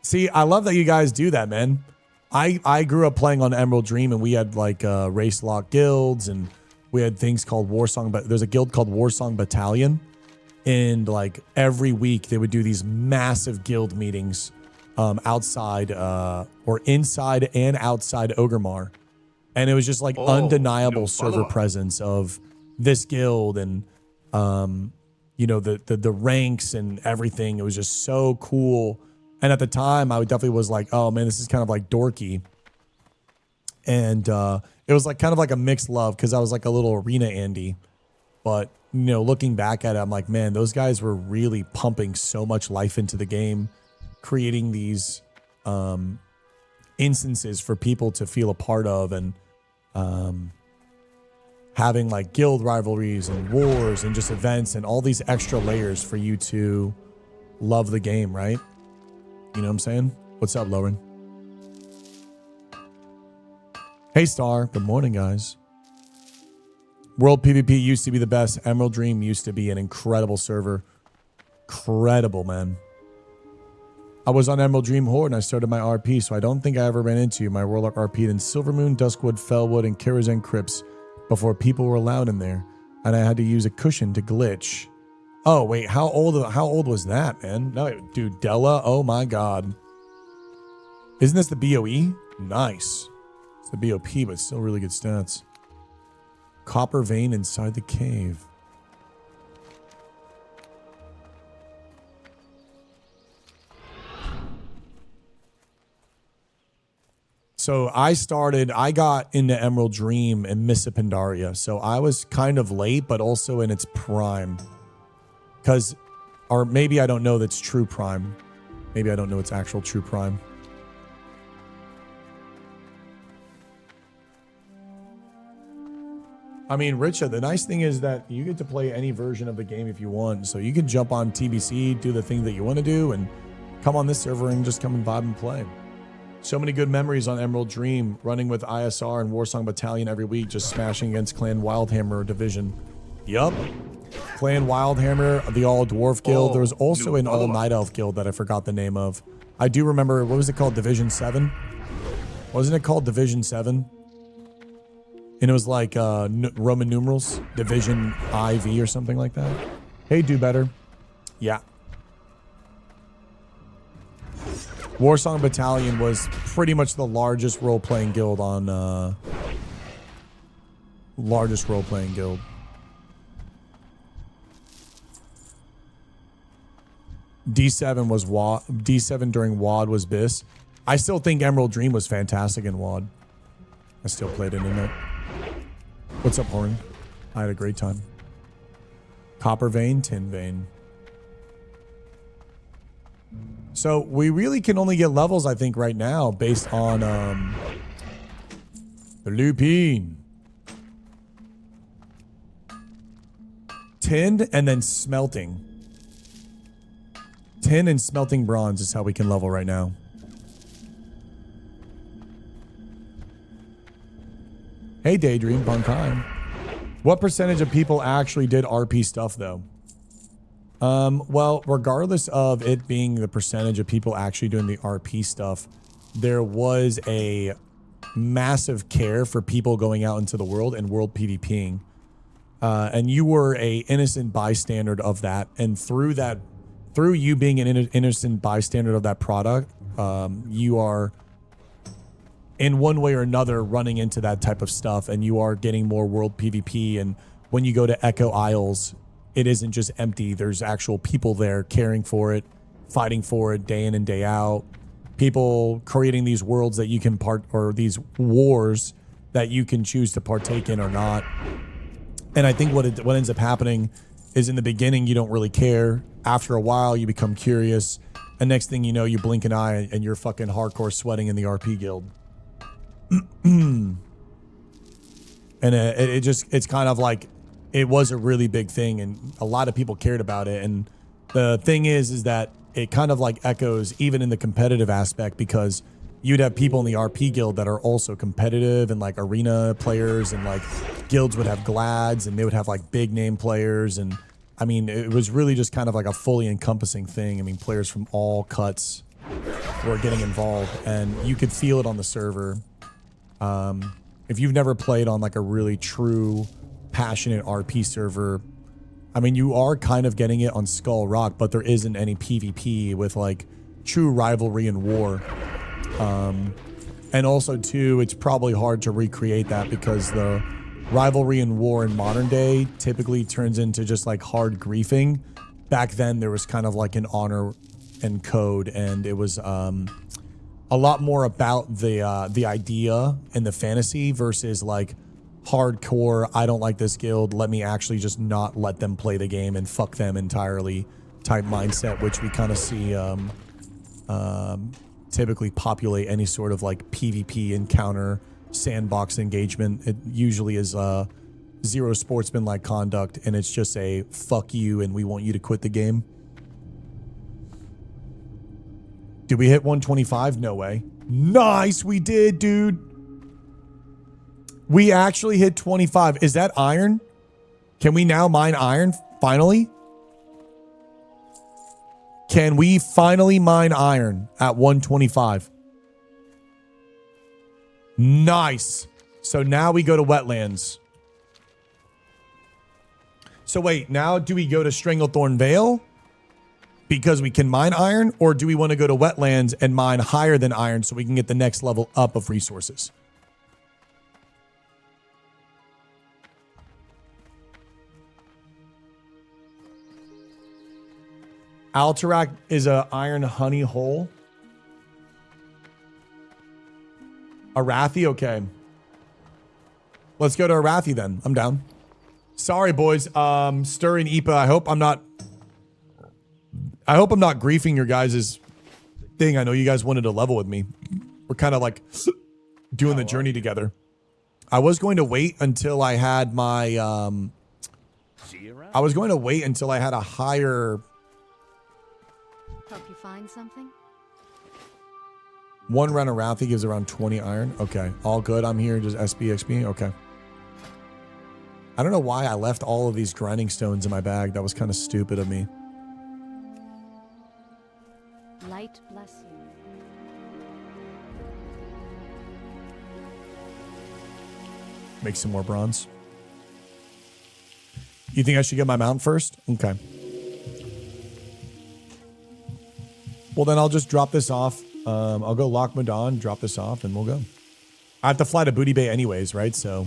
See, I love that you guys do that, man. I grew up playing on Emerald Dream, and we had like race lock guilds, and we had things called Warsong, but there's a guild called Warsong Battalion, and like every week they would do these massive guild meetings outside or inside and outside Orgrimmar. And it was just like undeniable server presence of this guild and you know, the ranks and everything. It was just so cool. And at the time, I definitely was like, oh man, this is kind of like dorky. And it was like kind of like a mixed love because I was like a little arena Andy. But, you know, looking back at it, I'm like, man, those guys were really pumping so much life into the game, creating these instances for people to feel a part of, and having like guild rivalries and wars and just events and all these extra layers for you to love the game, right? You know what I'm saying? What's up, Lauren? Hey, Star. Good morning, guys. World PvP used to be the best. Emerald Dream used to be an incredible server. Incredible, man. I was on Emerald Dream Horde and I started my RP, so I don't think I ever ran into you. My Warlock RP'd in Silvermoon, Duskwood, Fellwood, and Kirazan Crypts before people were allowed in there, and I had to use a cushion to glitch. Oh, wait, how old was that, man? No, dude, Della, oh my God. Isn't this the BOE? Nice. It's the BOP, but still really good stats. Copper vein inside the cave. So I got into Emerald Dream and Mists of Pandaria. So I was kind of late, but also in its prime. Or maybe I don't know that's true prime. Maybe I don't know its actual true prime. I mean, Richa, the nice thing is that you get to play any version of the game if you want. So you can jump on TBC, do the thing that you want to do, and come on this server and just come and vibe and play. So many good memories on Emerald Dream, running with ISR and Warsong Battalion every week, just smashing against Clan Wildhammer Division. Yup. Clan Wildhammer, the All Dwarf Guild. There was also an All Night Elf Guild that I forgot the name of. I do remember, what was it called? Division 7? Wasn't it called Division 7? And it was like Roman numerals, Division IV or something like that. Hey, do better. Yeah. Warsong Battalion was pretty much the largest role-playing guild on D7 was WoD. D7 during WoD was BIS. I still think Emerald Dream was fantastic in WoD. I still played it in it. What's up, Horn? I had a great time. Copper vein, tin vein. So we really can only get levels, I think, right now based on the lupine. Tin and then smelting. Tin and smelting bronze is how we can level right now. Hey, Daydream, Bunkheim. What percentage of people actually did RP stuff, though? Well, regardless of it being the percentage of people actually doing the RP stuff, there was a massive care for people going out into the world and world PvPing. And you were a innocent bystander of that. And through you being an innocent bystander of that product, you are in one way or another running into that type of stuff, and you are getting more world PvP. And when you go to Echo Isles, it isn't just empty. There's actual people there caring for it, fighting for it day in and day out. People creating these worlds that you can or these wars that you can choose to partake in or not. And I think what ends up happening is in the beginning, you don't really care. After a while, you become curious. And next thing you know, you blink an eye and you're fucking hardcore sweating in the RP guild. And it's kind of like, it was a really big thing and a lot of people cared about it. And the thing is that it kind of like echoes even in the competitive aspect, because you'd have people in the RP guild that are also competitive and like arena players, and like guilds would have glads and they would have like big name players. And I mean, it was really just kind of like a fully encompassing thing. I mean, players from all cuts were getting involved and you could feel it on the server. If you've never played on like a really true passionate RP server, I mean, you are kind of getting it on Skull Rock, but there isn't any PvP with like true rivalry and war. And also too, it's probably hard to recreate that because the rivalry and war in modern day typically turns into just like hard griefing. Back then there was kind of like an honor and code, and it was a lot more about the idea and the fantasy versus like hardcore, I don't like this guild, let me actually just not let them play the game and fuck them entirely type mindset, which we kind of see typically populate any sort of like PvP encounter sandbox engagement. It usually is zero sportsman-like conduct, and it's just a fuck you and we want you to quit the game. Did we hit 125? No way. Nice, we did, dude. We actually hit 25. Is that iron? Can we now mine iron finally? Can we finally mine iron at 125? Nice. So now we go to wetlands. So wait, now do we go to Stranglethorn Vale because we can mine iron, or do we want to go to wetlands and mine higher than iron so we can get the next level up of resources? Alterac is a iron honey hole. Arathi, okay. Let's go to Arathi then. I'm down. Sorry, boys. Stirring Ipa. I hope I'm not griefing your guys' thing. I know you guys wanted to level with me. We're kind of like doing the journey together. I was going to wait until I had my I was going to wait until I had a higher. Help you find something? One round of Arathi gives around 20 iron. Okay. All good. I'm here. Just SBXP. Okay. I don't know why I left all of these grinding stones in my bag. That was kind of stupid of me. Light bless you. Make some more bronze. You think I should get my mount first? Okay. Well, then I'll just drop this off. I'll go lock Madon, drop this off, and we'll go. I have to fly to Booty Bay anyways, right? So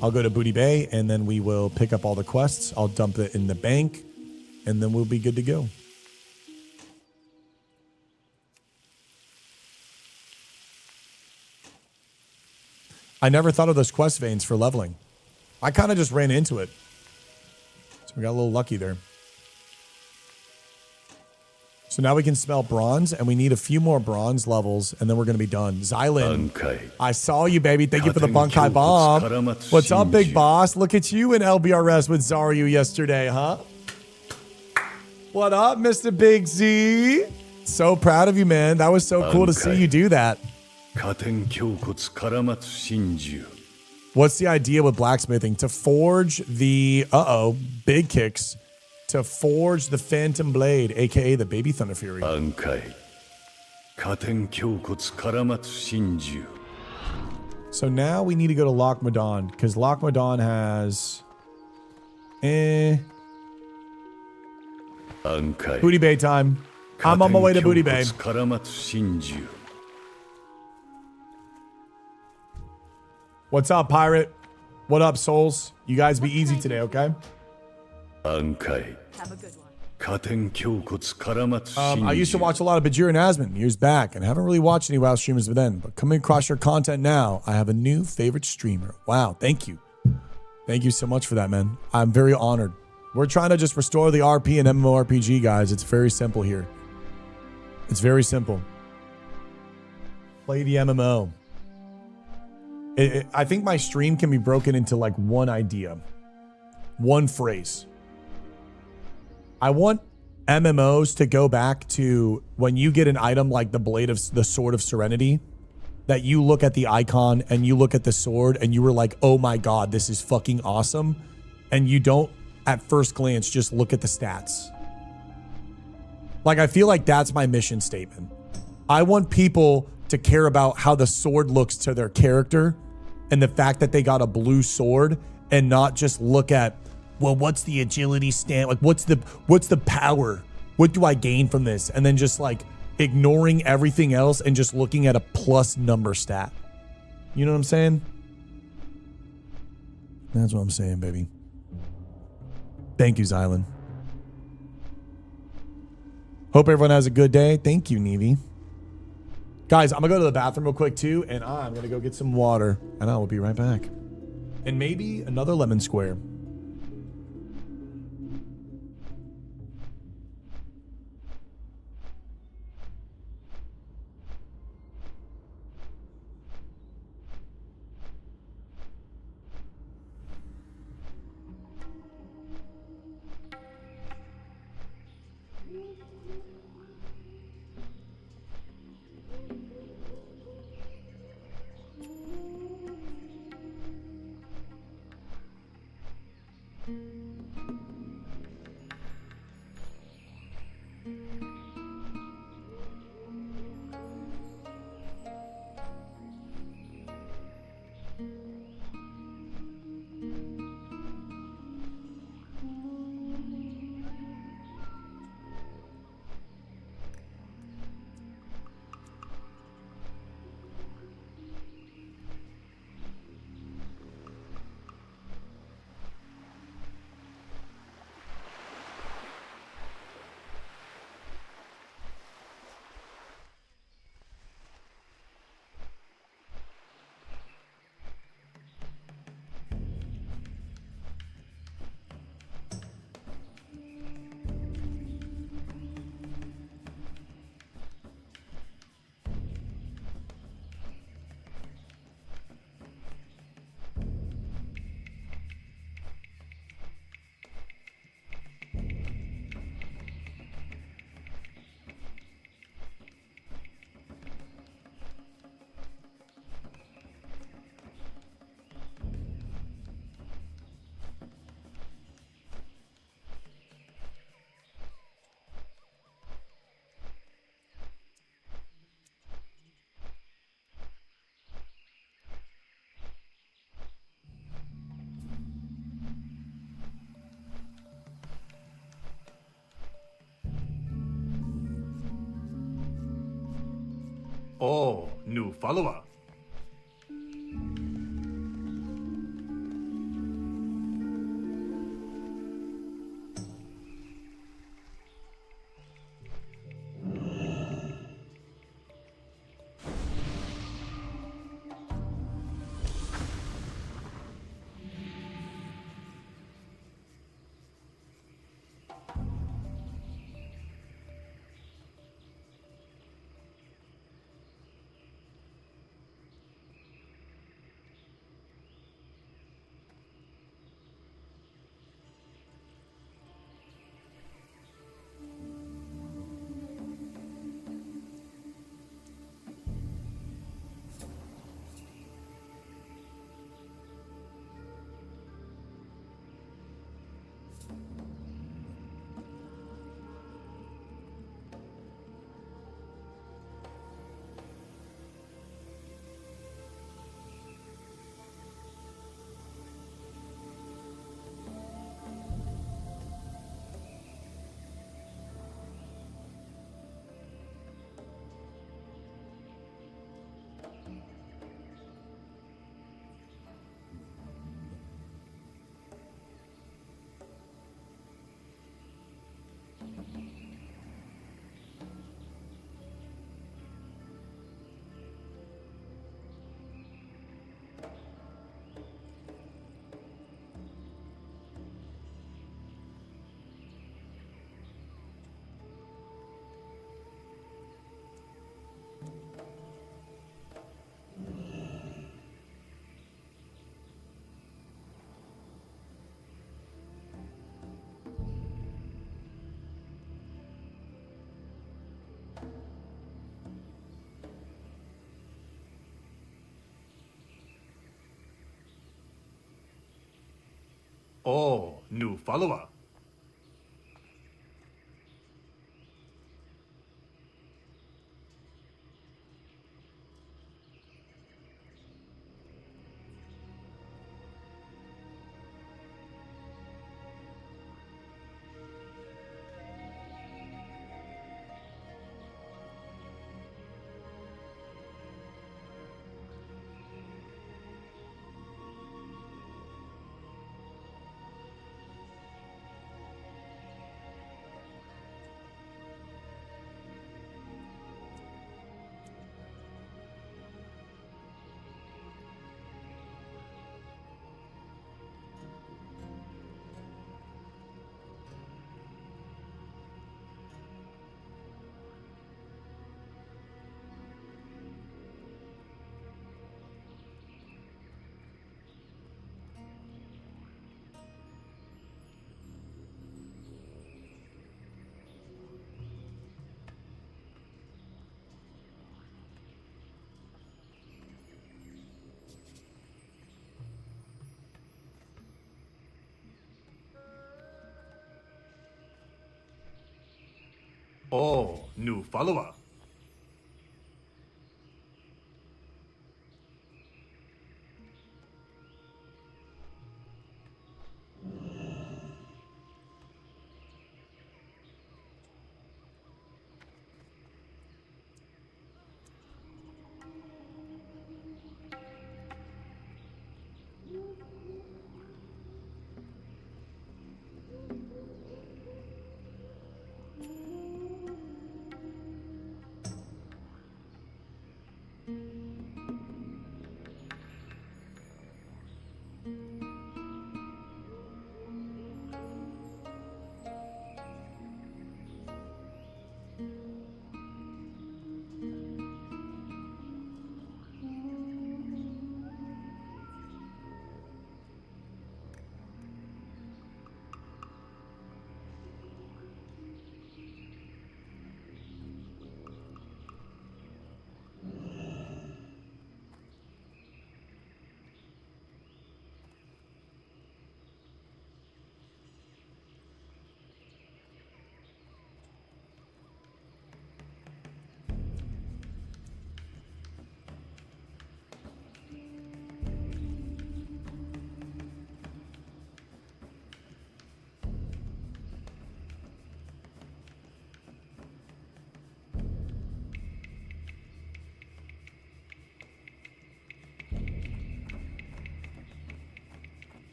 I'll go to Booty Bay, and then we will pick up all the quests. I'll dump it in the bank, and then we'll be good to go. I never thought of those quest veins for leveling. I kind of just ran into it. So we got a little lucky there. So now we can smell bronze, and we need a few more bronze levels, and then we're going to be done. Xylan, I saw you, baby. Thank you for the Bunkai Bomb. What's up, big boss? Look at you in LBRS with Zaryu yesterday, huh? What up, Mr. Big Z? So proud of you, man. That was so cool to see you do that. What's the idea with blacksmithing? To forge the, big kicks, to forge the Phantom Blade, aka the Baby Thunder Fury. 暗海加点胸骨絡まつ真珠 So now we need to go to Lochmadon, because Lochmadon has... 暗海 Booty Bay time. I'm on my way to Booty Bay. 絡まつ真珠 What's up, Pirate? What up, Souls? You guys be easy today, okay? 暗海加点胸骨絡まつ真珠 I used to watch a lot of Bajir and Asmon years back, and haven't really watched any WoW streamers then. But coming across your content now, I have a new favorite streamer. Wow, thank you. Thank you so much for that, man. I'm very honored. We're trying to just restore the RP and MMORPG, guys. It's very simple here. It's very simple. Play the MMO. I think my stream can be broken into like one idea, one phrase. I want MMOs to go back to when you get an item like the Sword of Serenity, that you look at the icon and you look at the sword and you were like, oh my God, this is fucking awesome. And you don't at first glance just look at the stats. Like, I feel like that's my mission statement. I want people to care about how the sword looks to their character and the fact that they got a blue sword, and not just look at, well, what's the agility stat? Like, what's the power? What do I gain from this? And then just like ignoring everything else and just looking at a plus number stat. You know what I'm saying? That's what I'm saying, baby. Thank you, Xylan. Hope everyone has a good day. Thank you, Nevi. Guys, I'm going to go to the bathroom real quick, too, and I'm going to go get some water, and I will be right back. And maybe another lemon square. Oh, new follower. Oh, new follower. Oh, new follower.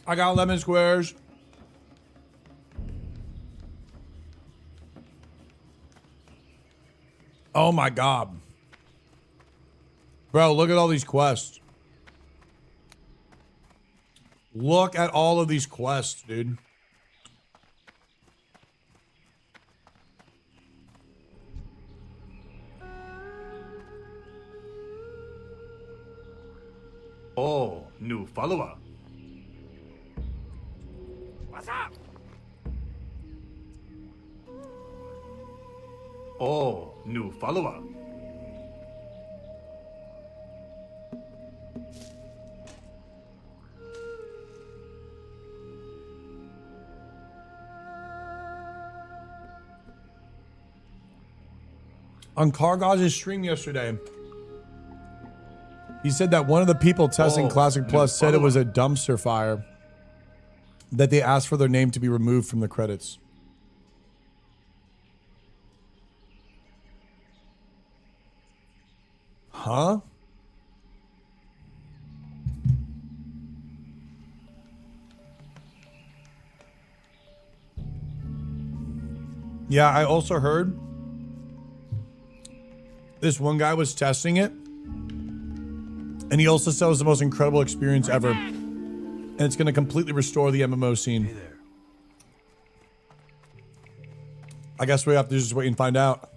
I got lemon squares. Oh my God. Bro, look at all these quests. Look at all of these quests, dude. Oh, new follower. What's up? Oh, new follower. On Kargaz's stream yesterday, he said that one of the people testing Oh, Classic Plus new said it was a follower. dumpster fire, that they asked for their name to be removed from the credits. Huh? Yeah, I also heard this one guy was testing it, and he also said it was the most incredible experience ever. And it's going to completely restore the MMO scene. Hey there. I guess we have to just wait and find out.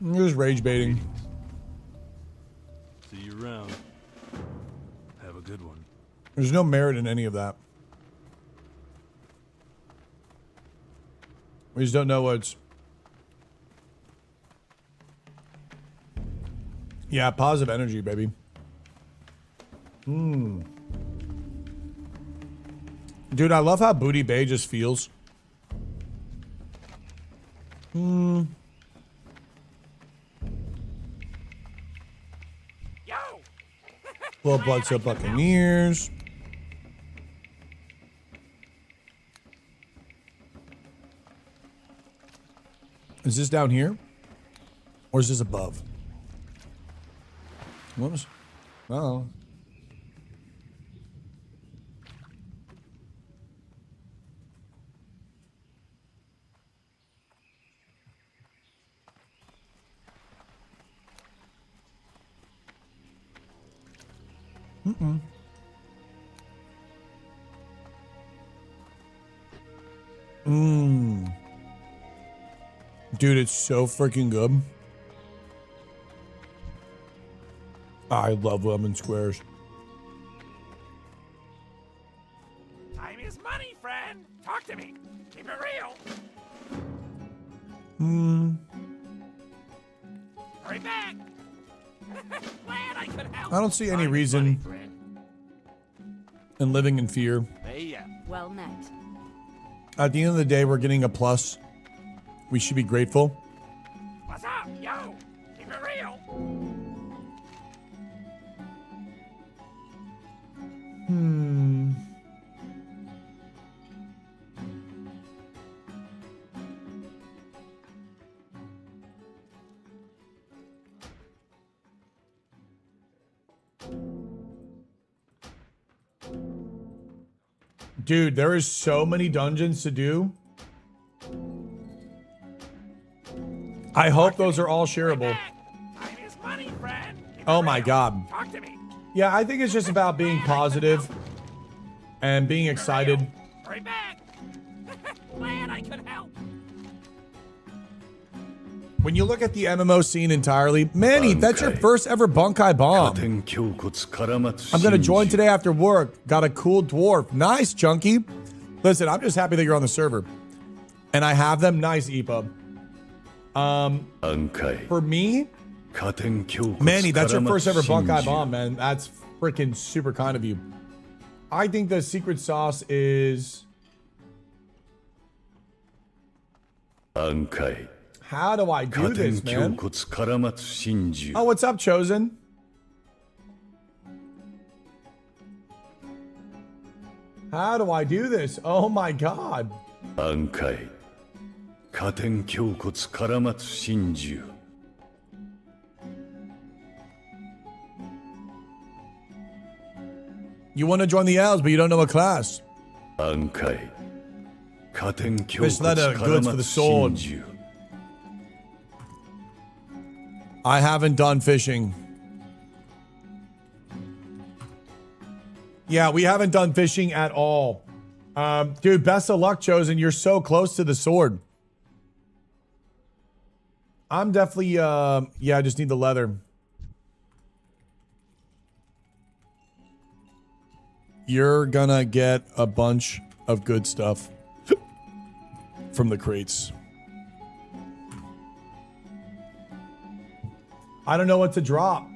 You're just rage baiting. See you around. Have a good one. There's no merit in any of that. We just don't know what's... Yeah, positive energy, baby. Dude, I love how Booty Bay just feels. Little Bloodsoap Buccaneers. Is this down here? Or is this above? Whoops. Oh. Dude, it's so freaking good. I love lemon squares. Time is money, friend. Talk to me. Keep it real. Hurry back. Glad I could help. I don't see any reason in living in fear. Well met. At the end of the day, we're getting a plus. We should be grateful. What's up, yo? Keep it real. Dude, there is so many dungeons to do. I hope those are all shareable. Time is money, friend. Keep it Oh my real. god. Talk to me. Yeah, I think it's just about being positive and being excited. Hurry back. Glad I could help. When you look at the MMO scene entirely, Manny, that's your first ever Bunkai Bomb. 天胸骨絡まつ I'm gonna 真 join 珠 today after work. Got a cool dwarf. Nice, Chunky. Listen, I'm just happy that you're on the server. And I have them. Nice, Ipa. 暗海 For me, 下天胸骨 Manny, that's your 絡ま first つ ever 真 Bunkai 珠 Bomb, man. That's freaking super kind of you. I think the secret sauce is... 暗海 How do I do 下天 this, 胸 man? 骨絡まつ真珠 Oh, what's up, Chosen? How do I do this? Oh my god. 暗海下天胸骨絡まつ真珠 You want to join the Owls, but you don't know a class. 暗海下天胸 Fish 骨 leather, 絡 goods ま for the つ sword. 真珠 I haven't done fishing. Yeah, we haven't done fishing at all. Dude, best of luck, Chosen. You're so close to the sword. I'm definitely, yeah, I just need the leather. You're gonna get a bunch of good stuff from the crates. I don't know what to drop.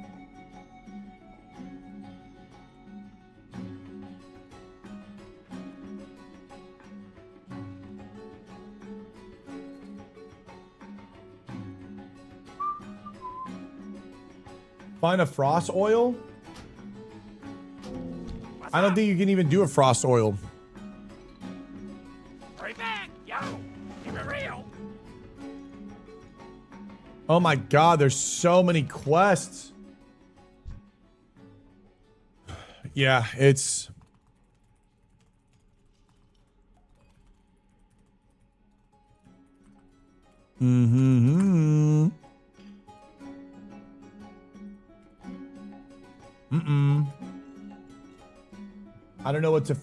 Find a frost oil? I don't think you can even do a frost oil. Hurry back, yo. Keep it real. Oh my god, there's so many quests. Yeah, it's... Mm-hmm. Mm-mm. I don't know what to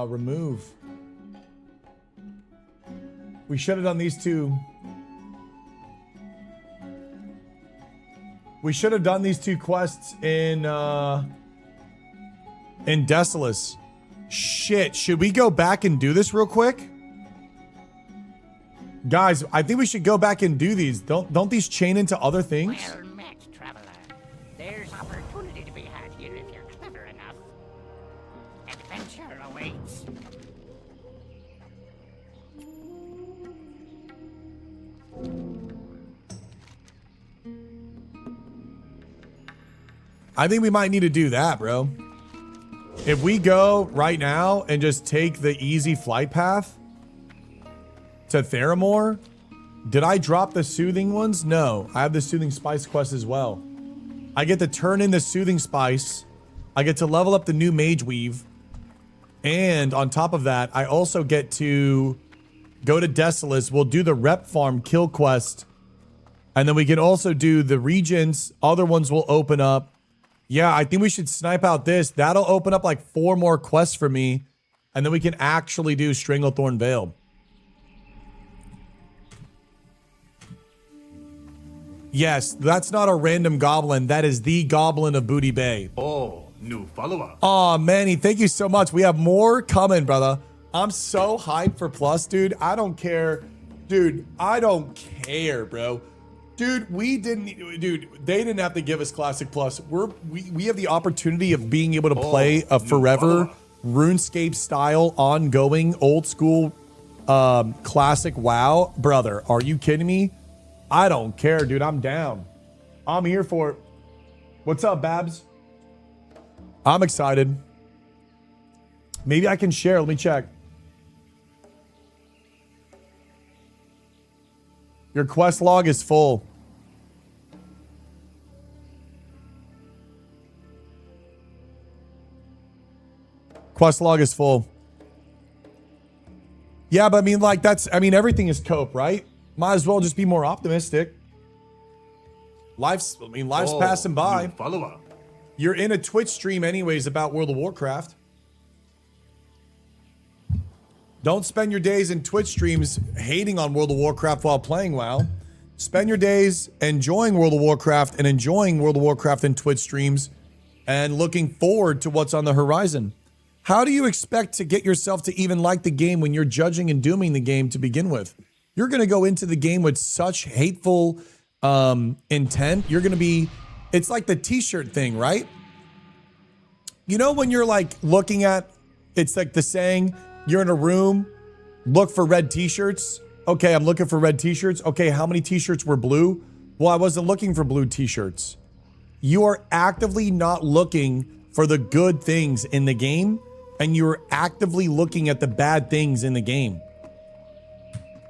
remove. We should have done these two. We should have done these two quests in Desolus. Shit, should we go back and do this real quick? Guys, I think we should go back and do these. Don't these chain into other things? Well met, traveler. There's opportunity to be had here if you're clever enough. Adventure awaits. I think we might need to do that, bro. If we go right now and just take the easy flight path to Theramore. Did I drop the soothing ones? No, I have the soothing spice quest as well. I get to turn in the soothing spice. I get to level up the new mage weave. And on top of that, I also get to go to Desolus. We'll do the rep farm kill quest. And then we can also do the regions. Other ones will open up. Yeah, I think we should snipe out this. That'll open up like 4 more quests for me. And then we can actually do Stranglethorn Vale. Yes, that's not a random goblin. That is the goblin of Booty Bay. Oh, new follower. Aw, Manny, thank you so much. We have more coming, brother. I'm so hyped for Plus, dude. I don't care. Dude, I don't care, bro. Dude, they didn't have to give us Classic Plus. We have the opportunity of being able to play a forever RuneScape style, ongoing, old school, Classic WoW. Brother, are you kidding me? I don't care, dude. I'm down. I'm here for it. What's up, Babs? I'm excited. Maybe I can share. Let me check. Your quest log is full. Quest log is full. Yeah, but I mean, like, everything is cope, right? Might as well just be more optimistic. Life's passing by. Follower. You're in a Twitch stream anyways about World of Warcraft. Don't spend your days in Twitch streams hating on World of Warcraft while playing WoW. Spend your days enjoying World of Warcraft and enjoying World of Warcraft in Twitch streams and looking forward to what's on the horizon. How do you expect to get yourself to even like the game when you're judging and dooming the game to begin with? You're going to go into the game with such hateful intent. You're going to be, it's like the t-shirt thing, right? You know, when you're like looking at, it's like the saying, you're in a room, look for red t-shirts. Okay, I'm looking for red t-shirts. Okay, how many t-shirts were blue? Well, I wasn't looking for blue t-shirts. You are actively not looking for the good things in the game, and you're actively looking at the bad things in the game.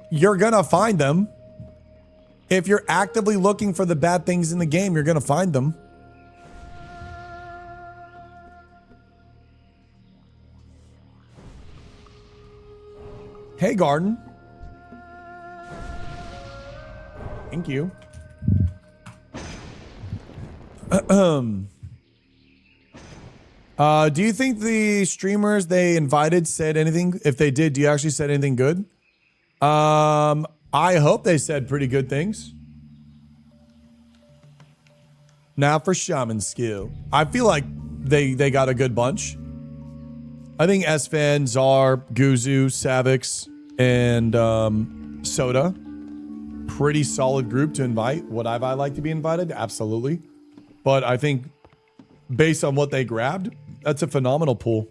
You're gonna find them. If you're actively looking for the bad things in the game, you're gonna find them. Hey, Garden. Thank you. Do you think the streamers they invited said anything? If they did, do you actually said anything good? I hope they said pretty good things. Now for Shaman Skill. I feel like they got a good bunch. I think Esfan, Czar, Guzu, Savix, and Soda. Pretty solid group to invite. Would I like to be invited? Absolutely. But I think based on what they grabbed, that's a phenomenal pool.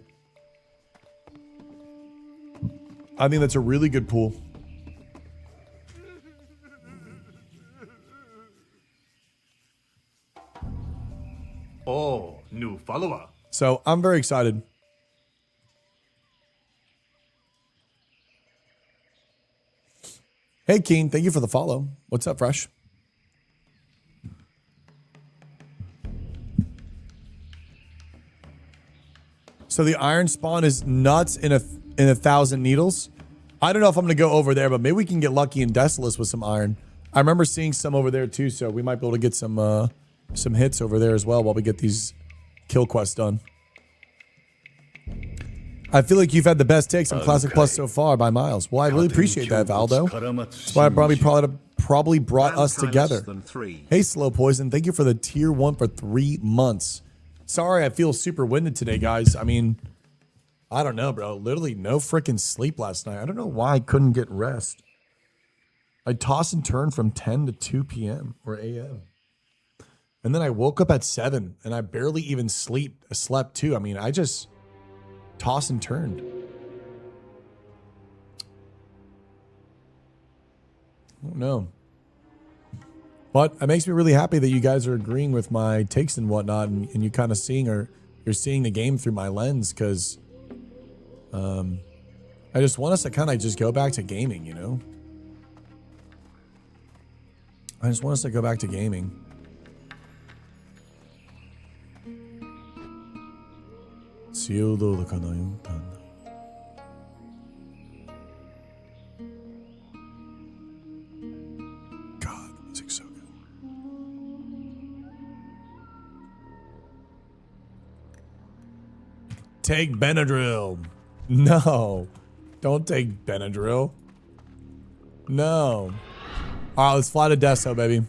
I think that's a really good pool. Oh, new follower. So I'm very excited. Hey, Keen, thank you for the follow. What's up, Fresh? So the iron spawn is nuts in a 1,000 needles. I don't know if I'm going to go over there, but maybe we can get lucky in Desolus with some iron. I remember seeing some over there too, so we might be able to get some hits over there as well while we get these kill quests done. I feel like you've had the best takes on Classic Plus so far by miles. Well, I really appreciate that, Valdo. That's why I probably brought us together. Hey, Slow Poison, thank you for the tier 1 for 3 months. Sorry, I feel super winded today, guys. I mean, I don't know, bro. Literally no freaking sleep last night. I don't know why I couldn't get rest. I toss and turn from 10 to 2 p.m. or a.m. And then I woke up at 7 and I barely even slept too. I mean, I just toss and turned. I don't know. But it makes me really happy that you guys are agreeing with my takes and whatnot, and you kind of you're seeing the game through my lens, because I just want us to kind of just go back to gaming, you know? I just want us to go back to gaming. God, the music's so good. Take Benadryl. No. Don't take Benadryl. No. All right, let's fly to Deso, baby.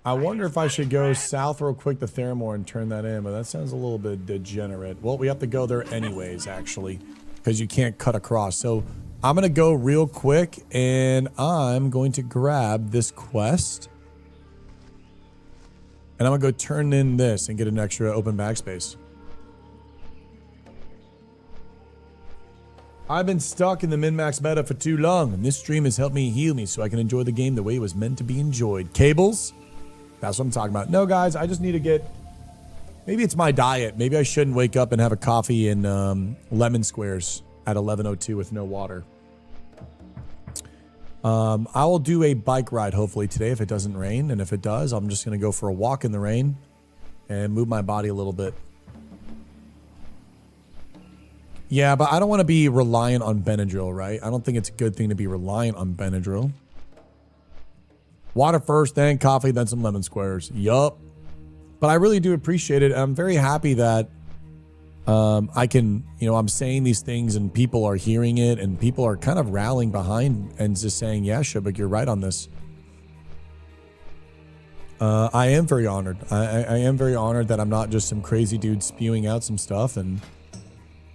I wonder if I should go south real quick to Theramore and turn that in, but that sounds a little bit degenerate. Well, we have to go there anyways, actually, because you can't cut across. So I'm going to go real quick, and I'm going to grab this quest. And I'm going to go turn in this and get an extra open backspace. I've been stuck in the min-max meta for too long, and this stream has helped me heal me so I can enjoy the game the way it was meant to be enjoyed. Cables? That's what I'm talking about. No, guys, I just need to get... Maybe it's my diet. Maybe I shouldn't wake up and have a coffee in lemon squares at 11:02 with no water. I will do a bike ride hopefully today if it doesn't rain. And if it does, I'm just going to go for a walk in the rain and move my body a little bit. Yeah, but I don't want to be reliant on Benadryl, right? I don't think it's a good thing to be reliant on Benadryl. Water first, then coffee, then some lemon squares. Yup. But I really do appreciate it. I'm very happy that I can, you know, I'm saying these things and people are hearing it and people are kind of rallying behind and just saying, yeah, Shubik, you're right on this. I am very honored. I am very honored that I'm not just some crazy dude spewing out some stuff, and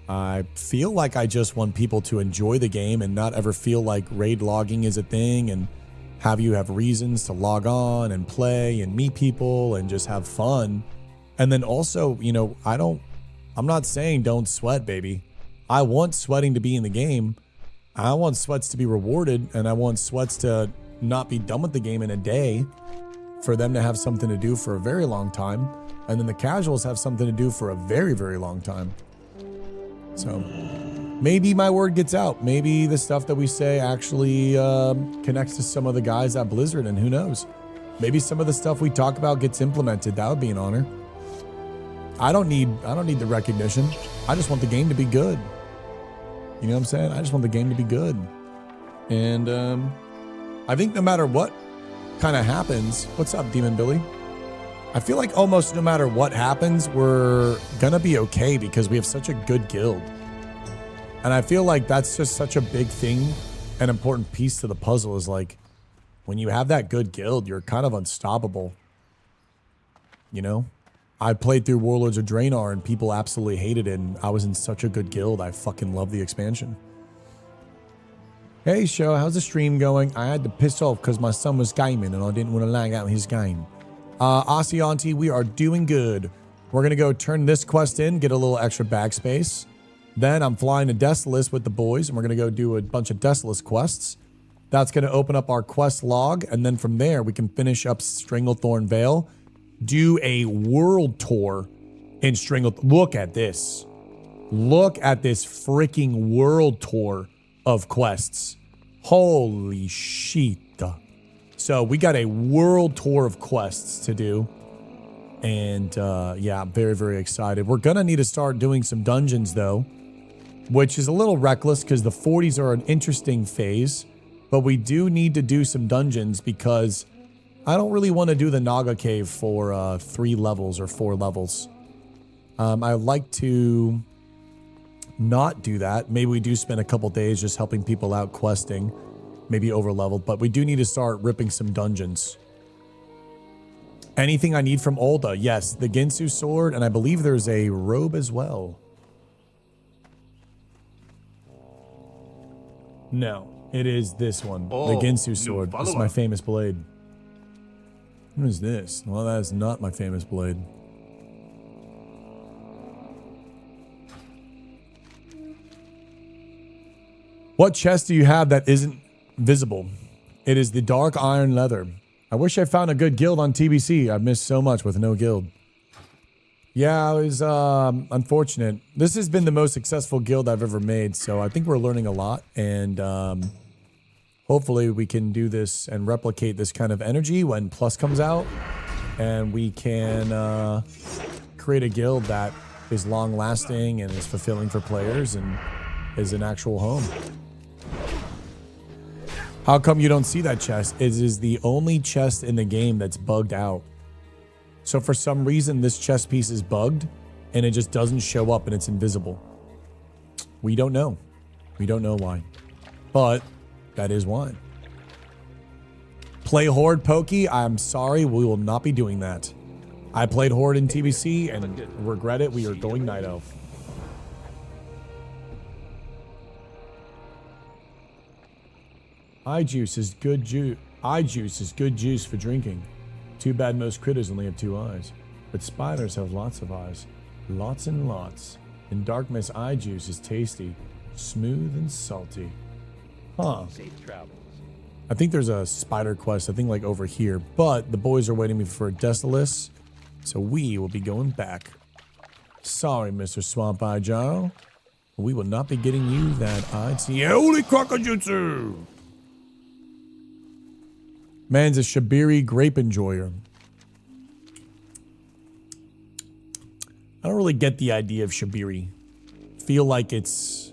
I feel like I just want people to enjoy the game and not ever feel like raid logging is a thing, and have you have reasons to log on and play and meet people and just have fun. And then also, you know, I'm not saying don't sweat, baby. I want sweating to be in the game. I want sweats to be rewarded, and I want sweats to not be done with the game in a day, for them to have something to do for a very long time, and then the casuals have something to do for a very, very long time. So maybe my word gets out. Maybe the stuff that we say actually connects to some of the guys at Blizzard, and who knows? Maybe some of the stuff we talk about gets implemented. That would be an honor. I don't need the recognition. I just want the game to be good. You know what I'm saying? I just want the game to be good. And I think no matter what kind of happens, what's up, Demon Billy? I feel like almost no matter what happens, we're gonna be okay because we have such a good guild. And I feel like that's just such a big thing, an important piece to the puzzle, is like, when you have that good guild, you're kind of unstoppable. You know? I played through Warlords of Draenor and people absolutely hated it, and I was in such a good guild. I fucking love the expansion. Hey, show, how's the stream going? I had to piss off because my son was gaming and I didn't want to lag out his game. Asianti, we are doing good. We're going to go turn this quest in, get a little extra bag space. Then I'm flying to Desolus with the boys, and we're going to go do a bunch of Desolus quests. That's going to open up our quest log, and then from there, we can finish up Stranglethorn Vale, do a world tour in Stranglethorn. Look at this. Look at this freaking world tour of quests. Holy shit. So we got a world tour of quests to do. And yeah, I'm very, very excited. We're going to need to start doing some dungeons though, which is a little reckless because the 40s are an interesting phase. But we do need to do some dungeons because I don't really want to do the Naga Cave for 3 levels or 4 levels. I like to not do that. Maybe we do spend a couple days just helping people out questing, maybe over leveled, but we do need to start ripping some dungeons. Anything I need from Ulda? Yes, the Ginsu sword, and I believe there's a robe as well. No, it is this one. The Ginsu sword. This is my famous blade. What is this? Well, that is not my famous blade. What chest do you have that isn't visible? It is the dark iron leather. I wish I found a good guild on TBC. I've missed so much with no guild. Yeah, it was unfortunate. This has been the most successful guild I've ever made, so I think we're learning a lot, and hopefully we can do this and replicate this kind of energy when Plus comes out, and we can create a guild that is long-lasting and is fulfilling for players and is an actual home. How come you don't see that chest? It is the only chest in the game that's bugged out. So for some reason, this chest piece is bugged and it just doesn't show up and it's invisible. We don't know. We don't know why. But that is why. Play Horde, Pokey. I'm sorry. We will not be doing that. I played Horde in TBC and regret it. We are going Night Elf. Eye-juice is good juice. Eye-juice is good juice for drinking. Too bad most critters only have 2 eyes. But spiders have lots of eyes. Lots and lots. And dark mist eye juice is tasty. Smooth and salty. Huh. Safe travels. I think there's a spider quest, I think like over here. But the boys are waiting me for a Decilis. So we will be going back. Sorry, Mr. Swamp Eye Jaro. We will not be getting you that eye. Holy Crocojutsu! Man's a Shabiri grape enjoyer. I don't really get the idea of Shabiri. Feel like it's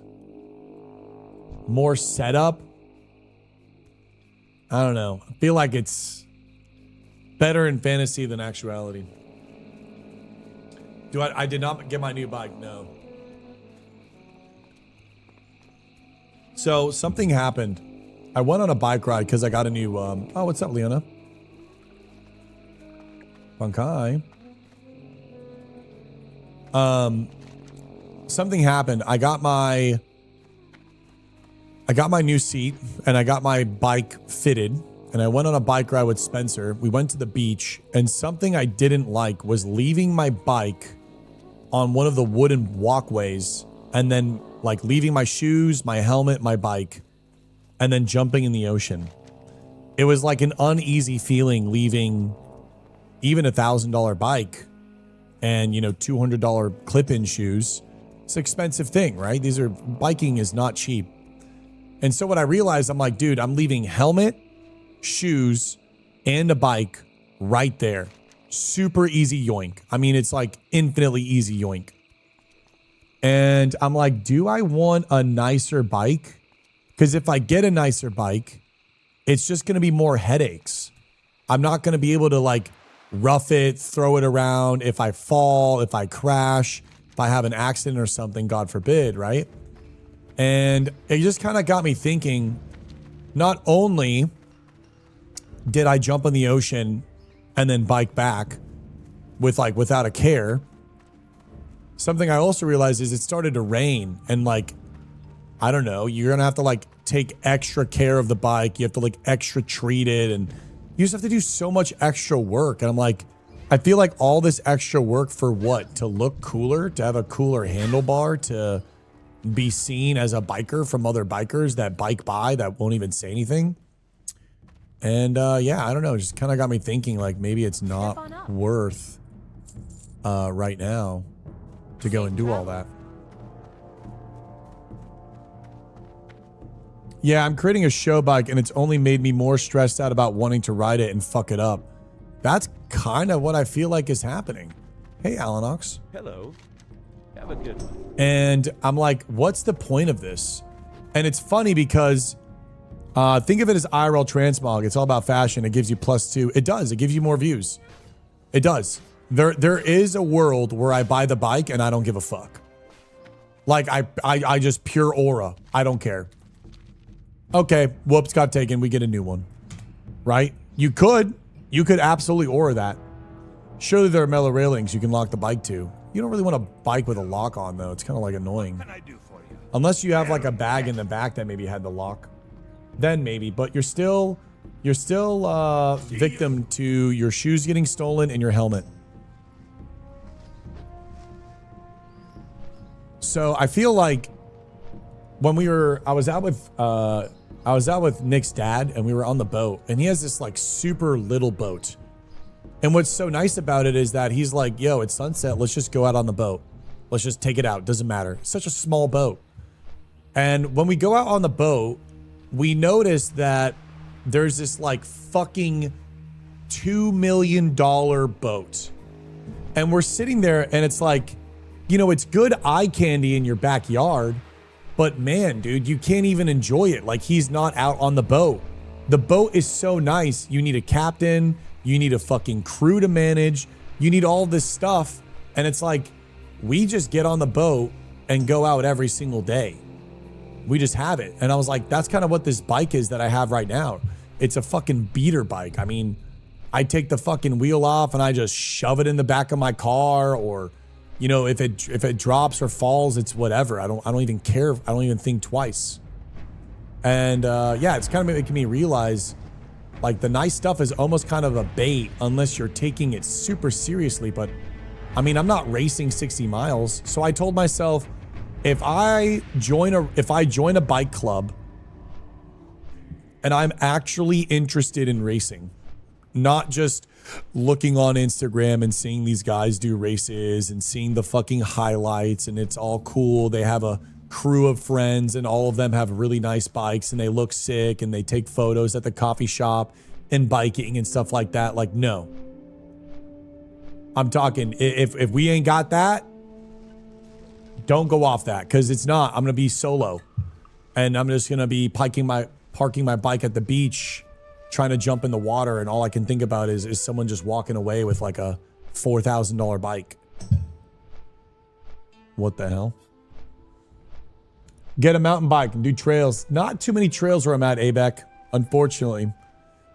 more setup. I don't know. I feel like it's better in fantasy than actuality. I did not get my new bike, no. So something happened. I went on a bike ride because I got a new, oh, what's up, Leona? Bunkai. Something happened. I got my new seat and I got my bike fitted and I went on a bike ride with Spencer. We went to the beach and something I didn't like was leaving my bike on one of the wooden walkways and then like leaving my shoes, my helmet, my bike, and then jumping in the ocean. It was like an uneasy feeling leaving even $1,000 bike and, you know, $200 clip-in shoes. It's an expensive thing, right? Biking is not cheap. And so when I realized, I'm like, dude, I'm leaving helmet, shoes, and a bike right there. Super easy yoink. I mean, it's like infinitely easy yoink. And I'm like, do I want a nicer bike? Because if I get a nicer bike, it's just going to be more headaches. I'm not going to be able to like rough it, throw it around. If I fall, if I crash, if I have an accident or something, God forbid, right? And it just kind of got me thinking, not only did I jump in the ocean and then bike back without a care, something I also realized is it started to rain and like, I don't know, you're going to have to like take extra care of the bike. You have to like extra treat it and you just have to do so much extra work. And I'm like, I feel like all this extra work for what? To look cooler, to have a cooler handlebar, to be seen as a biker from other bikers that bike by that won't even say anything. And yeah, I don't know. It just kind of got me thinking like maybe it's not worth right now to go and do all that. Yeah, I'm creating a show bike and it's only made me more stressed out about wanting to ride it and fuck it up. That's kind of what I feel like is happening. Hey, Alanox. Hello. Have a good one. And I'm like, what's the point of this? And it's funny because think of it as IRL Transmog. It's all about fashion. It gives you +2. It does. It gives you more views. It does. There is a world where I buy the bike and I don't give a fuck. Like I just pure aura. I don't care. Okay, whoops, got taken. We get a new one. Right? You could absolutely aura that. Surely there are metal railings you can lock the bike to. You don't really want a bike with a lock on though. It's kind of like annoying. What can I do for you? Unless you have like a bag in the back that maybe had the lock. Then maybe, but you're still victim to your shoes getting stolen and your helmet. So I feel like when I was out with Nick's dad and we were on the boat and he has this like super little boat. And what's so nice about it is that he's like, yo, it's sunset. Let's just go out on the boat. Let's just take it out. Doesn't matter. It's such a small boat. And when we go out on the boat, we notice that there's this like fucking $2 million boat. And we're sitting there and it's like, you know, it's good eye candy in your backyard, but man, dude, you can't even enjoy it. Like he's not out on the boat. The boat is so nice. You need a captain. You need a fucking crew to manage. You need all this stuff. And it's like, we just get on the boat and go out every single day. We just have it. And I was like, that's kind of what this bike is that I have right now. It's a fucking beater bike. I mean, I take the fucking wheel off and I just shove it in the back of my car, or, you know, if it drops or falls, it's whatever. I don't even care. I don't even think twice. And yeah, it's kind of making me realize like the nice stuff is almost kind of a bait unless you're taking it super seriously. But I mean, I'm not racing 60 miles. So I told myself, if I join a bike club and I'm actually interested in racing, not just looking on Instagram and seeing these guys do races and seeing the fucking highlights and it's all cool. They have a crew of friends and all of them have really nice bikes and they look sick and they take photos at the coffee shop and biking and stuff like that. Like, no. I'm talking, if we ain't got that, don't go off that, because it's not. I'm going to be solo and I'm just going to be parking my bike at the beach, trying to jump in the water, and all I can think about is someone just walking away with like a $4,000 bike. What the hell? Get a mountain bike and do trails. Not too many trails where I'm at, ABEC, unfortunately.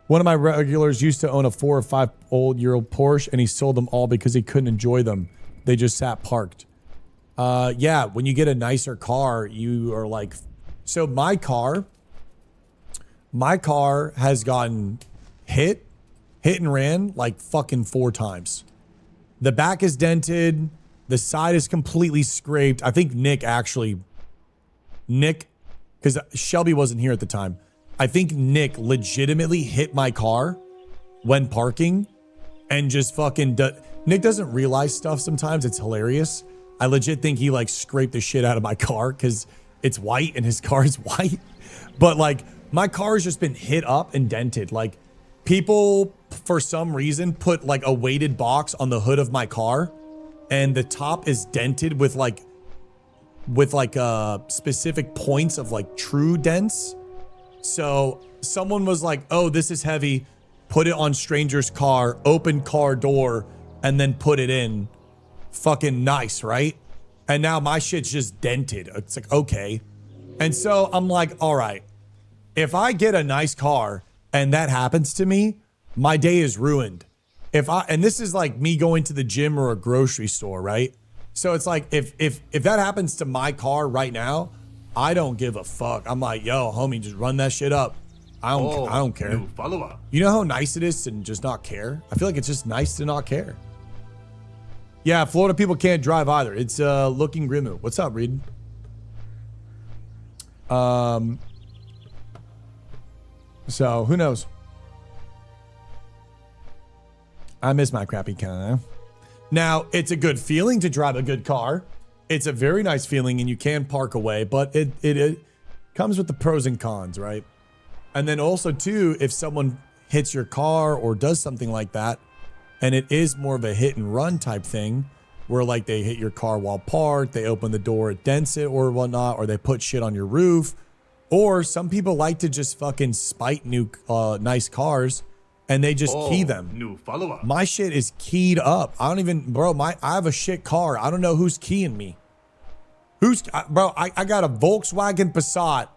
One of my regulars used to own a 4 or 5 year old Porsche, and he sold them all because he couldn't enjoy them. They just sat parked. Yeah, when you get a nicer car, you are like, so my car has gotten hit and ran like fucking 4 times. The back is dented. The side is completely scraped. I think Nick, because Shelby wasn't here at the time. I think Nick legitimately hit my car when parking and just fucking, Nick doesn't realize stuff sometimes. It's hilarious. I legit think he like scraped the shit out of my car because it's white and his car is white. But like my car has just been hit up and dented. Like people for some reason put like a weighted box on the hood of my car and the top is dented with like specific points of like true dents. So someone was like, oh, this is heavy. Put it on stranger's car, open car door, and then put it in. Fucking nice, right? And now my shit's just dented. It's like, okay. And so I'm like, all right, if I get a nice car and that happens to me, my day is ruined. And this is like me going to the gym or a grocery store, right? So it's like, if that happens to my car right now, I don't give a fuck. I'm like, yo, homie, just run that shit up. I don't care. New follower. You know how nice it is to just not care? I feel like it's just nice to not care. Yeah, Florida people can't drive either. It's looking Grimu. What's up, Reed? So who knows? I miss my crappy car. Now, it's a good feeling to drive a good car. It's a very nice feeling and you can park away, but it comes with the pros and cons, right? And then also too, if someone hits your car or does something like that, and it is more of a hit and run type thing, where like they hit your car while parked, they open the door, it dents it or whatnot, or they put shit on your roof, or some people like to just fucking spite new nice cars and they just key them. New follower. My shit is keyed up. I don't even, bro, I have a shit car. I don't know who's keying me. I got a Volkswagen Passat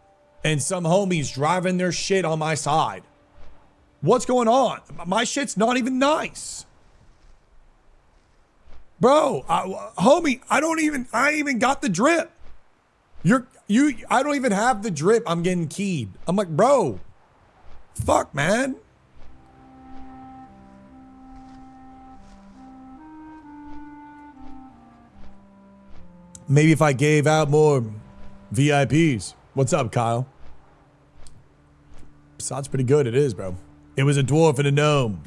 and some homies driving their shit on my side. What's going on? My shit's not even nice. Bro, homie, I ain't even got the drip. I don't even have the drip. I'm getting keyed. I'm like, bro, fuck, man. Maybe if I gave out more VIPs. What's up, Kyle? Sounds pretty good. It is, bro. It was a dwarf and a gnome.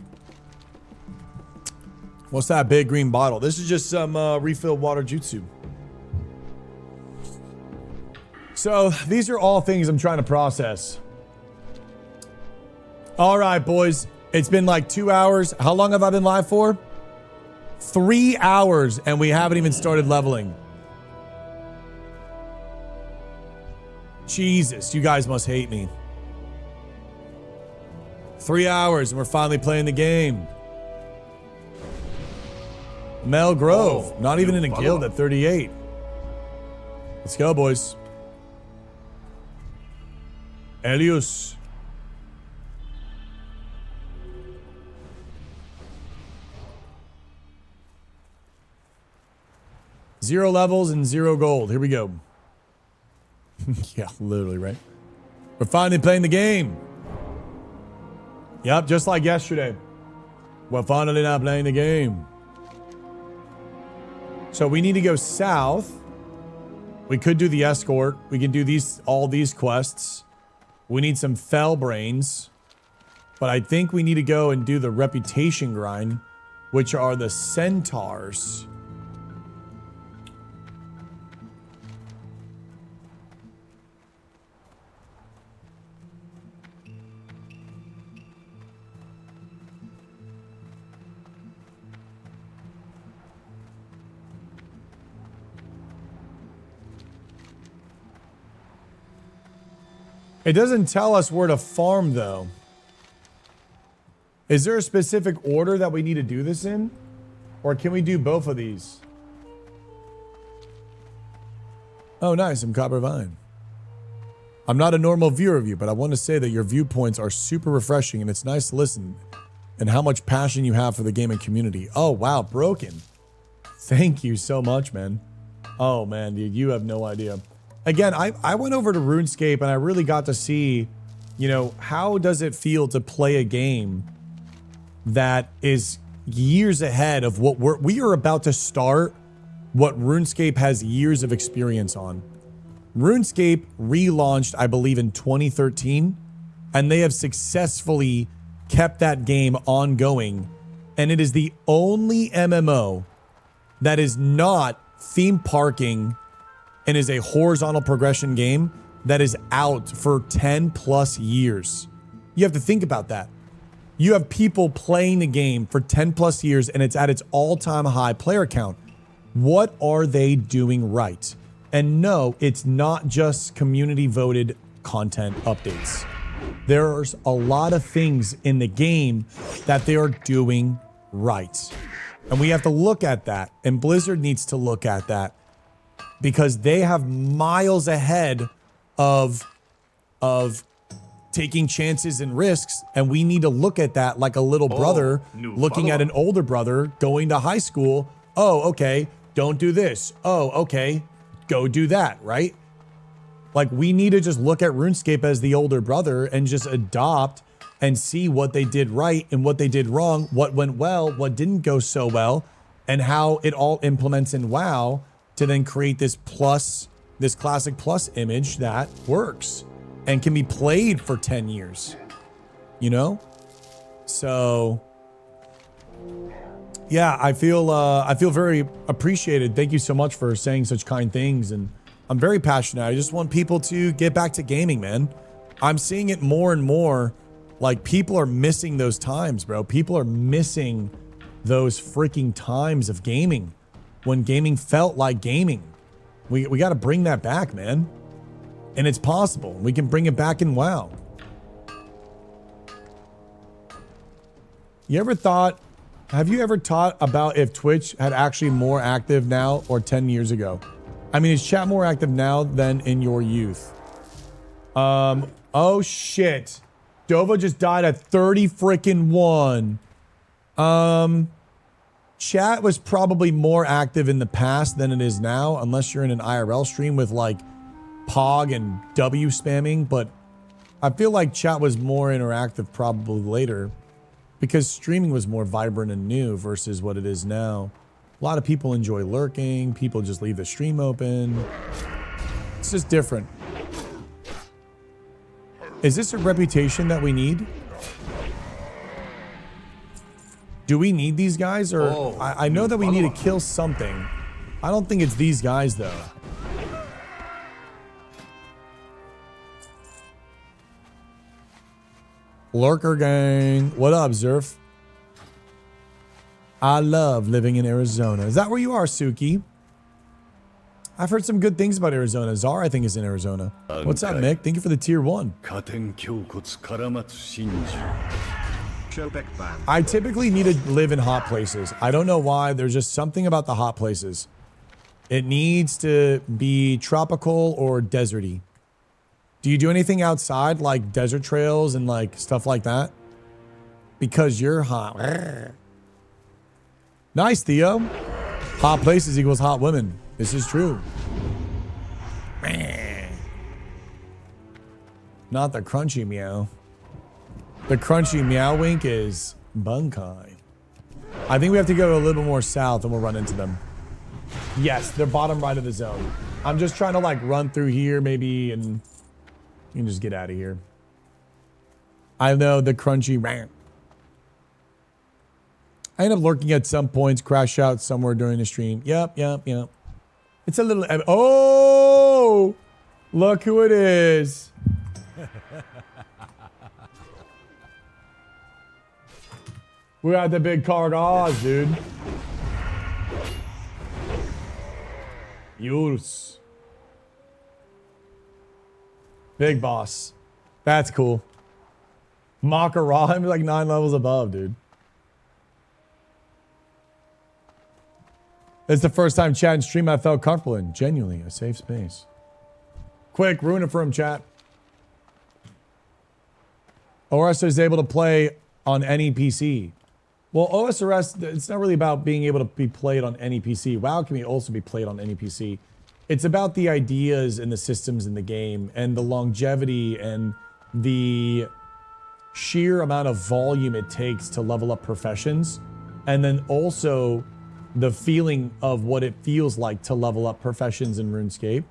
What's that big green bottle? This is just some refilled water jutsu. So these are all things I'm trying to process. All right, boys. It's been like 2 hours. How long have I been live for? 3 hours, and we haven't even started leveling. Jesus, you guys must hate me. 3 hours, and we're finally playing the game. Mel Grove, not even in a guild at 38. Let's go, boys. Elius. Zero levels and 0 gold. Here we go. Yeah, literally, right? We're finally playing the game. Yep, just like yesterday. We're finally not playing the game. So we need to go south. We could do the escort. We can do all these quests. We need some fell brains. But I think we need to go and do the reputation grind, which are the centaurs. It doesn't tell us where to farm, though. Is there a specific order that we need to do this in? Or can we do both of these? Oh, nice. I'm Copper Vine. I'm not a normal viewer of you, but I want to say that your viewpoints are super refreshing, and it's nice to listen and how much passion you have for the gaming community. Oh, wow. Broken. Thank you so much, man. Oh, man, dude. You have no idea. Again, I went over to RuneScape and I really got to see, you know, how does it feel to play a game that is years ahead of what we are about to start, what RuneScape has years of experience on. RuneScape relaunched, I believe, in 2013, and they have successfully kept that game ongoing. And it is the only MMO that is not theme parking and is a horizontal progression game that is out for 10 plus years. You have to think about that. You have people playing the game for 10 plus years and it's at its all-time high player count. What are they doing right? And no, it's not just community voted content updates. There's a lot of things in the game that they are doing right. And we have to look at that, and Blizzard needs to look at that, because they have miles ahead of taking chances and risks, and we need to look at that like a little brother looking at an older brother going to high school. Oh, okay, don't do this. Oh, okay, go do that, right? Like, we need to just look at RuneScape as the older brother and just adopt and see what they did right and what they did wrong, what went well, what didn't go so well, and how it all implements in WoW to then create this Classic Plus image that works and can be played for 10 years, you know? So yeah, I feel very appreciated. Thank you so much for saying such kind things. And I'm very passionate. I just want people to get back to gaming, man. I'm seeing it more and more. Like, people are missing those times, bro. People are missing those freaking times of gaming, when gaming felt like gaming. We got to bring that back, man. And it's possible. We can bring it back in WoW. Have you ever thought about if Twitch had actually more active now or 10 years ago? I mean, is chat more active now than in your youth? Oh shit. Dova just died at 30 freaking 1. Chat was probably more active in the past than it is now, unless you're in an IRL stream with like Pog and W spamming, but I feel like chat was more interactive probably later because streaming was more vibrant and new versus what it is now. A lot of people enjoy lurking. People just leave the stream open. It's just different. Is this a reputation that we need? Do we need these guys? Or I know that we need to kill something. I don't think it's these guys though. Lurker gang. What up, Zerf? I love living in Arizona. Is that where you are, Suki? I've heard some good things about Arizona. Zar, I think, is in Arizona. What's up, Mick? Thank you for the tier 1. I typically need to live in hot places. I don't know why. There's just something about the hot places. It needs to be tropical or deserty. Do you do anything outside, like desert trails and like stuff like that? Because you're hot. Nice, Theo. Hot places equals hot women. This is true. Not the crunchy meow. The crunchy meow wink is bunkai. I think we have to go a little bit more south and we'll run into them. Yes, they're bottom right of the zone. I'm just trying to like run through here maybe and you can just get out of here. I know the crunchy rant. I end up lurking at some points, crash out somewhere during the stream. Yep. It's a little... Oh! Look who it is. We're at the big Kargaz, dude. Yurs. Big boss. That's cool. Makara, I'm like 9 levels above, dude. It's the first time chat and stream I felt comfortable in. Genuinely, a safe space. Quick, ruin it for him, chat. OSRS is able to play on any PC. Well, OSRS, it's not really about being able to be played on any PC. WoW can also be played on any PC. It's about the ideas and the systems in the game and the longevity and the sheer amount of volume it takes to level up professions. And then also the feeling of what it feels like to level up professions in RuneScape.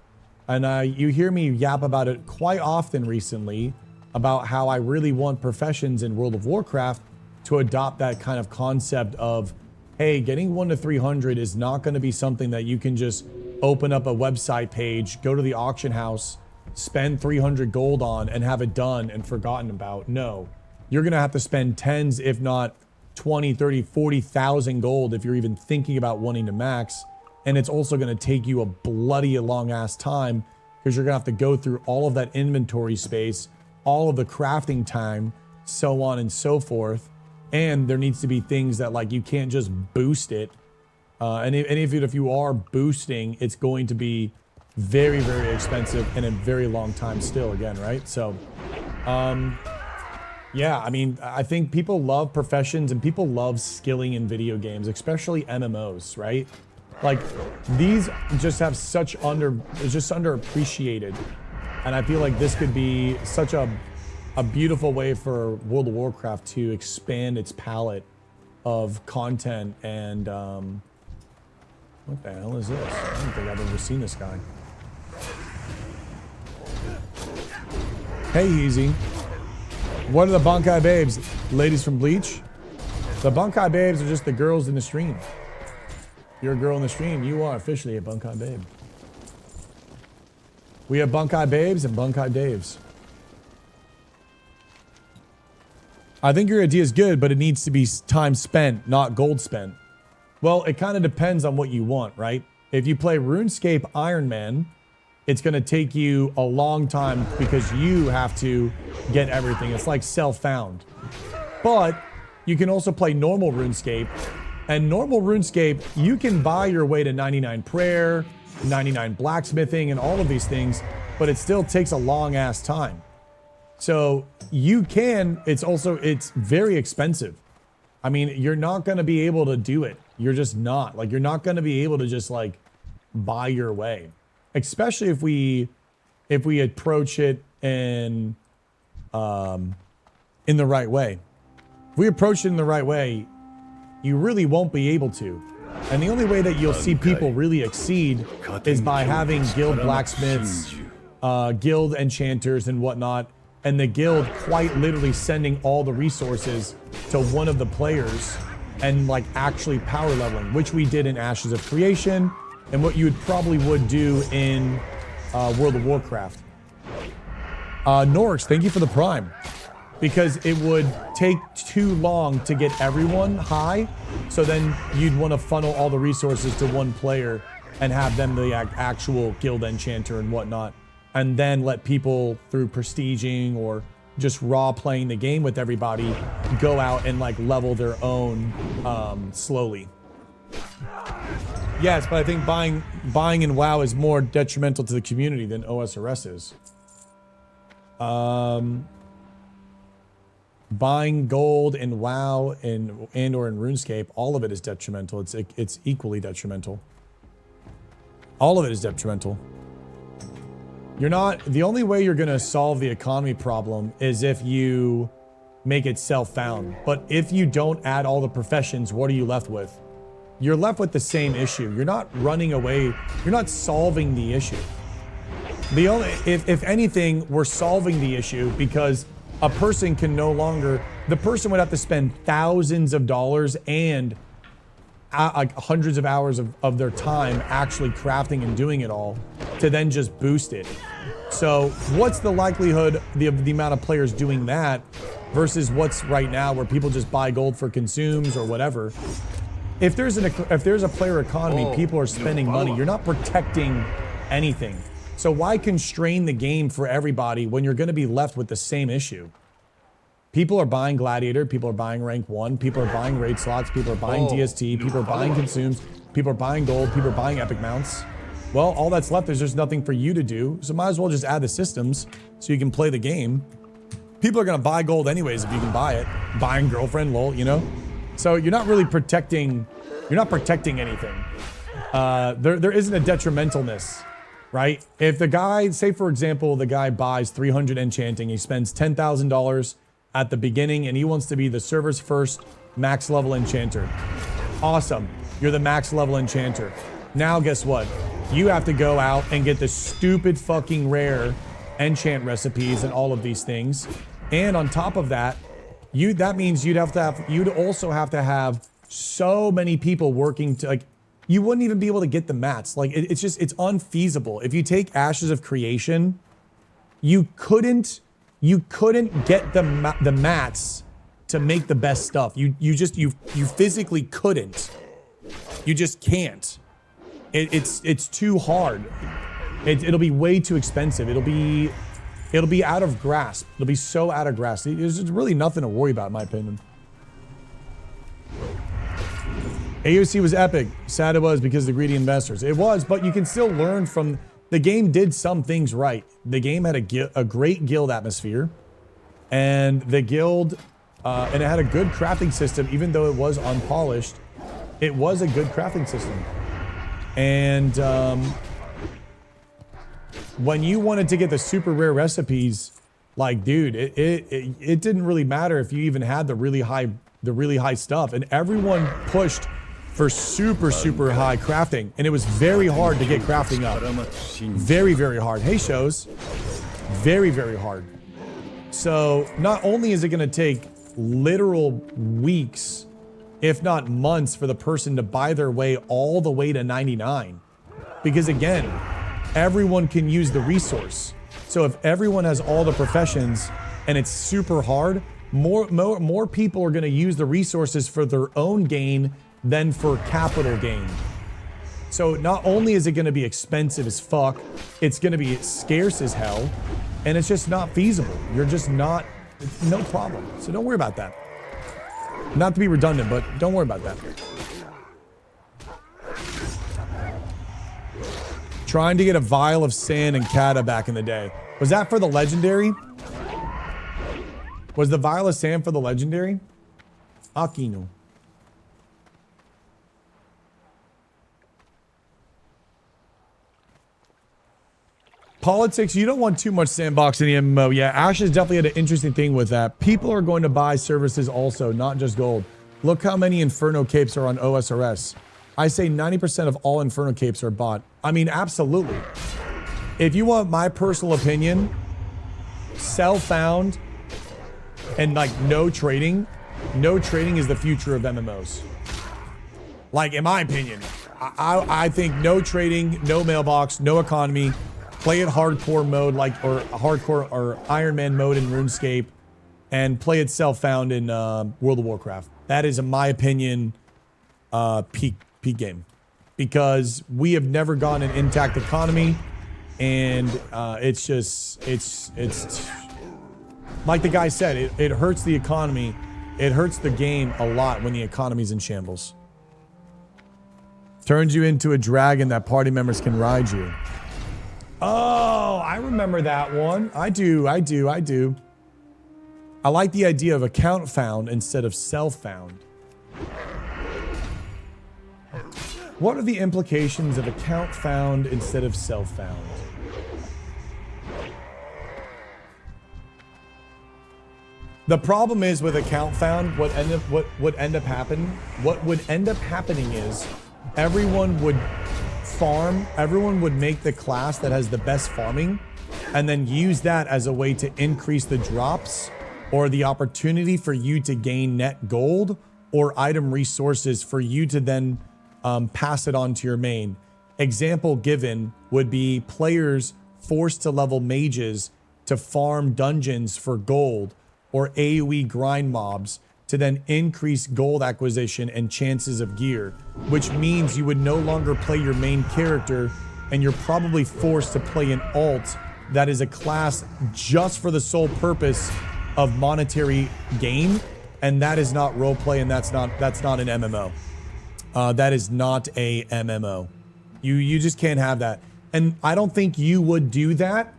And you hear me yap about it quite often recently about how I really want professions in World of Warcraft to adopt that kind of concept of, hey, getting 1 to 300 is not going to be something that you can just open up a website page, go to the auction house, spend 300 gold on and have it done and forgotten about. No, you're going to have to spend tens, if not 20, 30, 40,000 gold if you're even thinking about wanting to max. And it's also going to take you a bloody long ass time because you're going to have to go through all of that inventory space, all of the crafting time, so on and so forth. And there needs to be things that like you can't just boost it. And if you are boosting, it's going to be very, very expensive and a very long time still again, right? So, yeah, I mean, I think people love professions and people love skilling in video games, especially MMOs, right? Like these just have such it's just underappreciated. And I feel like this could be such a beautiful way for World of Warcraft to expand its palette of content and, what the hell is this? I don't think I've ever seen this guy. Hey, Easy. What are the Bunkai Babes? Ladies from Bleach? The Bunkai Babes are just the girls in the stream. You're a girl in the stream. You are officially a Bunkai Babe. We have Bunkai Babes and Bunkai Daves. I think your idea is good, but it needs to be time spent, not gold spent. Well, it kind of depends on what you want, right? If you play RuneScape Iron Man, it's going to take you a long time because you have to get everything. It's like self-found. But you can also play normal RuneScape. And normal RuneScape, you can buy your way to 99 prayer, 99 blacksmithing, and all of these things, but it still takes a long ass time. So you can, it's very expensive. I mean, you're not going to be able to do it You're just not. Like, you're not going to be able to just like buy your way, especially if we approach it in the right way. If we approach it in the right way, you really won't be able to. And the only way that you'll see people really exceed is by having guild blacksmiths, guild enchanters and whatnot, and the guild quite literally sending all the resources to one of the players and like actually power leveling, which we did in Ashes of Creation and what you probably would do in World of Warcraft. Norix, thank you for the Prime. Because it would take too long to get everyone high, so then you'd want to funnel all the resources to one player and have them the actual guild enchanter and whatnot, and then let people through prestiging or just raw playing the game with everybody go out and like level their own slowly. Yes, but I think buying in WoW is more detrimental to the community than OSRS is. Buying gold in WoW and or in RuneScape, all of it is detrimental. It's equally detrimental. All of it is detrimental. You're not, the only way you're gonna solve the economy problem is if you make it self-found. But if you don't add all the professions, what are you left with? You're left with the same issue. You're not running away. You're not solving the issue. The only, if anything, we're solving the issue because a person can no longer, the person would have to spend thousands of dollars and like hundreds of hours of their time actually crafting and doing it all to then just boost it. So what's the likelihood the amount of players doing that versus what's right now where people just buy gold for consumes or whatever? If there's a player economy, people are spending money. You're not protecting anything. So why constrain the game for everybody when you're going to be left with the same issue? People are buying Gladiator, people are buying Rank 1, people are buying raid slots, people are buying DST, people are buying consumes, people are buying gold, people are buying epic mounts. Well, all that's left is there's nothing for you to do, so might as well just add the systems so you can play the game. People are going to buy gold anyways if you can buy it. Buying girlfriend, lol, you know? So you're not really protecting, you're not protecting anything. There isn't a detrimentalness. Right? If the guy, say for example, the guy buys 300 enchanting, he spends $10,000 at the beginning and he wants to be the server's first max level enchanter. Awesome. You're the max level enchanter. Now guess what? You have to go out and get the stupid fucking rare enchant recipes and all of these things. And on top of that, that means you'd also have to have so many people working to like, you wouldn't even be able to get the mats. Like it's unfeasible. If you take Ashes of Creation, you couldn't get the mats to make the best stuff. You physically couldn't. You just can't. It's too hard. It'll be way too expensive. It'll be out of grasp. It'll be so out of grasp. There's really nothing to worry about, in my opinion. AOC was epic. Sad it was because of the greedy investors. It was, but you can still learn from... The game did some things right. The game had a great guild atmosphere. And the guild... and it had a good crafting system, even though it was unpolished. It was a good crafting system. And when you wanted to get the super rare recipes, like, dude, it didn't really matter if you even had the really high stuff. And everyone pushed for super high crafting, and it was very hard to get crafting up. Very hard. Hey, shows. Very hard. So not only is it going to take literal weeks, if not months, for the person to buy their way all the way to 99, because again, everyone can use the resource. So if everyone has all the professions and it's super hard, more people are going to use the resources for their own gain than for capital gain. So not only is it going to be expensive as fuck, it's going to be scarce as hell, and it's just not feasible. You're just not, no problem. So don't worry about that. Not to be redundant, but don't worry about that. Trying to get a vial of sand and Kata back in the day. Was that for the legendary? Was the vial of sand for the legendary? Akino. politics, you don't want too much sandbox in the MMO. Yeah, Ash has definitely had an interesting thing with that. People are going to buy services also, not just gold. Look how many Inferno capes are on OSRS. I say 90% of all Inferno capes are bought. I mean, absolutely. If you want my personal opinion, sell found and like no trading is the future of MMOs. Like, in my opinion, I think no trading, no mailbox, no economy, play it hardcore mode, like, or hardcore or Iron Man mode in RuneScape, and play it self-found in World of Warcraft. That is, in my opinion, peak game, because we have never gone an intact economy, and it's just, it's like the guy said, it hurts the economy, it hurts the game a lot when the economy's in shambles. Turns you into a dragon that party members can ride you. Oh, I remember that one. I do. I like the idea of account found instead of self found. What are the implications of account found instead of self found? The problem is with account found, what would end up happening is everyone would farm, everyone would make the class that has the best farming, and then use that as a way to increase the drops or the opportunity for you to gain net gold or item resources for you to then pass it on to your main. Example given would be players forced to level mages to farm dungeons for gold or AoE grind mobs to then increase gold acquisition and chances of gear, which means you would no longer play your main character and you're probably forced to play an alt that is a class just for the sole purpose of monetary gain, and that is not roleplay, and that's not an MMO. That is not a MMO. You just can't have that. And I don't think you would do that.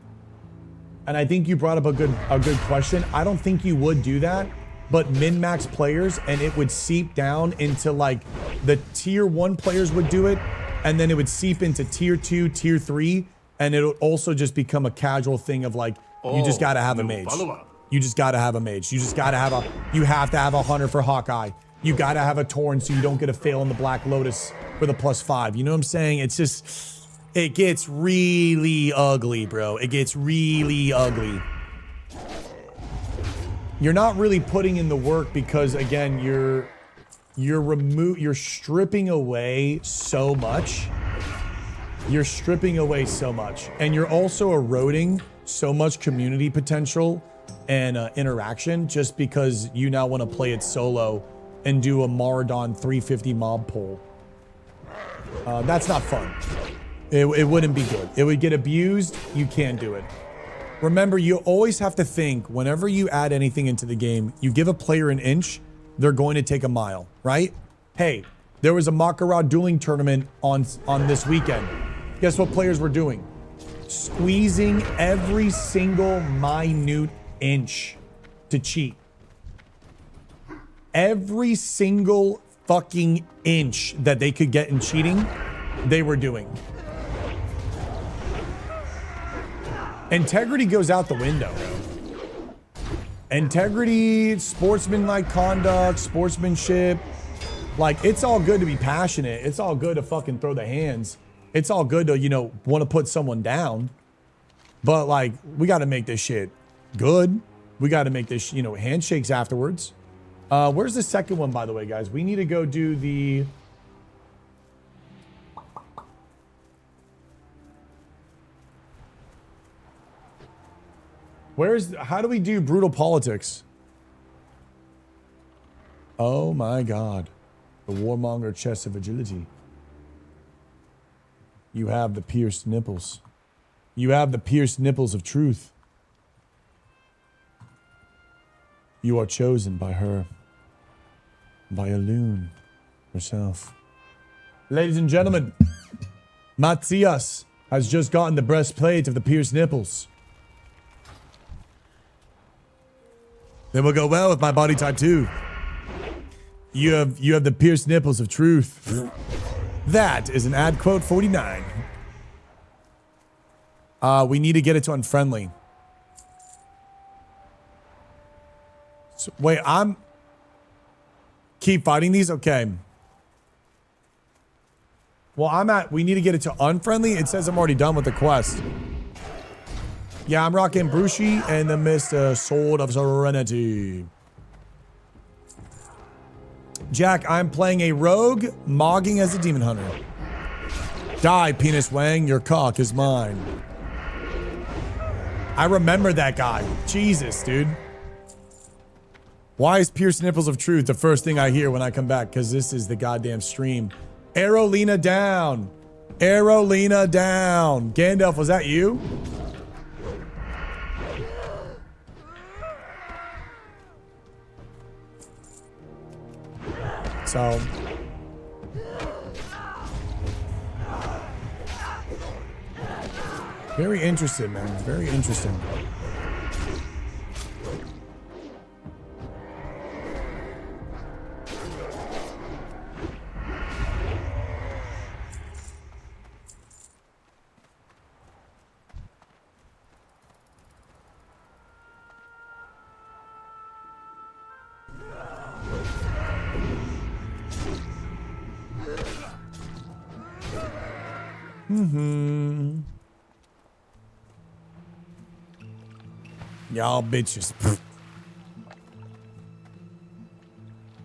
And I think you brought up a good question. I don't think you would do that, but min-max players, and it would seep down into like the tier 1 players would do it, and then it would seep into tier 2, tier 3, and it would also just become a casual thing of like, you just gotta have a mage. You just gotta have a mage. You have to have a hunter for Hawkeye. You gotta have a Torn so you don't get a fail in the Black Lotus for the +5. You know what I'm saying? It's just, it gets really ugly, bro. It gets really ugly. You're not really putting in the work because, again, you're stripping away so much. You're stripping away so much, and you're also eroding so much community potential and interaction just because you now want to play it solo and do a Maradon 350 mob pull. That's not fun. It wouldn't be good. It would get abused. You can't do it. Remember, you always have to think, whenever you add anything into the game, you give a player an inch, they're going to take a mile, right? Hey, there was a Makarad dueling tournament on this weekend. Guess what players were doing? Squeezing every single minute inch to cheat. Every single fucking inch that they could get in cheating, they were doing. Integrity goes out the window. Integrity, sportsmanlike conduct, sportsmanship. Like, it's all good to be passionate. It's all good to fucking throw the hands. It's all good to, you know, want to put someone down. But, like, we got to make this shit good. We got to make this, you know, handshakes afterwards. Where's the second one, by the way, guys? We need to go do the... how do we do brutal politics? Oh my God. The warmonger chest of agility. You have the pierced nipples. You have the pierced nipples of truth. You are chosen by her. By Elune herself. Ladies and gentlemen, Matthias has just gotten the breastplate of the pierced nipples. They will go well with my body type too. You have the pierced nipples of truth. That is an ad quote 49. We need to get it to unfriendly. So, wait, keep fighting these? Okay. Well, we need to get it to unfriendly. It says I'm already done with the quest. Yeah, I'm rocking Brushi and the Mr. Sword of Serenity. Jack, I'm playing a rogue, mogging as a demon hunter. Die, Penis Wang, your cock is mine. I remember that guy. Jesus, dude. Why is Pierce Nipples of Truth the first thing I hear when I come back? Because this is the goddamn stream. Arrowlena down. Arrowlena down. Gandalf, was that you? So... very interesting, man. Very interesting. Mm-hmm. Y'all bitches.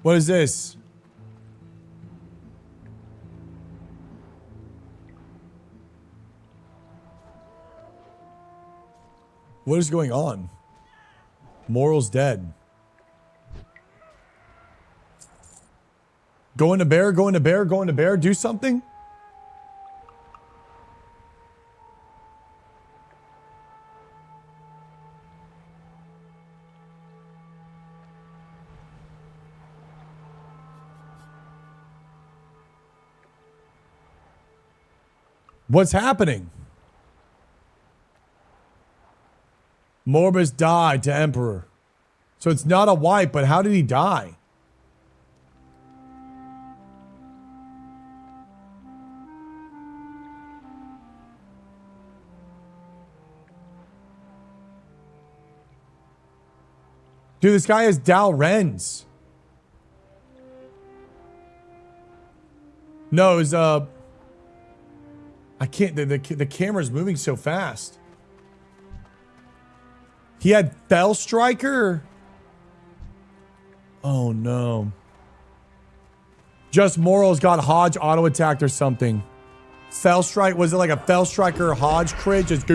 What is this? What is going on? Moral's dead. Going to bear, going to bear, going to bear. Do something? What's happening? Morbus died to Emperor. So it's not a wipe, but how did he die? Dude, this guy has Dalrens. No, it was, I can't, the camera's moving so fast. He had Fell Striker? Oh no. Just Morals got Hodge auto attacked or something. Fell Strike, was it like a Fell Striker Hodge crit? Just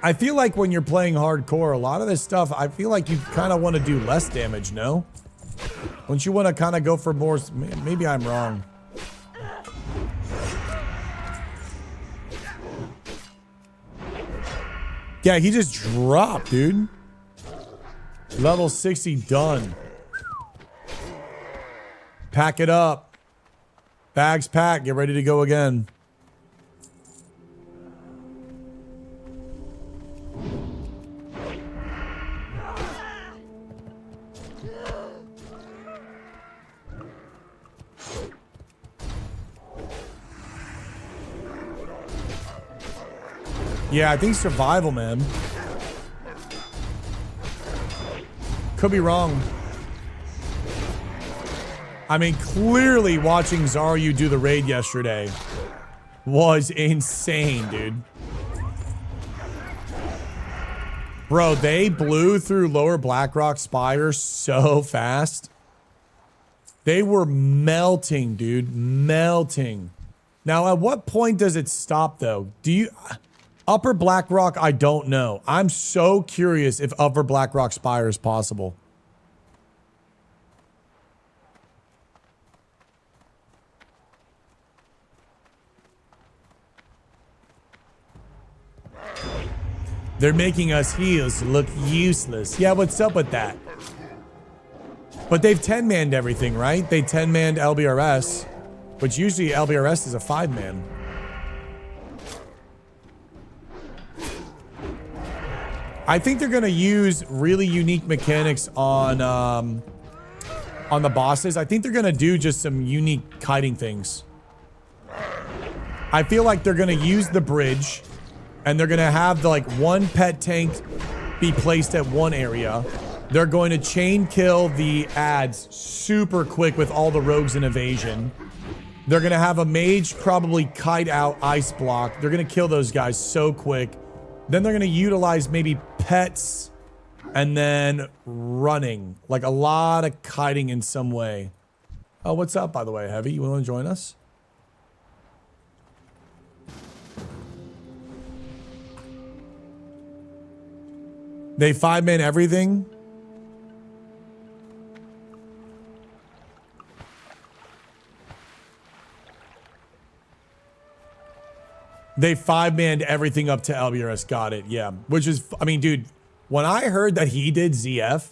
I feel like when you're playing hardcore, a lot of this stuff, I feel like you kind of want to do less damage, no? Don't you want to kind of go for more? Maybe I'm wrong. Yeah, he just dropped, dude. Level 60 done. Pack it up. Bags packed. Get ready to go again. Yeah, I think survival, man. Could be wrong. I mean, clearly watching Zaryu do the raid yesterday was insane, dude. Bro, they blew through Lower Blackrock Spire so fast. They were melting, dude. Melting. Now, at what point does it stop, though? Do you... Upper Blackrock, I don't know. I'm so curious if Upper Blackrock Spire is possible. They're making us heals look useless. Yeah, what's up with that? But they've 10-manned everything, right? They 10-manned LBRS, which usually LBRS is a 5-man. I think they're going to use really unique mechanics on the bosses. I think they're going to do just some unique kiting things. I feel like they're going to use the bridge and they're going to have the like one pet tank be placed at one area. They're going to chain kill the ads super quick with all the rogues and evasion. They're going to have a mage probably kite out ice block. They're going to kill those guys so quick. Then they're going to utilize maybe pets and then running. Like a lot of kiting in some way. Oh, what's up, by the way, Heavy? You want to join us? They 5-man everything? They 5-manned everything up to LBRS. Got it. Yeah. Which is, I mean, dude, when I heard that he did ZF,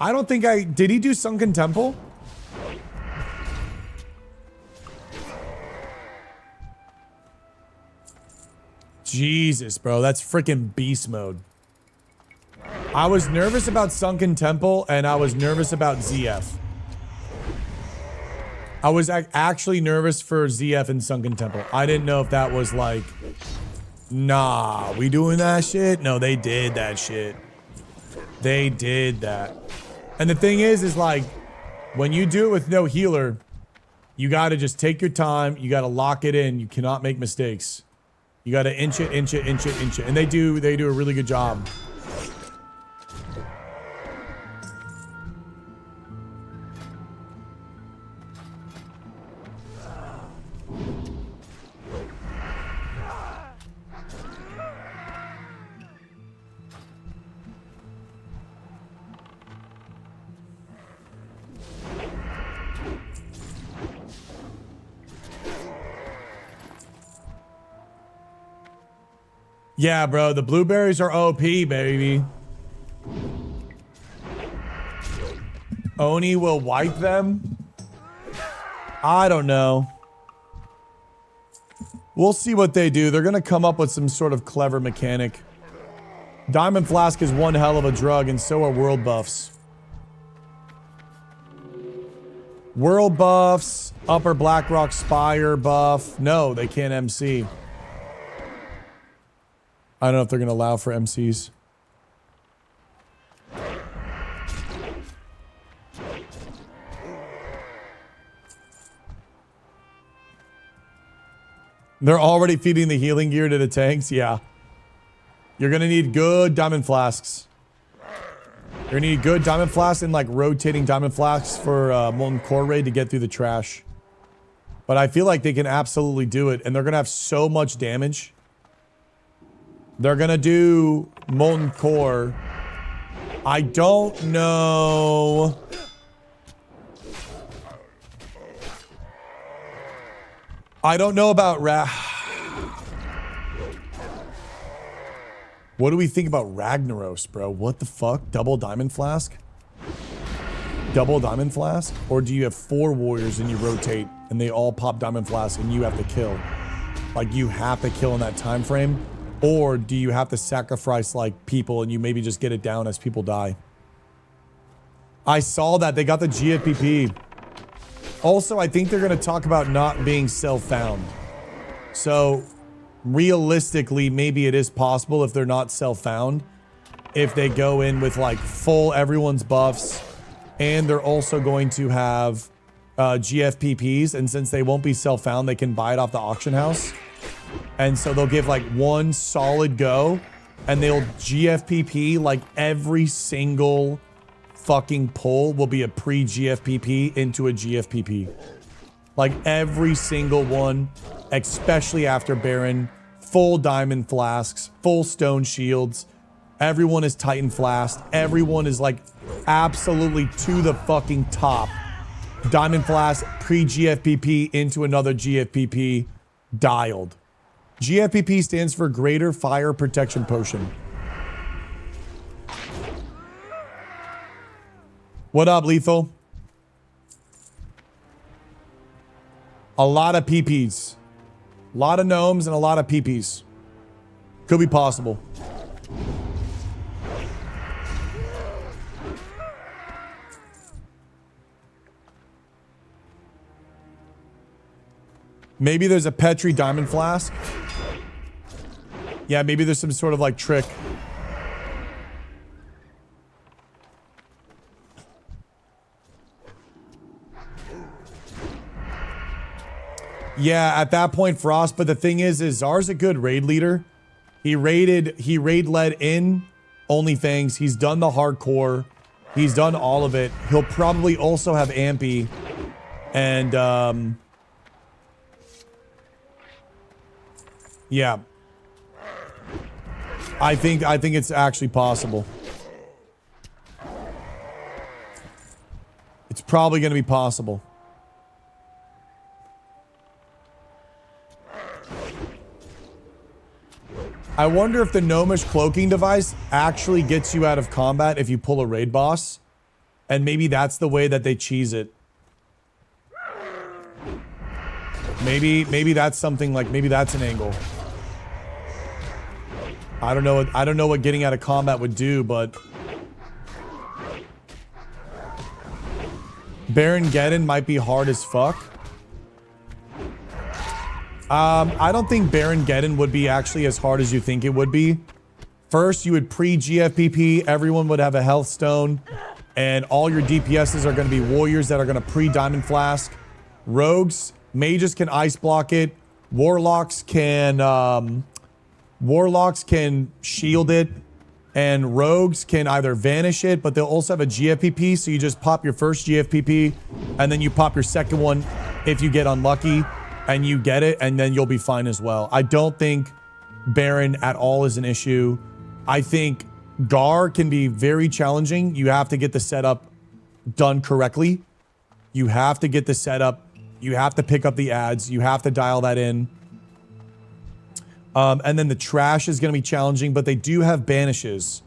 I don't think did he do Sunken Temple? Jesus, bro. That's freaking beast mode. I was nervous about Sunken Temple and I was nervous about ZF. I was actually nervous for ZF and Sunken Temple. I didn't know if that was like, nah, we doing that shit? No, they did that shit. They did that. And the thing is like, when you do it with no healer, you got to just take your time. You got to lock it in. You cannot make mistakes. You got to inch it. And they do a really good job. Yeah, bro, the blueberries are OP, baby. Oni will wipe them? I don't know. We'll see what they do. They're going to come up with some sort of clever mechanic. Diamond Flask is one hell of a drug, and so are world buffs. World buffs, Upper Blackrock Spire buff. No, they can't MC. I don't know if they're going to allow for MCs. They're already feeding the healing gear to the tanks? Yeah. You're going to need good diamond flasks. You're going to need good diamond flasks and like rotating diamond flasks for Molten Core Raid to get through the trash. But I feel like they can absolutely do it. And they're going to have so much damage. They're going to do Molten Core. I don't know. I don't know about What do we think about Ragnaros, bro? What the fuck? Double Diamond Flask? Double Diamond Flask? Or do you have 4 warriors and you rotate and they all pop Diamond Flask and you have to kill? Like you have to kill in that time frame? Or do you have to sacrifice like people and you maybe just get it down as people die? I saw that. They got the GFPP. Also, I think they're going to talk about not being self-found. So, realistically, maybe it is possible if they're not self-found. If they go in with like full everyone's buffs. And they're also going to have GFPPs. And since they won't be self-found, they can buy it off the auction house. And so they'll give like one solid go. And they'll GFPP like every single fucking pull will be a pre-GFPP into a GFPP. Like every single one, especially after Baron, full diamond flasks, full stone shields. Everyone is Titan flasked. Everyone is like absolutely to the fucking top. Diamond flask, pre-GFPP into another GFPP, dialed. GFPP stands for Greater Fire Protection Potion. What up, Lethal? A lot of PPs. A lot of gnomes and a lot of PPs. Could be possible. Maybe there's a Petri diamond flask. Yeah, maybe there's some sort of like trick. Yeah, at that point, Frost. But the thing is Czar's a good raid leader. He raid led in OnlyFans. He's done the hardcore. He's done all of it. He'll probably also have Ampy. And, yeah. I think it's actually possible. It's probably going to be possible. I wonder if the gnomish cloaking device actually gets you out of combat if you pull a raid boss. And maybe that's the way that they cheese it. Maybe that's something like, maybe that's an angle. I don't know what getting out of combat would do, but Baron Geddon might be hard as fuck. I don't think Baron Geddon would be actually as hard as you think it would be. First, you would pre-GFPP, everyone would have a health stone, and all your DPSs are going to be warriors that are going to pre-diamond flask. Rogues, mages can ice block it. Warlocks can shield it, and rogues can either vanish it, but they'll also have a GFPP, so you just pop your first GFPP, and then you pop your second one if you get unlucky. And you get it, and then you'll be fine as well. I don't think Baron at all is an issue. I think Gar can be very challenging. You have to get the setup done correctly. You have to get the setup. You have to pick up the ads. You have to dial that in. And then the trash is going to be challenging, but they do have banishes.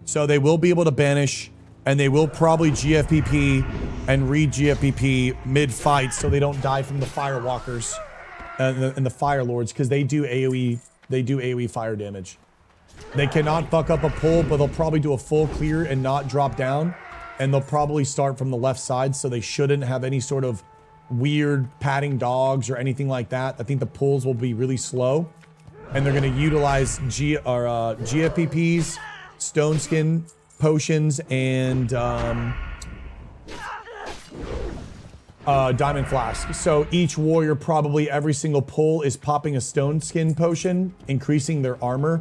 So they will be able to banish, and they will probably GFPP and re-GFPP mid-fight so they don't die from the Firewalkers and the Fire Lords, because they do AoE fire damage. They cannot fuck up a pull, but they'll probably do a full clear and not drop down, and they'll probably start from the left side, so they shouldn't have any sort of weird patting dogs or anything like that. I think the pulls will be really slow, and they're going to utilize GFPPs, Stone Skin potions, and diamond flask. So each warrior, probably every single pull, is popping a stone skin potion, increasing their armor,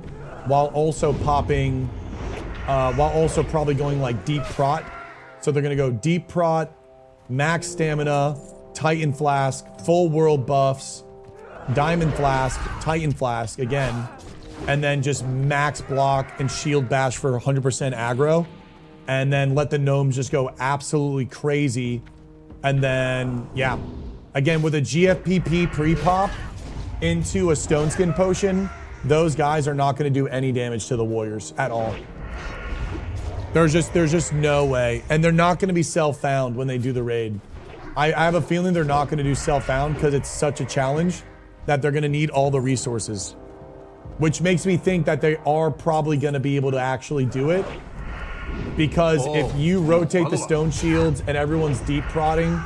while also popping, while also probably going like deep prot. So they're gonna go deep prot, max stamina, Titan flask, full world buffs, diamond flask, Titan flask again, and then just max block and shield bash for 100% aggro, and then let the gnomes just go absolutely crazy. And then, yeah, again, with a GFPP pre-pop into a stone skin potion, those guys are not going to do any damage to the warriors at all. There's just no way. And they're not going to be self-found when they do the raid. I have a feeling they're not going to do self-found because it's such a challenge that they're going to need all the resources. Which makes me think that they are probably going to be able to actually do it. Because if you rotate the stone shields and everyone's deep prodding,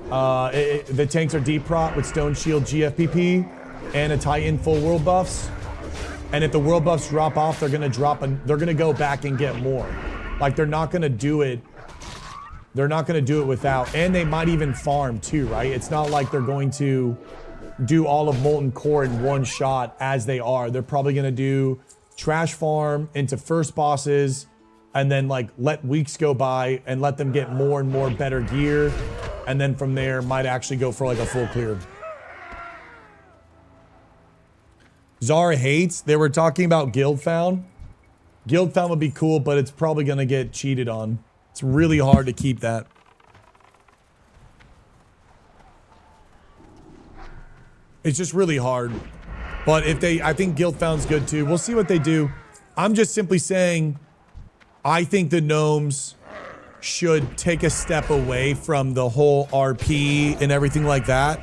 the tanks are deep prot with stone shield GFPP and a Titan full world buffs. And if the world buffs drop off, they're gonna they're gonna go back and get more. Like they're not gonna do it. They're not gonna do it without, and they might even farm too, right? It's not like they're going to do all of Molten Core in one shot as they are. They're probably gonna do trash farm into first bosses, and then like let weeks go by and let them get more and more better gear, and then from there might actually go for like a full clear. Zara hates, they were talking about Guild Found. Guild Found would be cool, but it's probably gonna get cheated on. It's really hard to keep that. It's just really hard. But if I think Guild Found's good too. We'll see what they do. I'm just simply saying, I think the gnomes should take a step away from the whole RP and everything like that.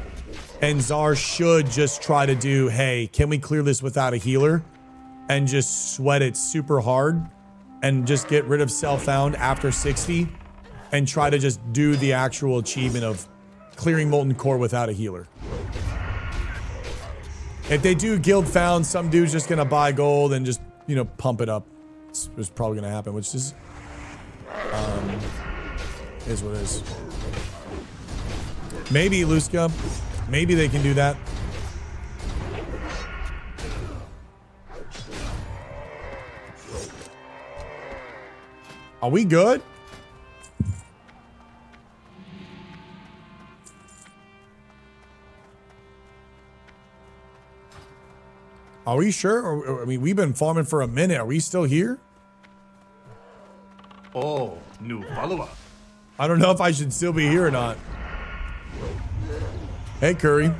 And Czar should just try to do, hey, can we clear this without a healer? And just sweat it super hard. And just get rid of self-found after 60. And try to just do the actual achievement of clearing Molten Core without a healer. If they do guild found, some dude's just gonna buy gold and just, you know, pump it up. It's probably gonna happen, which is what it is. Maybe Luska. Maybe they can do that. Are we good? Are we sure? Or, I mean, we've been farming for a minute. Are we still here? Oh, new follower. I don't know if I should still be here or not. Hey, Curry.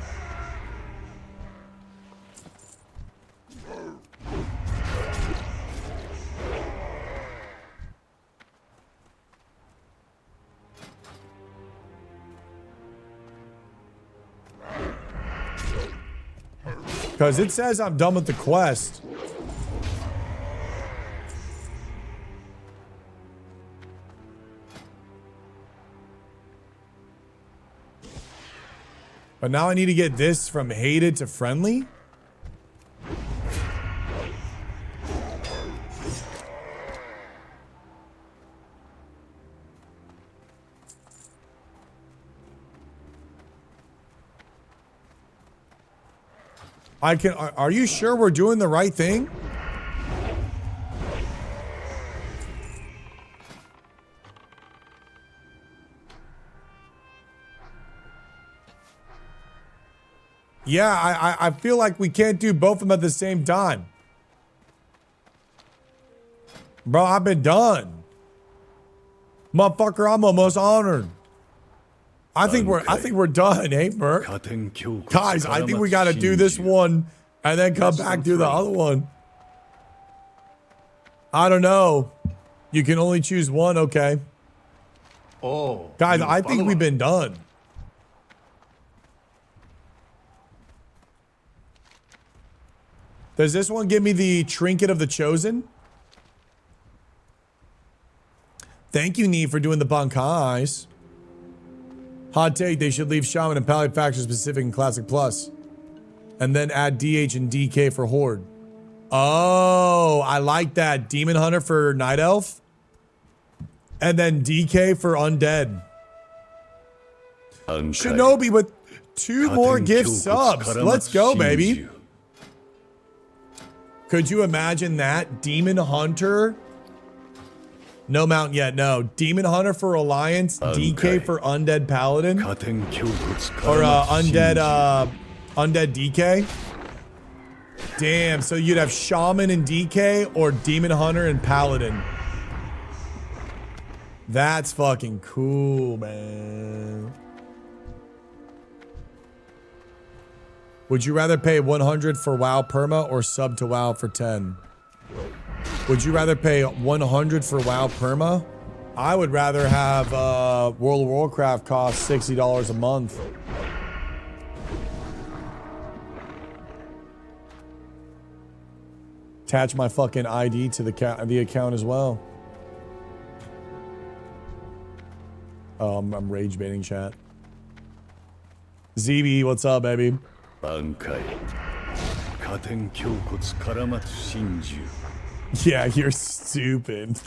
Because it says I'm done with the quest. But now I need to get this from hated to friendly? I can. Are you sure we're doing the right thing? Yeah, I feel like we can't do both of them at the same time. Bro, I've been done. Motherfucker, I'm almost honored. I think we're done, hey, Bert? Guys, I think we gotta do this one and then come back to the other one. I don't know. You can only choose one, okay. Oh, guys, I think we've been done. Does this one give me the Trinket of the Chosen? Thank you, Nee, for doing the Bankais. Hot take, they should leave Shaman and Pally faction specific in Classic Plus. And then add DH and DK for Horde. Oh, I like that. Demon Hunter for Night Elf. And then DK for Undead. Shinobi with 2 more gift subs. Let's go, baby. Could you imagine that? Demon Hunter. No mount yet, no. Demon Hunter for Alliance, DK for Undead Paladin. Or Undead DK. Damn, so you'd have Shaman and DK or Demon Hunter and Paladin. That's fucking cool, man. Would you rather pay 100 for WoW Perma or sub to WoW for 10? Would you rather pay 100 for WoW Perma? I would rather have World of Warcraft cost $60 a month. Attach my fucking ID to the account as well. I'm rage baiting chat. ZB, what's up, baby? Yeah, you're stupid.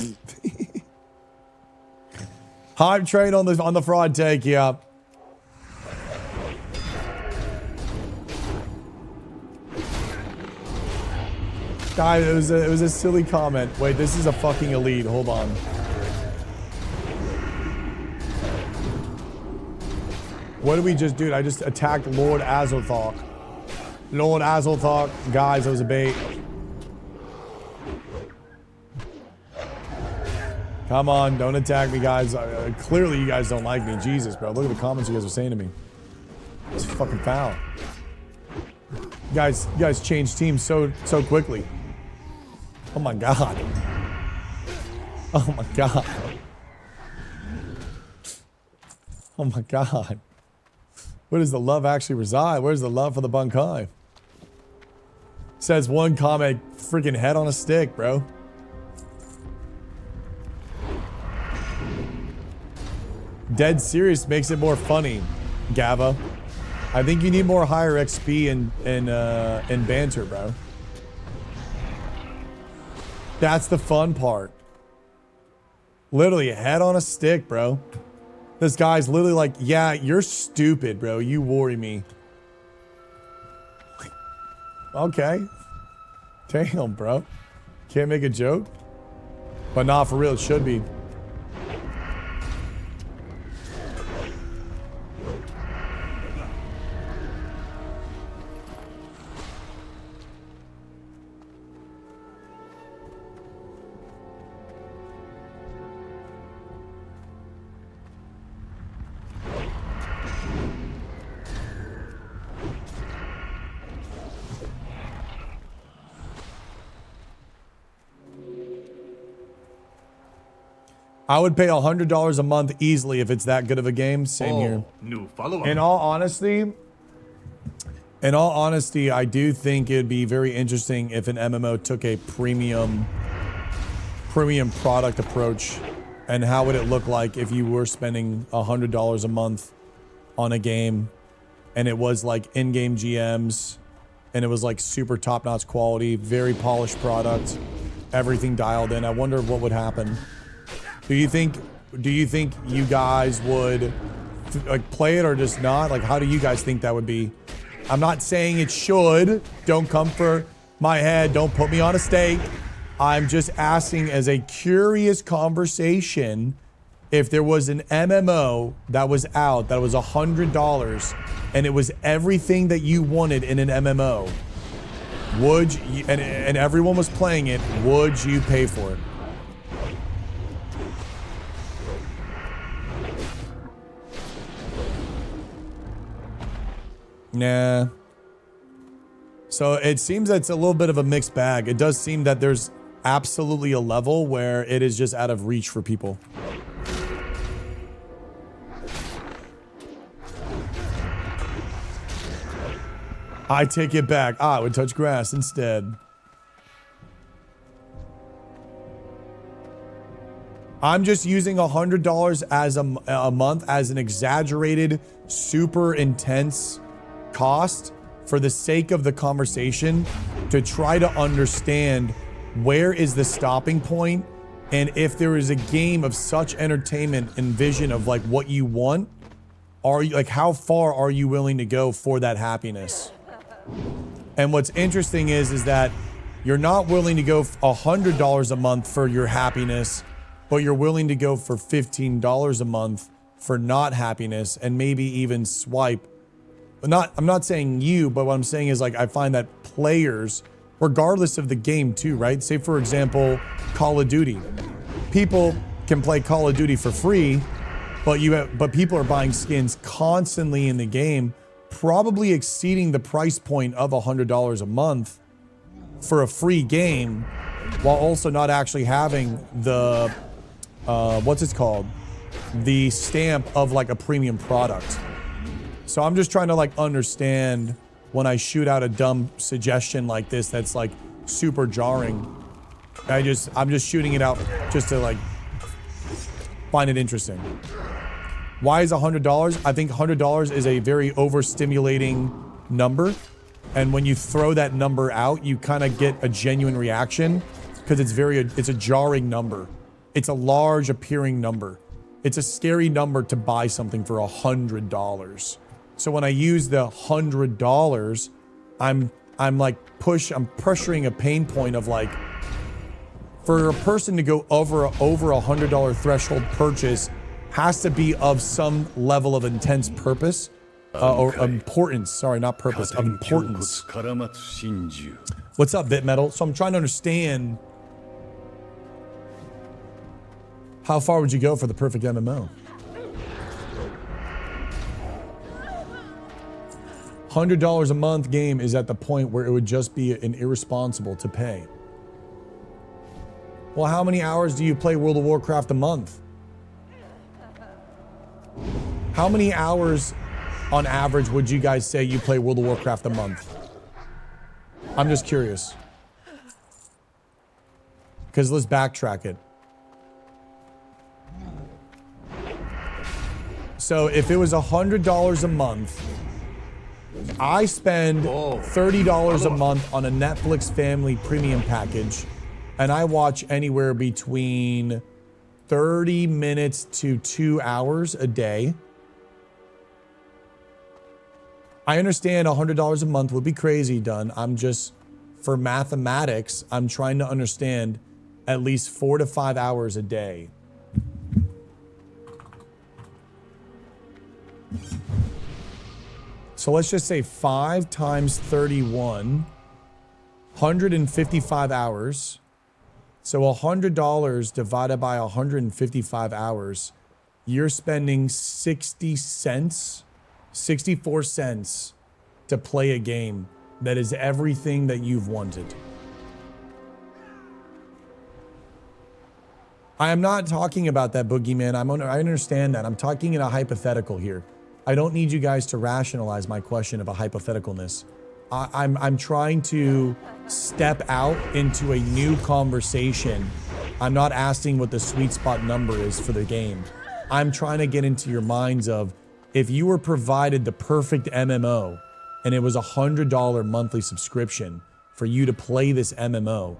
Hype train on the fraud take, yeah. Guys, it was a silly comment. Wait, this is a fucking elite. Hold on. What did we just do? I just attacked Lord Azothark. Lord Azothark. Guys, that was a bait. Come on, don't attack me, guys. Clearly, you guys don't like me. Jesus, bro. Look at the comments you guys are saying to me. It's fucking foul. You guys changed teams so quickly. Oh my god. Oh my god. Oh my god. Where does the love actually reside? Where's the love for the Bunkai? Says one comment, freaking head on a stick, bro. Dead serious makes it more funny, Gava. I think you need more higher XP and banter, bro. That's the fun part. Literally, head on a stick, bro. This guy's literally like, yeah, you're stupid, bro. You worry me. Okay. Damn, bro. Can't make a joke? But nah, for real, it should be. I would pay $100 a month easily if it's that good of a game. Same here. New follow-up. In all honesty, I do think it'd be very interesting if an MMO took a premium product approach. And how would it look like if you were spending $100 a month on a game and it was like in-game GMs and it was like super top-notch quality, very polished product, everything dialed in. I wonder what would happen. Do you think you guys would like play it or just not? Like, how do you guys think that would be? I'm not saying it should. Don't come for my head. Don't put me on a stake. I'm just asking as a curious conversation, if there was an MMO that was out that was $100 and it was everything that you wanted in an MMO, would you, and everyone was playing it, would you pay for it? Nah. So it seems that it's a little bit of a mixed bag. It does seem that there's absolutely a level where it is just out of reach for people. I take it back. I would touch grass instead. I'm just using $100 as a month as an exaggerated, super intense cost for the sake of the conversation to try to understand where is the stopping point, and if there is a game of such entertainment and vision of like what you want, are you like, how far are you willing to go for that happiness? And what's interesting is that you're not willing to go $100 a month for your happiness, but you're willing to go for $15 a month for not happiness, and maybe even swipe. I'm not saying you, but what I'm saying is like I find that players, regardless of the game too, right? Say for example, Call of Duty. People can play Call of Duty for free, but people are buying skins constantly in the game, probably exceeding the price point of $100 a month for a free game, while also not actually having the what's it called? The stamp of like a premium product. So I'm just trying to like understand when I shoot out a dumb suggestion like this that's like super jarring. I'm just shooting it out just to like find it interesting. Why is $100? I think $100 is a very overstimulating number. And when you throw that number out, you kind of get a genuine reaction because it's a jarring number. It's a large appearing number. It's a scary number to buy something for $100. So when I use the $100, I'm pressuring a pain point of like, for a person to go over a $100 threshold purchase has to be of some level of intense purpose or importance. Sorry, not purpose, of importance. What's up, Bitmetal? So I'm trying to understand how far would you go for the perfect MMO? $100 a month game is at the point where it would just be an irresponsible to pay. Well, how many hours do you play World of Warcraft a month? How many hours on average would you guys say you play World of Warcraft a month? I'm just curious. Because let's backtrack it. So if it was $100 a month, I spend $30 a month on a Netflix family premium package, and I watch anywhere between 30 minutes to 2 hours a day. I understand $100 a month would be crazy, Dunn. I'm just, for mathematics, I'm trying to understand at least 4 to 5 hours a day. So let's just say 5 times 31, 155 hours. So $100 divided by 155 hours, you're spending 60 cents, 64 cents to play a game that is everything that you've wanted. I am not talking about that, Boogeyman. I understand that. I'm talking in a hypothetical here. I don't need you guys to rationalize my question of a hypotheticalness. I'm trying to step out into a new conversation. I'm not asking what the sweet spot number is for the game. I'm trying to get into your minds of, if you were provided the perfect MMO and it was $100 monthly subscription for you to play this MMO,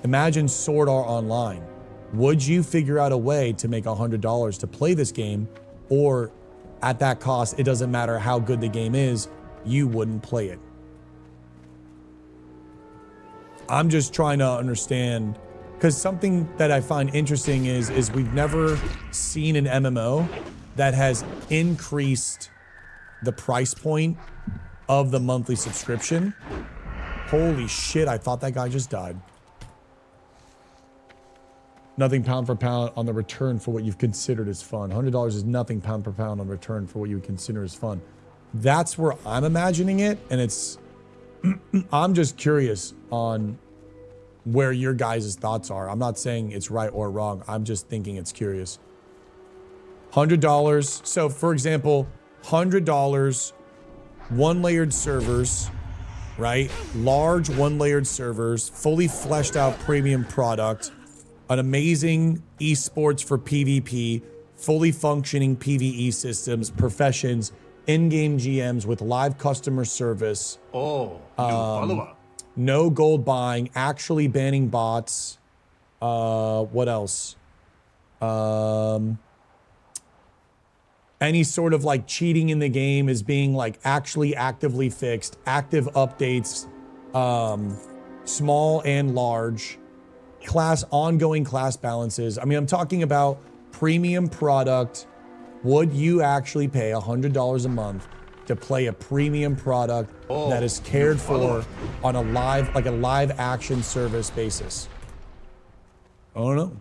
imagine Sword Art Online. Would you figure out a way to make $100 to play this game, or at that cost, it doesn't matter how good the game is, you wouldn't play it? I'm just trying to understand, because something that I find interesting is we've never seen an MMO that has increased the price point of the monthly subscription. Holy shit, I thought that guy just died. Nothing pound for pound on the return for what you've considered as fun. $100 is nothing pound for pound on return for what you would consider as fun. That's where I'm imagining it, and it's... I'm just curious on where your guys' thoughts are. I'm not saying it's right or wrong. I'm just thinking it's curious. $100. So, for example, $100, one-layered servers, right? Large one-layered servers, fully fleshed out premium product, an amazing esports for PvP, fully functioning PvE systems, professions, in-game GMs with live customer service. Oh, new follower. No gold buying, actually banning bots. What else? Any sort of like cheating in the game is being like actually actively fixed. Active updates, small and large. Ongoing class balances. I mean, I'm talking about premium product. Would you actually pay $100 a month to play a premium product that is cared for on a live action service basis? I don't know.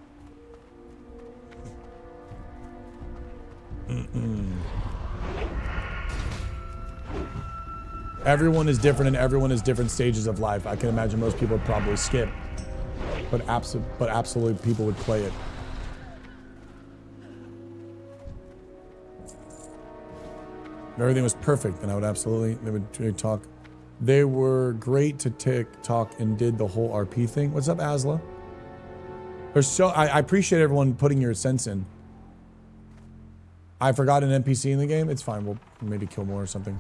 Everyone is different and everyone is different stages of life. I can imagine most people would probably skip, but absolutely people would play it. If everything was perfect, then I would absolutely, they would talk. They were great to TikTok and did the whole RP thing. What's up, Asla? I appreciate everyone putting your sense in. I forgot an NPC in the game. It's fine. We'll maybe kill more or something.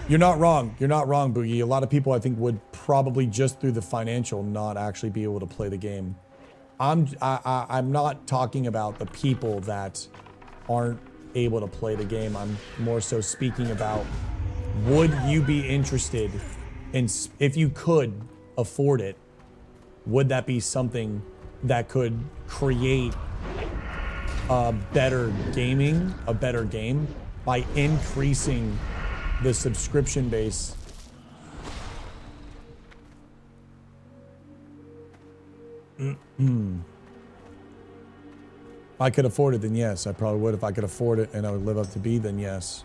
You're not wrong. You're not wrong, Boogie. A lot of people, I think, would probably just through the financial not actually be able to play the game. I'm not talking about the people that aren't able to play the game. I'm more so speaking about, would you be interested in, if you could afford it, would that be something that could create a better game by increasing the subscription base? If I could afford it, then yes. I probably would. If I could afford it and I would live up to B, then yes.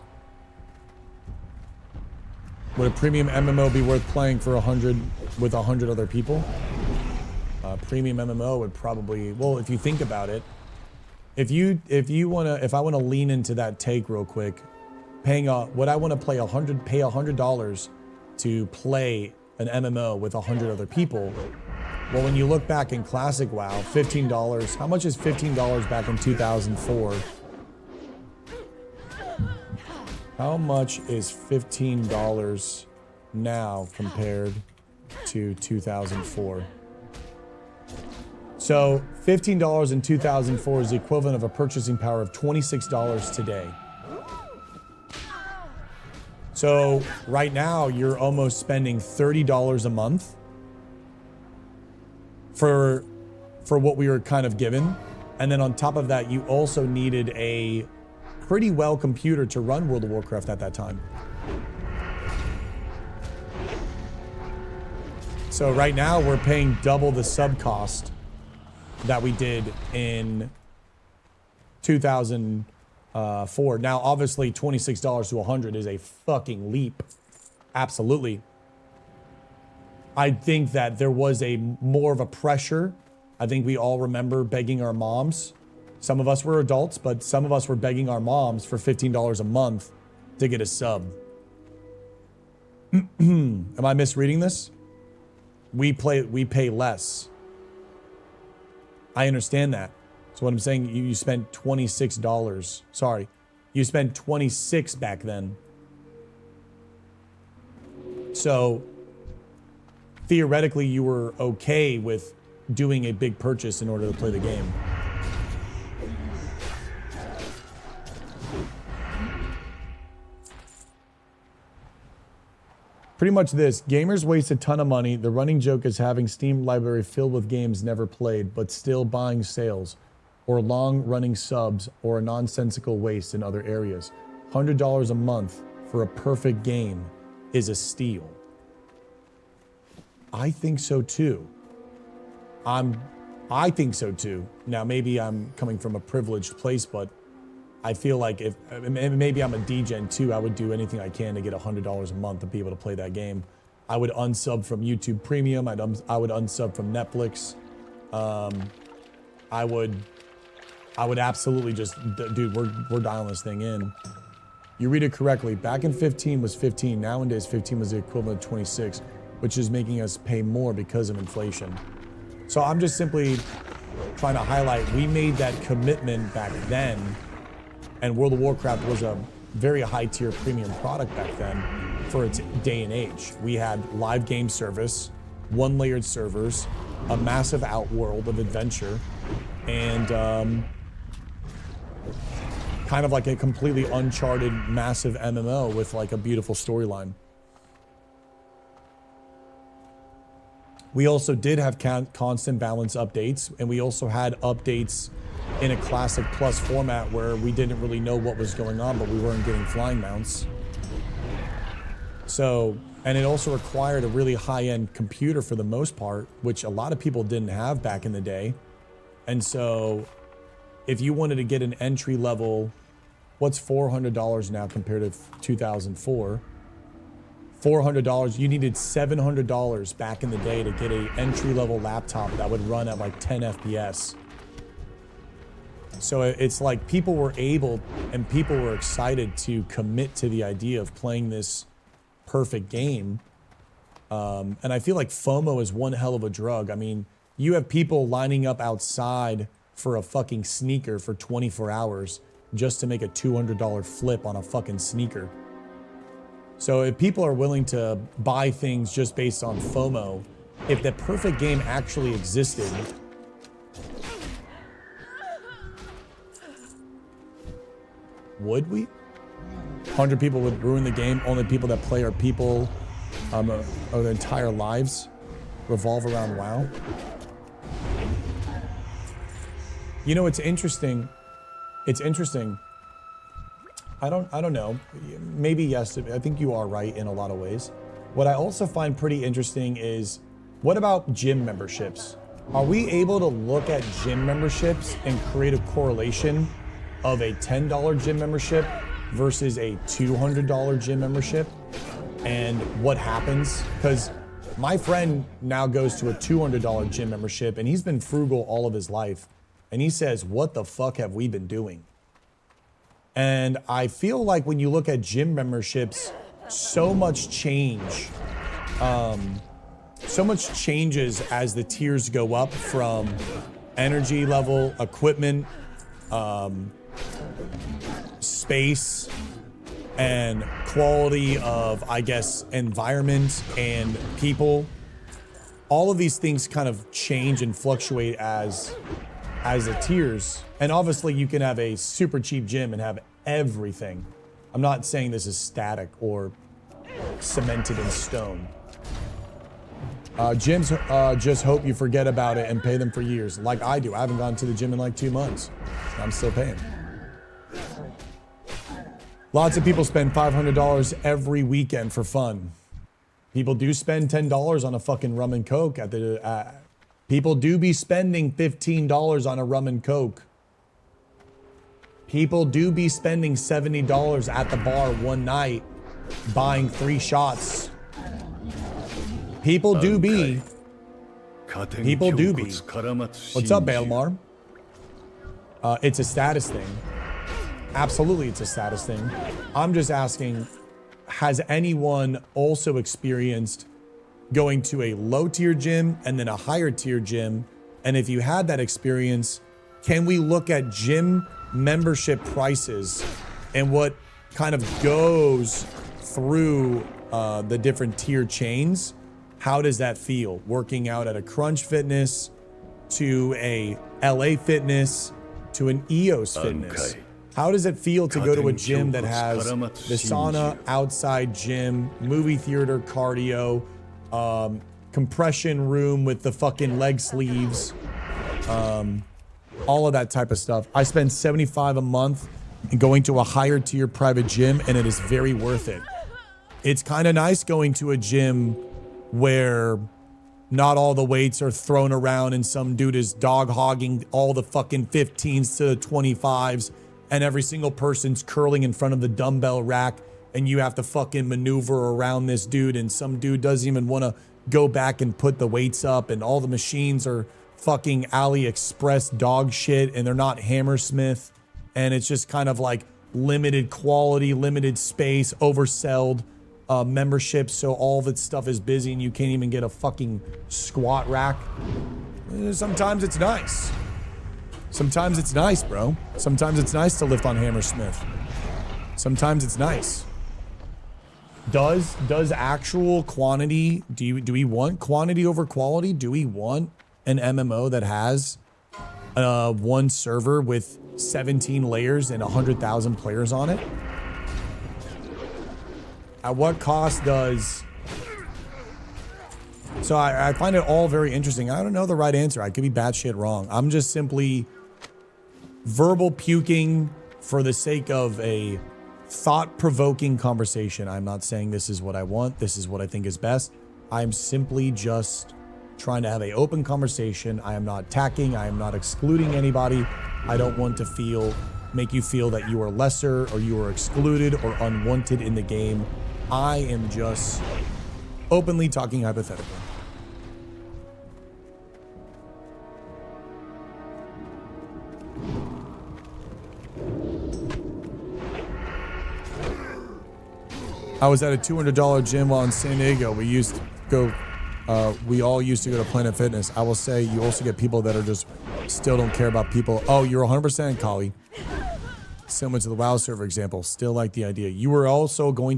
Would a premium MMO be worth playing for 100 with 100 other people? Premium MMO would probably, well, if you think about it, if I want to lean into that take real quick, would I want to pay $100 to play an MMO with 100 other people? Well, when you look back in Classic WoW, $15, how much is $15 back in 2004? How much is $15 now compared to 2004? So $15 in 2004 is the equivalent of a purchasing power of $26 today. So right now you're almost spending $30 a month for what we were kind of given. And then on top of that, you also needed a pretty well computer to run World of Warcraft at that time. So right now we're paying double the sub cost that we did in 2004. Now, obviously, $26 to $100 is a fucking leap. Absolutely. I think that there was more of a pressure. I think we all remember begging our moms. Some of us were adults, but some of us were begging our moms for $15 a month to get a sub. Am I misreading this? We pay less. I understand that. So what I'm saying, you spent $26. Sorry. You spent 26 back then. So theoretically, you were okay with doing a big purchase in order to play the game. Pretty much this. Gamers waste a ton of money. The running joke is having Steam library filled with games never played, but still buying sales, or long-running subs, or a nonsensical waste in other areas. $100 a month for a perfect game is a steal. I think so too. I think so too. Now, maybe I'm coming from a privileged place, but I feel like if maybe I'm a degen too, I would do anything I can to get $100 a month to be able to play that game. I would unsub from YouTube Premium. I would unsub from Netflix. I would absolutely just, dude, we're dialing this thing in. You read it correctly. Back in 15 was 15. Nowadays, 15 was the equivalent of 26, which is making us pay more because of inflation. So I'm just simply trying to highlight, we made that commitment back then. And World of Warcraft was a very high-tier premium product back then for its day and age. We had live game service, one-layered servers, a massive outworld of adventure, and kind of like a completely uncharted, massive MMO with like a beautiful storyline. We also did have constant balance updates, and we also had updates in a Classic Plus format where we didn't really know what was going on, but we weren't getting flying mounts. So, and it also required a really high-end computer for the most part, which a lot of people didn't have back in the day. And so, if you wanted to get an entry level, what's $400 now compared to 2004? $400, you needed $700 back in the day to get an entry-level laptop that would run at like 10 FPS. So it's like people were able and people were excited to commit to the idea of playing this perfect game. And I feel like FOMO is one hell of a drug. I mean, you have people lining up outside for a fucking sneaker for 24 hours just to make a $200 flip on a fucking sneaker. So if people are willing to buy things just based on FOMO, if the perfect game actually existed, would we? 100 people would ruin the game. Only people that play are people, or their entire lives revolve around WoW. You know, it's interesting. It's interesting. I don't know. Maybe yes. I think you are right in a lot of ways. What I also find pretty interesting is, what about gym memberships? Are we able to look at gym memberships and create a correlation of a $10 gym membership versus a $200 gym membership, and what happens? Because my friend now goes to a $200 gym membership, and he's been frugal all of his life, and he says, what the fuck have we been doing? And I feel like when you look at gym memberships, so much change, so much changes as the tiers go up, from energy level, equipment, space, and quality of, I guess, environment and people. All of these things kind of change and fluctuate as the tiers. And obviously you can have a super cheap gym and have everything. I'm not saying this is static or cemented in stone. Gyms just hope you forget about it and pay them for years, like I do. I haven't gone to the gym in like 2 months. I'm still paying. Lots of people spend $500 every weekend for fun. People do spend $10 on a fucking rum and coke at the. People do be spending $15 on a rum and coke. People do be spending $70 at the bar one night, buying 3 shots. People do be. People do be. What's up, Bailmar? It's a status thing. Absolutely, it's a status thing. I'm just asking, has anyone also experienced going to a low tier gym and then a higher tier gym? And if you had that experience, can we look at gym membership prices and what kind of goes through the different tier chains? How does that feel? Working out at a Crunch Fitness to a LA Fitness to an EOS Fitness. How does it feel to go to a gym that has the sauna, outside gym, movie theater, cardio, compression room with the fucking leg sleeves, all of that type of stuff? I spend $75 a month and going to a higher tier private gym, and it is very worth it. It's kind of nice going to a gym where not all the weights are thrown around and some dude is dog hogging all the fucking 15s to the 25s. And every single person's curling in front of the dumbbell rack and you have to fucking maneuver around this dude and some dude doesn't even want to go back and put the weights up and all the machines are fucking AliExpress dog shit and they're not Hammersmith and it's just kind of like limited quality, limited space, overselled membership, so all of its stuff is busy and you can't even get a fucking squat rack. Sometimes it's nice. Sometimes it's nice, bro. Sometimes it's nice to lift on Hammersmith. Sometimes it's nice. Does actual quantity, do we want quantity over quality? Do we want an MMO that has one server with 17 layers and 100,000 players on it? At what cost does... So I find it all very interesting. I don't know the right answer. I could be batshit wrong. I'm just simply verbal puking for the sake of a thought-provoking conversation. I'm not saying this is what I want. This is what I think is best. I'm simply just trying to have an open conversation. I am not attacking. I am not excluding anybody. I don't want to make you feel that you are lesser or you are excluded or unwanted in the game. I am just openly talking hypothetically. I was at a $200 gym while in San Diego. We all used to go to Planet Fitness. I will say you also get people that are just still don't care about people. Oh, you're 100% Kali. Similar to the WoW server example. Still like the idea. You were absolutely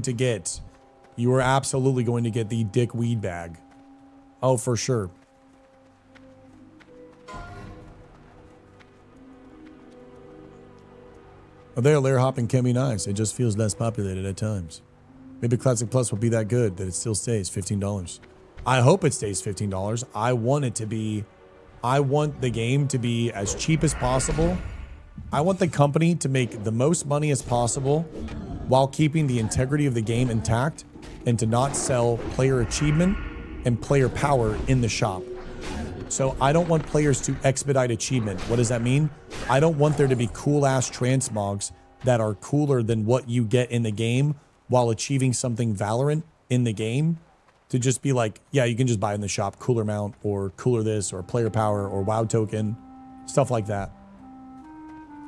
going to get the dick weed bag. Oh, for sure. There, layer hopping can be nice. It just feels less populated at times. Maybe Classic Plus will be that good that it still stays $15. I hope it stays $15. I want the game to be as cheap as possible. I want the company to make the most money as possible while keeping the integrity of the game intact and to not sell player achievement and player power in the shop. So I don't want players to expedite achievement. What does that mean? I don't want there to be cool ass transmogs that are cooler than what you get in the game while achieving something Valorant in the game, to just be like, yeah, you can just buy in the shop, cooler mount or cooler this or player power or WoW token, stuff like that.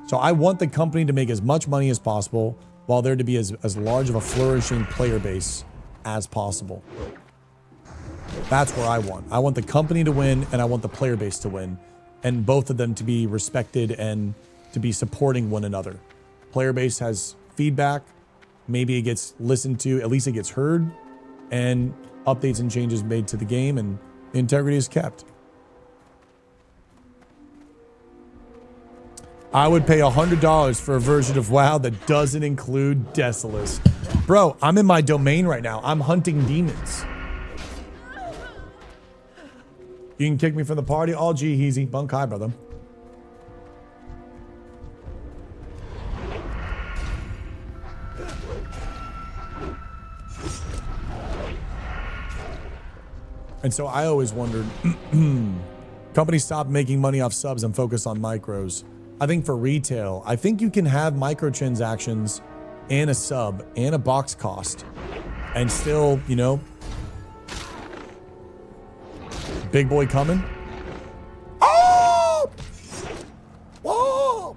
So I want the company to make as much money as possible while there to be as large of a flourishing player base as possible. That's where I want. I want the company to win and I want the player base to win, and both of them to be respected and to be supporting one another. Player base has feedback. maybe it gets listened to, at least it gets heard, and updates and changes made to the game, and the integrity is kept. I would pay $100 for a version of WoW that doesn't include Desolace. Bro, I'm in my domain right now. I'm hunting demons. You can kick me from the party? Oh, gee, easy. Bunk high, brother. And so I always wondered, companies stop making money off subs and focus on micros. I think for retail, I think you can have microtransactions and a sub and a box cost and still, you know, big boy coming. Oh! Whoa!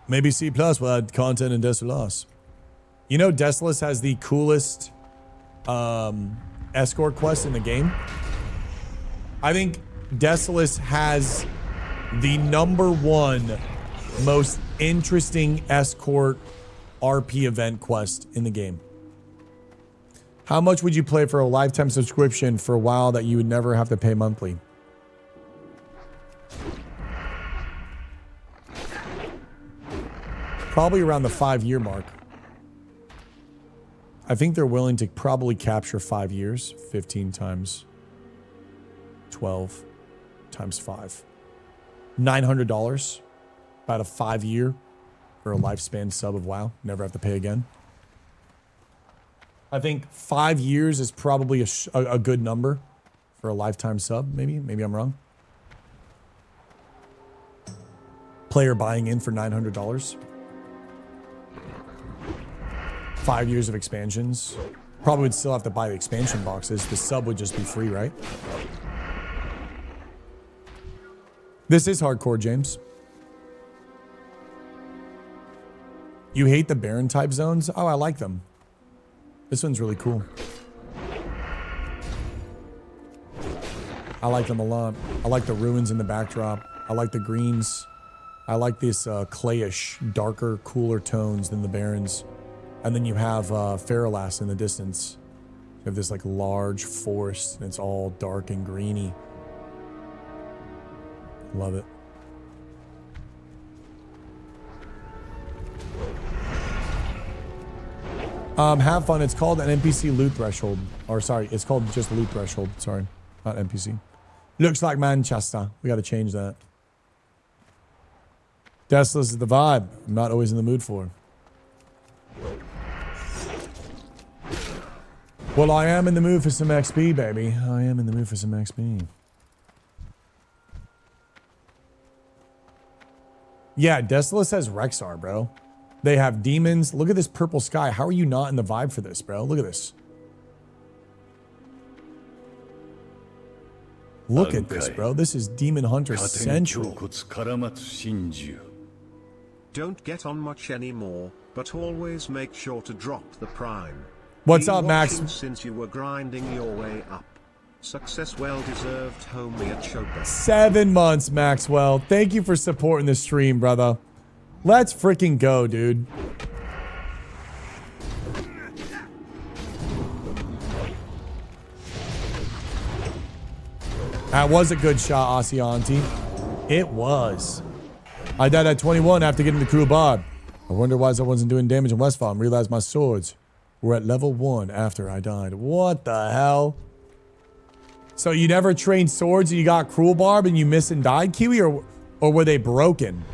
Maybe C+ will add content in Desolace. You know, Desolace has the coolest escort quest in the game. I think Desolace has the #1 most interesting escort RP event quest in the game. How much would you play for a lifetime subscription for a WoW that you would never have to pay monthly? Probably around the 5-year mark. I think they're willing to probably capture 5 years, 15 times 12 times 5. $900, about a 5-year for a lifespan sub of WoW. Never have to pay again. I think 5 years is probably a good number for a lifetime sub, maybe. Maybe I'm wrong. Player buying in for $900. 5 years of expansions. Probably would still have to buy the expansion boxes. The sub would just be free, right? This is hardcore, James. You hate the Baron type zones? Oh, I like them. This one's really cool. I like them a lot. I like the ruins in the backdrop. I like the greens. I like this clayish, darker, cooler tones than the Barons. And then you have Feralas in the distance. You have this like large forest, and it's all dark and greeny. Love it. Have fun. It's called an NPC loot threshold. Or sorry, it's called just loot threshold. Sorry, not NPC. Looks like Manchester. We got to change that. Desolace is the vibe. I'm not always in the mood for. Well, I am in the mood for some XP, baby. I am in the mood for some XP. Yeah, Desolace has Rexar, bro. They have demons. Look at this purple sky. How are you not in the vibe for this, bro? Look at this. Look at this, bro. This is Demon Hunter Central. Don't get on much anymore, but always make sure to drop the prime. What's up, Max? Since you were grinding your way up. Success well deserved, homie at Showback. 7 months, Maxwell. Thank you for supporting the stream, brother. Let's freaking go, dude. That was a good shot, Asianti. It was. I died at 21 after getting the cool bod. I wonder why I wasn't doing damage in Westfall and realized my swords were at level 1 after I died. What the hell? So you never trained swords and you got cruel barb and you missed and died, Kiwi, or were they broken?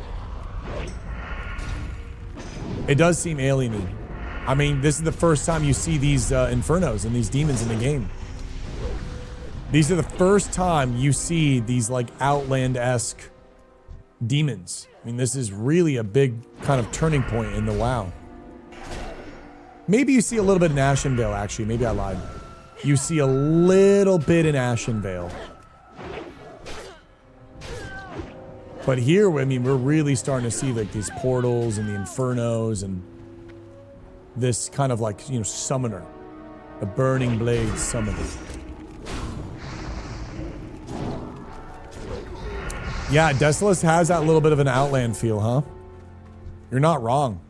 It does seem alien-y. I mean, this is the first time you see these infernos and these demons in the game. These are the first time you see these like Outland-esque demons. I mean, this is really a big kind of turning point in the WoW. Maybe you see a little bit in Ashenvale, actually. Maybe I lied. You see a little bit in Ashenvale. But here, I mean, we're really starting to see like these portals and the infernos and this kind of like, you know, summoner. A burning blade summoner. Yeah, Desolus has that little bit of an Outland feel, huh? You're not wrong.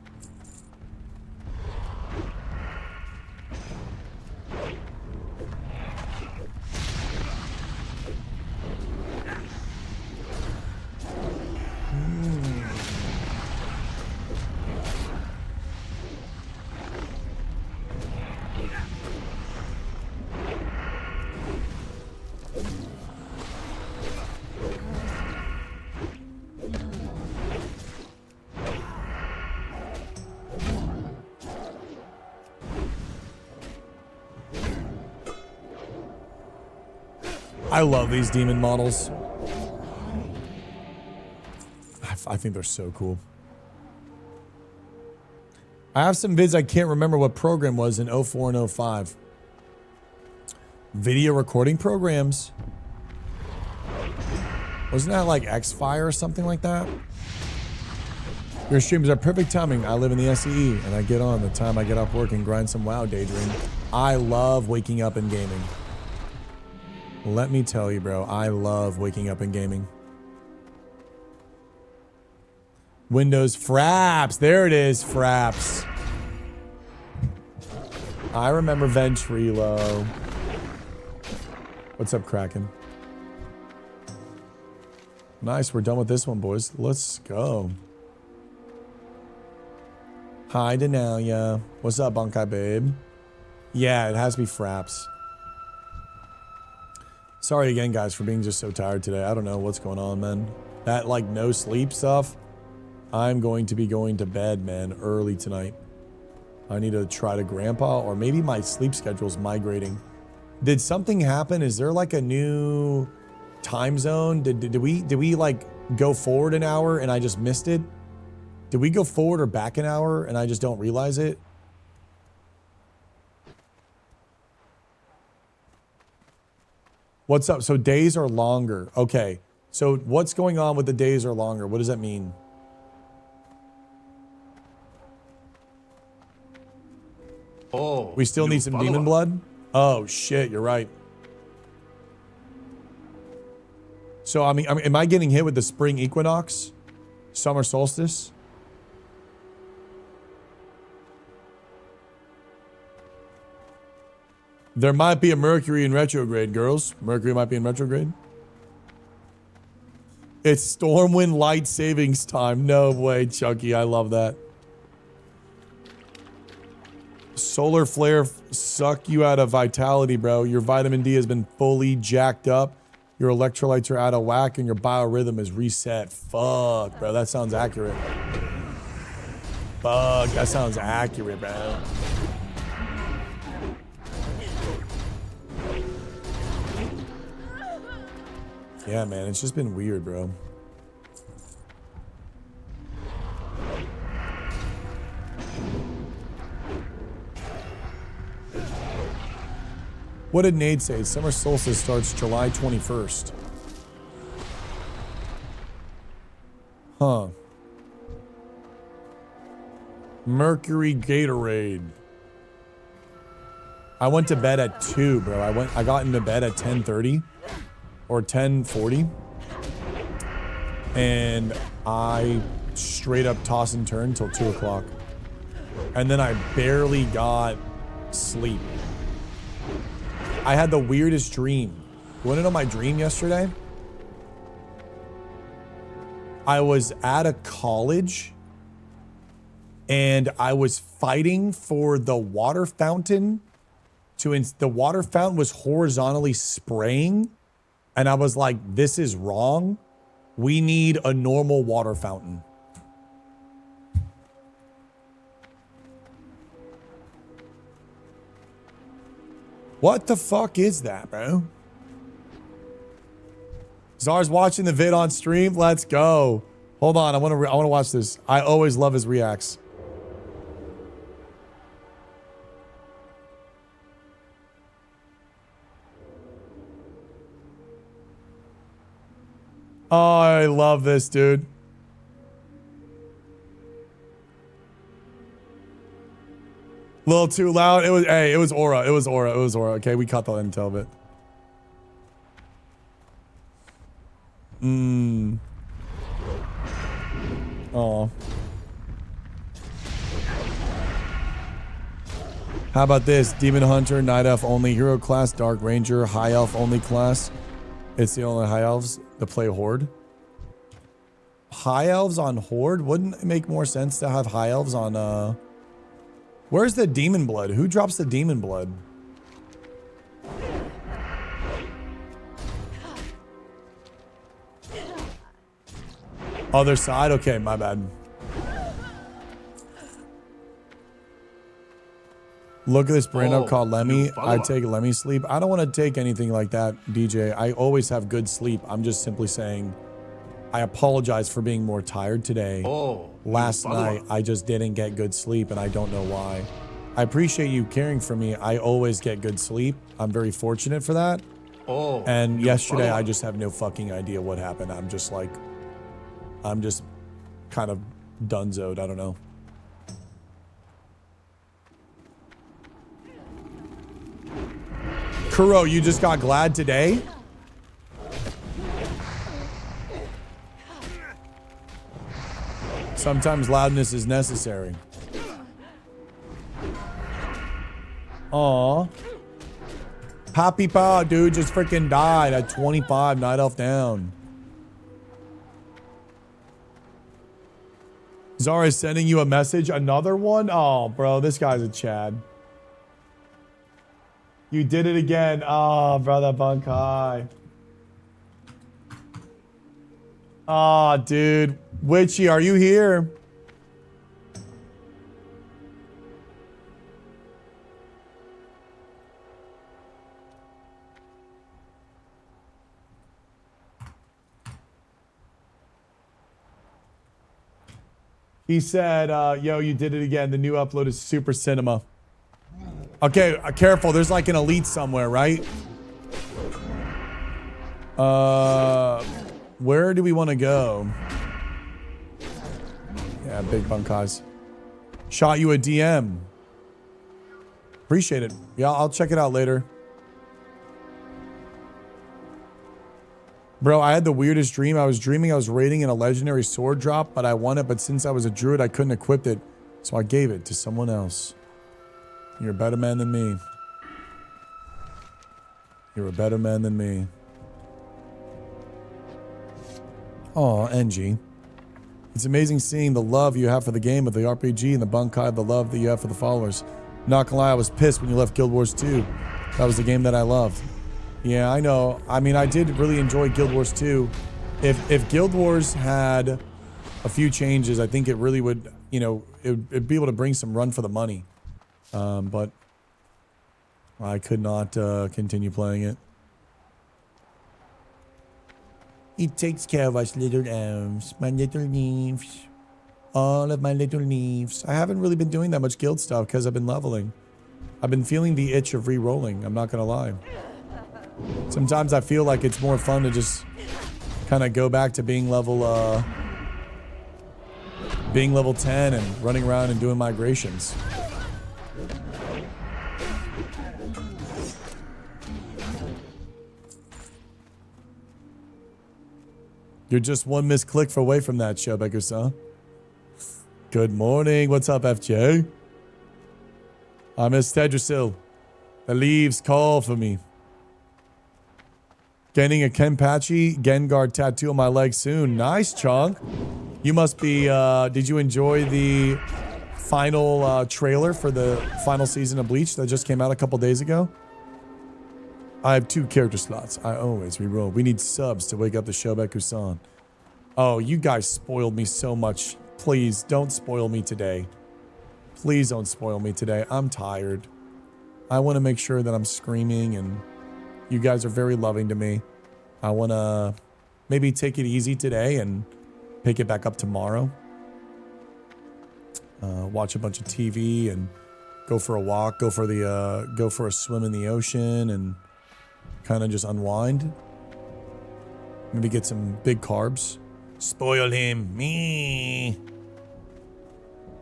I love these demon models. I think they're so cool. I have some vids I can't remember what program was in 04 and 05. Video recording programs. Wasn't that like X-Fire or something like that? Your streams are perfect timing. I live in the SEE and I get on the time I get off work and grind some WoW daydream. I love waking up and gaming. Let me tell you, bro, I love waking up and gaming. Windows Fraps. There it is, Fraps. I remember Ventrilo. What's up, Kraken? Nice, we're done with this one, boys. Let's go. Hi, Denalia. What's up, Bunkai Babe? Yeah, it has to be Fraps. Sorry again, guys, for being just so tired today. I don't know what's going on, man. That, like, no sleep stuff. I'm going to be going to bed, man, early tonight. I need to try to grandpa, or maybe my sleep schedule's migrating. Did something happen? Is there, like, a new time zone? Did we, like, go forward an hour and I just missed it? Did we go forward or back an hour and I just don't realize it? What's up? So days are longer. Okay. So what's going on with the days are longer? What does that mean? Oh, We still need some demon blood? Oh, shit. You're right. So, I mean, am I getting hit with the spring equinox? Summer solstice? There might be a Mercury in retrograde, girls. Mercury might be in retrograde. It's Stormwind light savings time. No way, Chucky. I love that. Solar flare suck you out of vitality, bro. Your vitamin D has been fully jacked up. Your electrolytes are out of whack and your biorhythm is reset. Fuck, bro. That sounds accurate. Fuck, that sounds accurate, bro. Yeah, man, it's just been weird, bro. What did Nade say? Summer solstice starts July 21st. Huh. Mercury Gatorade. I went to bed at 2, bro. I got into bed at 10:30 or 10:40. And I straight up toss and turn till 2 o'clock. And then I barely got sleep. I had the weirdest dream. You want to know my dream yesterday? I was at a college and I was fighting for the water fountain the water fountain was horizontally spraying. And I was like, this is wrong. We need a normal water fountain. What the fuck is that, bro? Czar's watching the vid on stream. Let's go. Hold on, I want to watch this. I always love his reacts. Oh, I love this, dude. A little too loud. It was aura. It was aura. Okay, we cut the intel bit. How about this? Demon Hunter, Night Elf only hero class, Dark Ranger, High Elf only class. It's the only High Elves that play Horde. High Elves on Horde? Wouldn't it make more sense to have High Elves on, Where's the Demon Blood? Who drops the Demon Blood? Other side? Okay, my bad. Look at this brand up called Lemmy. I take Lemmy sleep. I don't want to take anything like that, DJ. I always have good sleep. I'm just simply saying I apologize for being more tired today. Last night, I just didn't get good sleep, and I don't know why. I appreciate you caring for me. I always get good sleep. I'm very fortunate for that. And yesterday, I just have no fucking idea what happened. I'm just kind of dunzoed. I don't know. Kuro, you just got glad today? Sometimes loudness is necessary. Aw. Happy Paw, dude, just freaking died at 25, Night Elf down. Zara is sending you a message. Another one? Oh, bro, this guy's a Chad. You did it again. Oh, brother Bunkai. Oh, dude. Witchy, are you here? He said, yo, you did it again. The new upload is Super Cinema. Okay, careful. There's like an elite somewhere, right? Where do we want to go? Yeah, big bunkers. Shot you a DM. Appreciate it. Yeah, I'll check it out later. Bro, I had the weirdest dream. I was dreaming I was raiding in a legendary sword drop, but I won it. But since I was a druid, I couldn't equip it. So I gave it to someone else. You're a better man than me. You're a better man than me. Aw, NG. It's amazing seeing the love you have for the game of the RPG and the Bunkai, the love that you have for the followers. Not gonna lie, I was pissed when you left Guild Wars 2. That was the game that I loved. Yeah, I know. I mean, I did really enjoy Guild Wars 2. If Guild Wars had a few changes, I think it really would, you know, it'd be able to bring some run for the money. But I could not continue playing it. It takes care of us little elves, my little leaves. All of my little leaves. I haven't really been doing that much guild stuff because I've been leveling. I've been feeling the itch of re-rolling, I'm not gonna lie. Sometimes I feel like it's more fun to just kind of go back to being level 10 and running around and doing migrations. You're just one misclick away from that, Shobeku-san. Good morning. What's up, FJ? I'm Miss Tedrasil. The leaves call for me. Getting a Kenpachi Gengar tattoo on my leg soon. Nice, Chunk. You must be, did you enjoy the final trailer for the final season of Bleach that just came out a couple days ago? I have 2 character slots. I always reroll. We need subs to wake up the Shobeku-san. Oh, you guys spoiled me so much. Please, don't spoil me today. Please don't spoil me today. I'm tired. I want to make sure that I'm screaming and you guys are very loving to me. I want to maybe take it easy today and pick it back up tomorrow. Watch a bunch of TV and go for a walk, go for a swim in the ocean and kind of just unwind. Maybe get some big carbs. Spoil him. Me.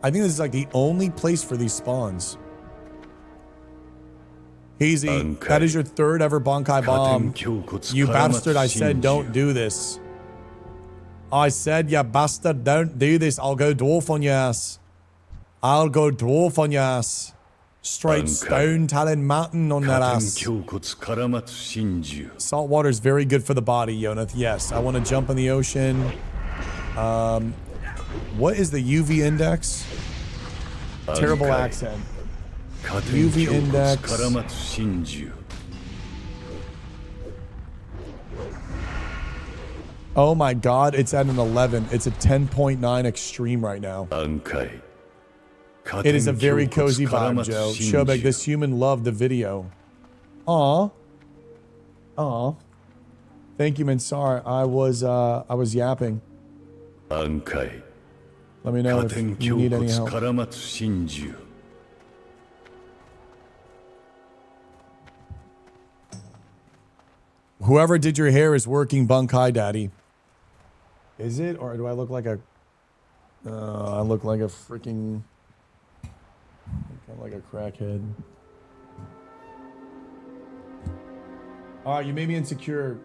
I think this is like the only place for these spawns. Hazy, that is your 3rd ever Bankai bomb. You bastard, I said don't do this. I said, you bastard, don't do this. I'll go dwarf on your ass. I'll go dwarf on your ass. Straight stone talon mountain on that 加点 ass. 胸骨絡まつ真珠 Salt water is very good for the body, Yonath. Yes, I want to jump in the ocean. What is the UV index? Terrible accent. 加点 UV 胸骨 index. 絡まつ真珠 Oh my god, it's at an 11. It's a 10.9 extreme right now. 暗海 It is a very cozy vibe, Joe. Shobek, this human loved the video. Aw. Aw. Thank you, Mansar. I was yapping. 暗海 Let me know 加 if 点 you 胸 need 骨 any help. 絡まつ真珠 Whoever did your hair is working bunkai, daddy. Is it? Or do I look like a... I look like a freaking... Kind of like a crackhead. Alright, you made me insecure.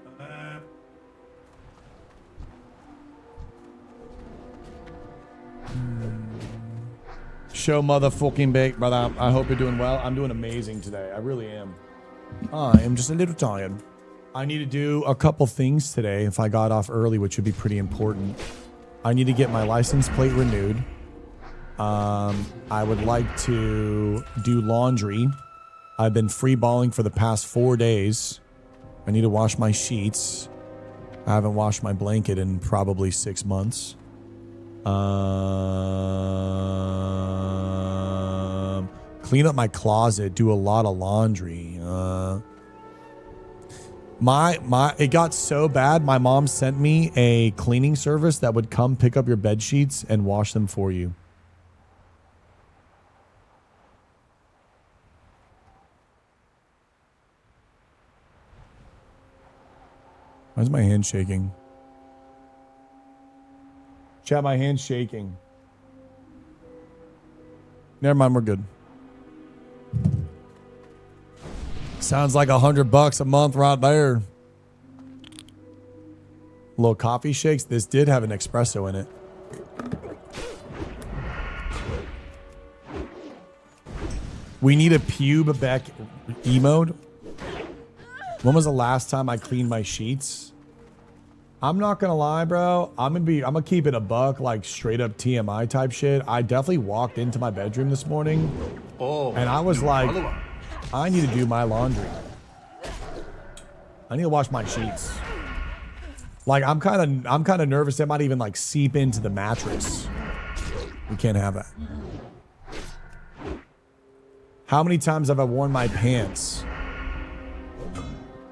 Show motherfucking bake, brother. I hope you're doing well. I'm doing amazing today. I really am. I am just a little tired. I need to do a couple things today if I got off early, which would be pretty important. I need to get my license plate renewed. I would like to do laundry. I've been free balling for the past 4 days. I need to wash my sheets. I haven't washed my blanket in probably 6 months. Clean up my closet, do a lot of laundry. It got so bad, my mom sent me a cleaning service that would come pick up your bed sheets and wash them for you. Why is my hand shaking? Chat, my hand's shaking. Never mind, we're good. Sounds like $100 a month right there. Little coffee shakes. This did have an espresso in it. We need a pube back emote. When was the last time I cleaned my sheets? I'm not gonna lie, bro. I'm gonna keep it a buck, like straight up TMI type shit. I definitely walked into my bedroom this morning, and I was like, I need to do my laundry. I need to wash my sheets. Like I'm kind of nervous that might even like seep into the mattress. We can't have that. How many times have I worn my pants?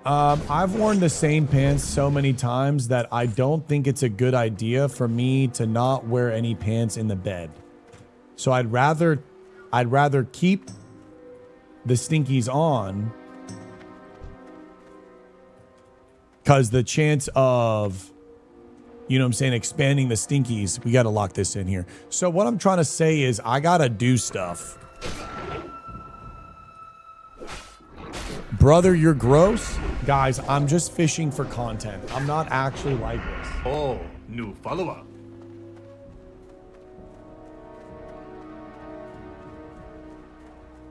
I've worn the same pants so many times that I don't think it's a good idea for me to not wear any pants in the bed. So I'd rather keep the stinkies on, because the chance of, you know what I'm saying, expanding the stinkies, we got to lock this in here. So what I'm trying to say is I got to do stuff. Brother, you're gross. Guys, I'm just fishing for content. I'm not actually like this. Oh, new follower.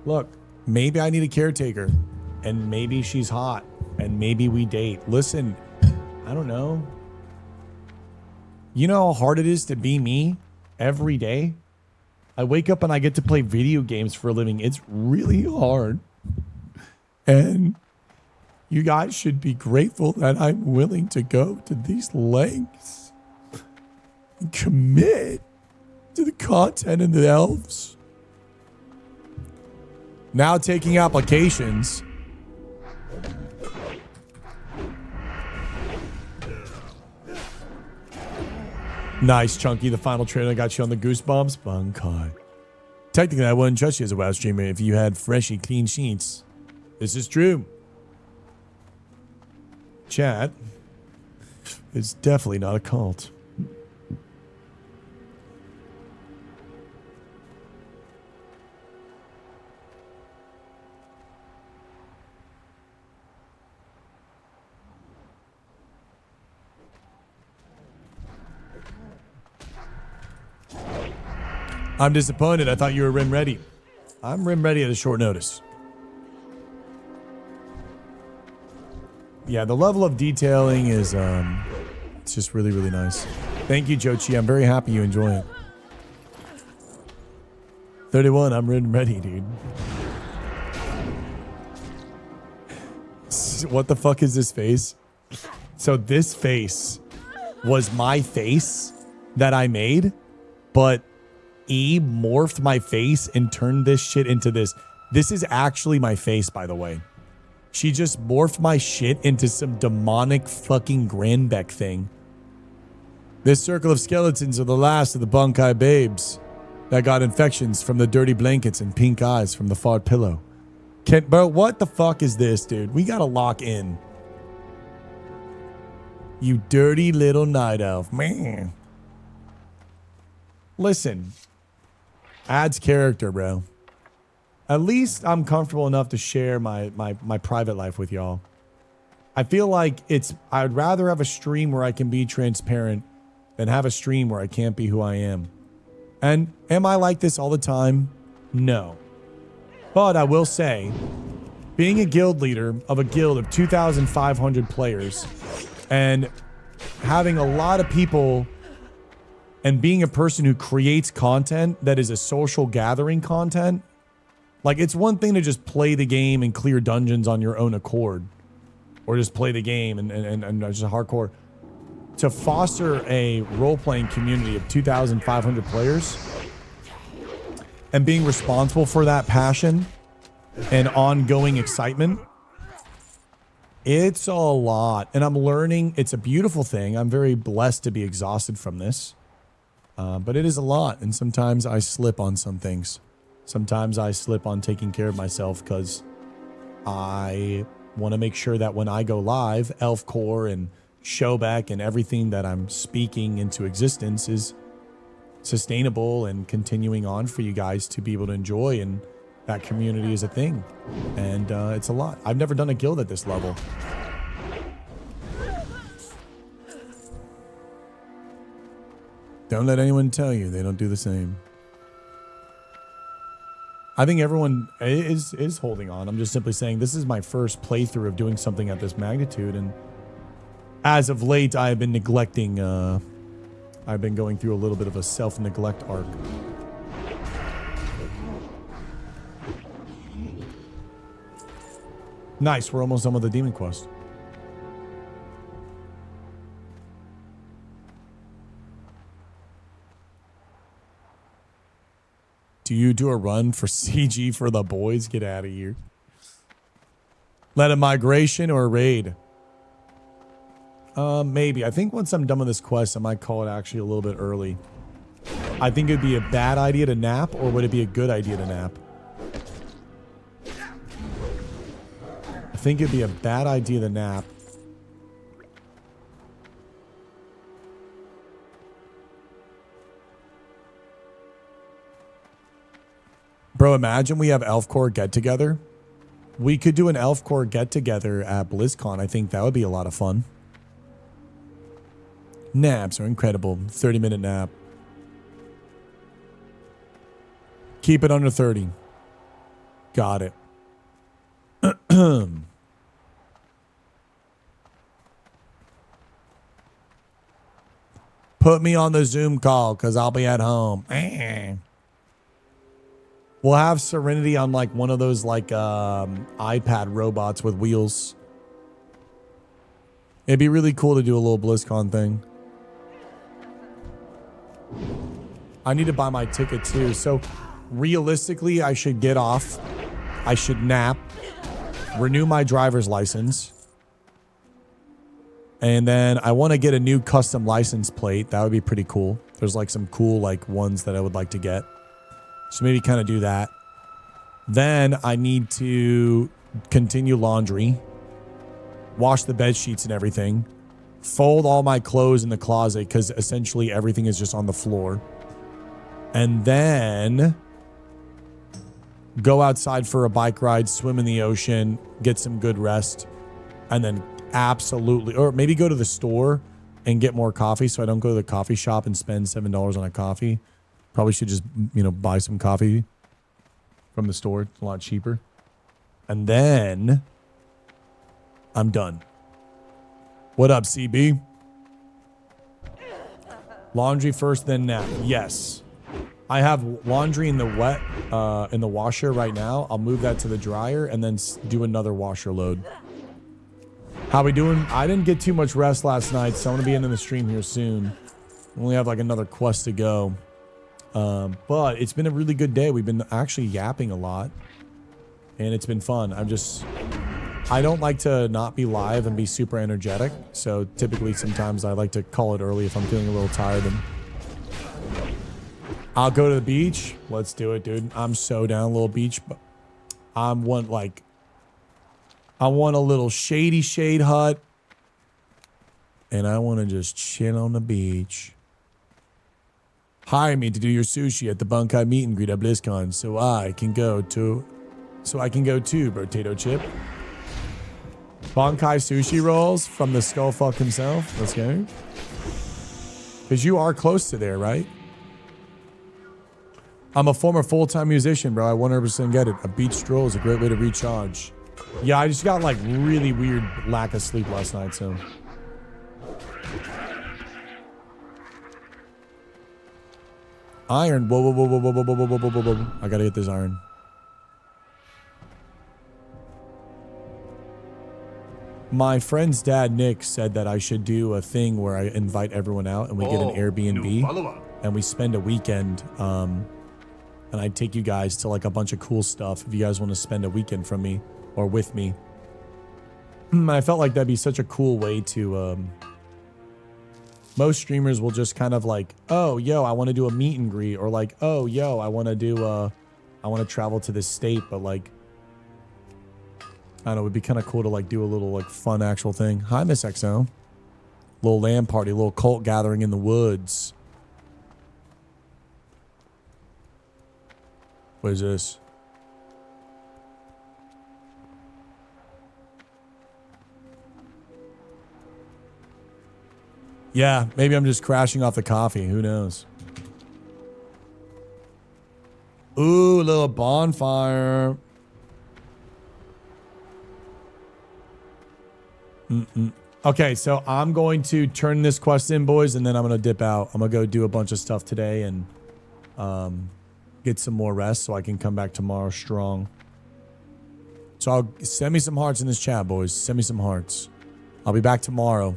Look, maybe I need a caretaker, and maybe she's hot, and maybe we date. Listen, I don't know. You know how hard it is to be me every day? I wake up and I get to play video games for a living. It's really hard. And you guys should be grateful that I'm willing to go to these lengths and commit to the content and the elves. Now taking applications. Nice, Chunky. The final trailer got you on the goosebumps. Fun card. Technically, I wouldn't trust you as a WoW streamer if you had freshy, clean sheets. This is true. Chat. It's definitely not a cult. I'm disappointed. I thought you were rim ready. I'm ready at a short notice. Yeah, the level of detailing is it's just really, really nice. Thank you, Jochi. I'm very happy you enjoy it. 31, I'm ready, dude. What the fuck is this face? So this face was my face that I made, but E morphed my face and turned this shit into this. This is actually my face, by the way. She just morphed my shit into some demonic fucking Granbeck thing. This circle of skeletons are the last of the Bunkai babes that got infections from the dirty blankets and pink eyes from the fart pillow. Bro, what the fuck is this, dude? We gotta lock in. You dirty little night elf, man. Listen, adds character, bro. At least I'm comfortable enough to share my private life with y'all. I feel like I'd rather have a stream where I can be transparent than have a stream where I can't be who I am. And am I like this all the time? No. But I will say, being a guild leader of a guild of 2,500 players and having a lot of people and being a person who creates content that is a social gathering content, like, it's one thing to just play the game and clear dungeons on your own accord, or just play the game and just hardcore. To foster a role-playing community of 2,500 players and being responsible for that passion and ongoing excitement, it's a lot. And I'm learning. It's a beautiful thing. I'm very blessed to be exhausted from this. But it is a lot. And sometimes I slip on some things. Sometimes I slip on taking care of myself because I want to make sure that when I go live, ELFCORE and Showback and everything that I'm speaking into existence is sustainable and continuing on for you guys to be able to enjoy, and that community is a thing. And it's a lot. I've never done a guild at this level. Don't let anyone tell you they don't do the same. I think everyone is holding on. I'm just simply saying this is my first playthrough of doing something at this magnitude, and as of late, I have been neglecting. I've been going through a little bit of a self-neglect arc. Nice, we're almost done with the demon quest. Do you do a run for CG for the boys? Get out of here. Let a migration or a raid? Maybe. I think once I'm done with this quest, I might call it actually a little bit early. I think it'd be a bad idea to nap, or would it be a good idea to nap? I think it'd be a bad idea to nap. Bro, imagine we have ELFCORE get-together. We could do an ELFCORE get-together at BlizzCon. I think that would be a lot of fun. Naps are incredible. 30-minute nap. Keep it under 30. Got it. Put me on the Zoom call because I'll be at home. We'll have Serenity on like one of those like iPad robots with wheels. It'd be really cool to do a little BlizzCon thing. I need to buy my ticket too. So realistically, I should get off. I should nap. Renew my driver's license. And then I want to get a new custom license plate. That would be pretty cool. There's like some cool like ones that I would like to get. So maybe kind of do that. Then I need to continue laundry, wash the bed sheets and everything, fold all my clothes in the closet because essentially everything is just on the floor. And then go outside for a bike ride, swim in the ocean, get some good rest, and then absolutely, or maybe go to the store and get more coffee so I don't go to the coffee shop and spend $7 on a coffee. Probably should just, buy some coffee. from the store. It's a lot cheaper. And then I'm done. What up, CB? Laundry first, then nap. Yes. I have laundry in the washer right now. I'll move that to the dryer and then do another washer load. How we doing? I didn't get too much rest last night, so I'm going to be ending the stream here soon. We only have like another quest to go. But it's been a really good day. We've been actually yapping a lot. And it's been fun. I don't like to not be live and be super energetic. So typically sometimes I like to call it early if I'm feeling a little tired. And I'll go to the beach. Let's do it, dude. I'm so down a little beach. But I want a little shady shade hut. And I want to just chill on the beach. Hire me to do your sushi at the Bunkai meet and greet at BlizzCon so I can go too, Potato Chip. Bunkai sushi rolls from the Skullfuck himself. Let's go. Because you are close to there, right? I'm a former full-time musician, bro. I 100% get it. A beach stroll is a great way to recharge. Yeah, I just got like really weird lack of sleep last night, so. Iron. Whoa, whoa, whoa, whoa, whoa, whoa, whoa, whoa, whoa, whoa, whoa. I gotta get this iron. My friend's dad, Nick, said that I should do a thing where I invite everyone out and we get an Airbnb and we spend a weekend. And I'd take you guys to like a bunch of cool stuff if you guys want to spend a weekend from me or with me. I felt like that'd be such a cool way to... most streamers will just kind of like, oh, yo, I want to do a meet and greet, or like, oh, yo, I want to travel to this state, but like, I don't know, it would be kind of cool to like do a little like fun actual thing. Hi, Miss XO. Little LAN party, little cult gathering in the woods. What is this? Yeah, maybe I'm just crashing off the coffee. Who knows? Ooh, little bonfire. Okay, so I'm going to turn this quest in, boys, and then I'm going to dip out. I'm going to go do a bunch of stuff today and get some more rest so I can come back tomorrow strong. So I'll send me some hearts in this chat, boys. Send me some hearts. I'll be back tomorrow.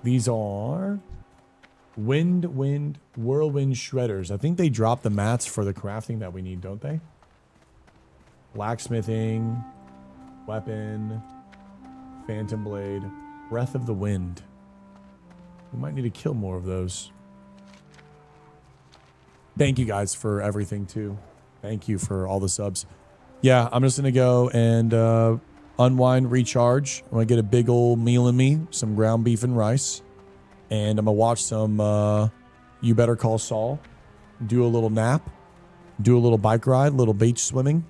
These are whirlwind shredders. I think they drop the mats for the crafting that we need, don't they? Blacksmithing, weapon, phantom blade, breath of the wind. We might need to kill more of those. Thank you guys for everything too. Thank you for all the subs. Yeah, I'm just gonna go and unwind, recharge. I'm gonna get a big old meal in me, some ground beef and rice, and I'm gonna watch some You Better Call Saul, do a little nap, do a little bike ride, a little beach swimming,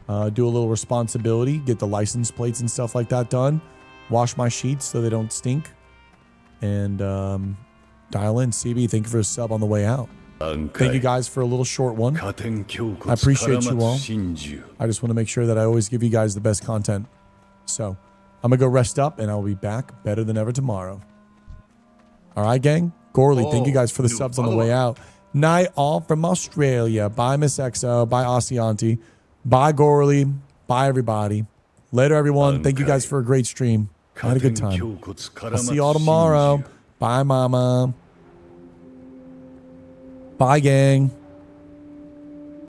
do a little responsibility, get the license plates and stuff like that done, wash my sheets so they don't stink, and dial in. CB, thank you for a sub on the way out. Thank you guys for a little short one. I appreciate you all. I just want to make sure that I always give you guys the best content. So I'm going to go rest up and I'll be back better than ever tomorrow. All right, gang? Gorley, thank you guys for the subs on the way out. Night all from Australia. Bye, Miss XO. Bye, Asianti. Bye, Gorley. Bye, everybody. Later, everyone. Thank you guys for a great stream. I had a good time. I'll see you all tomorrow. Bye, Mama. Bye, gang.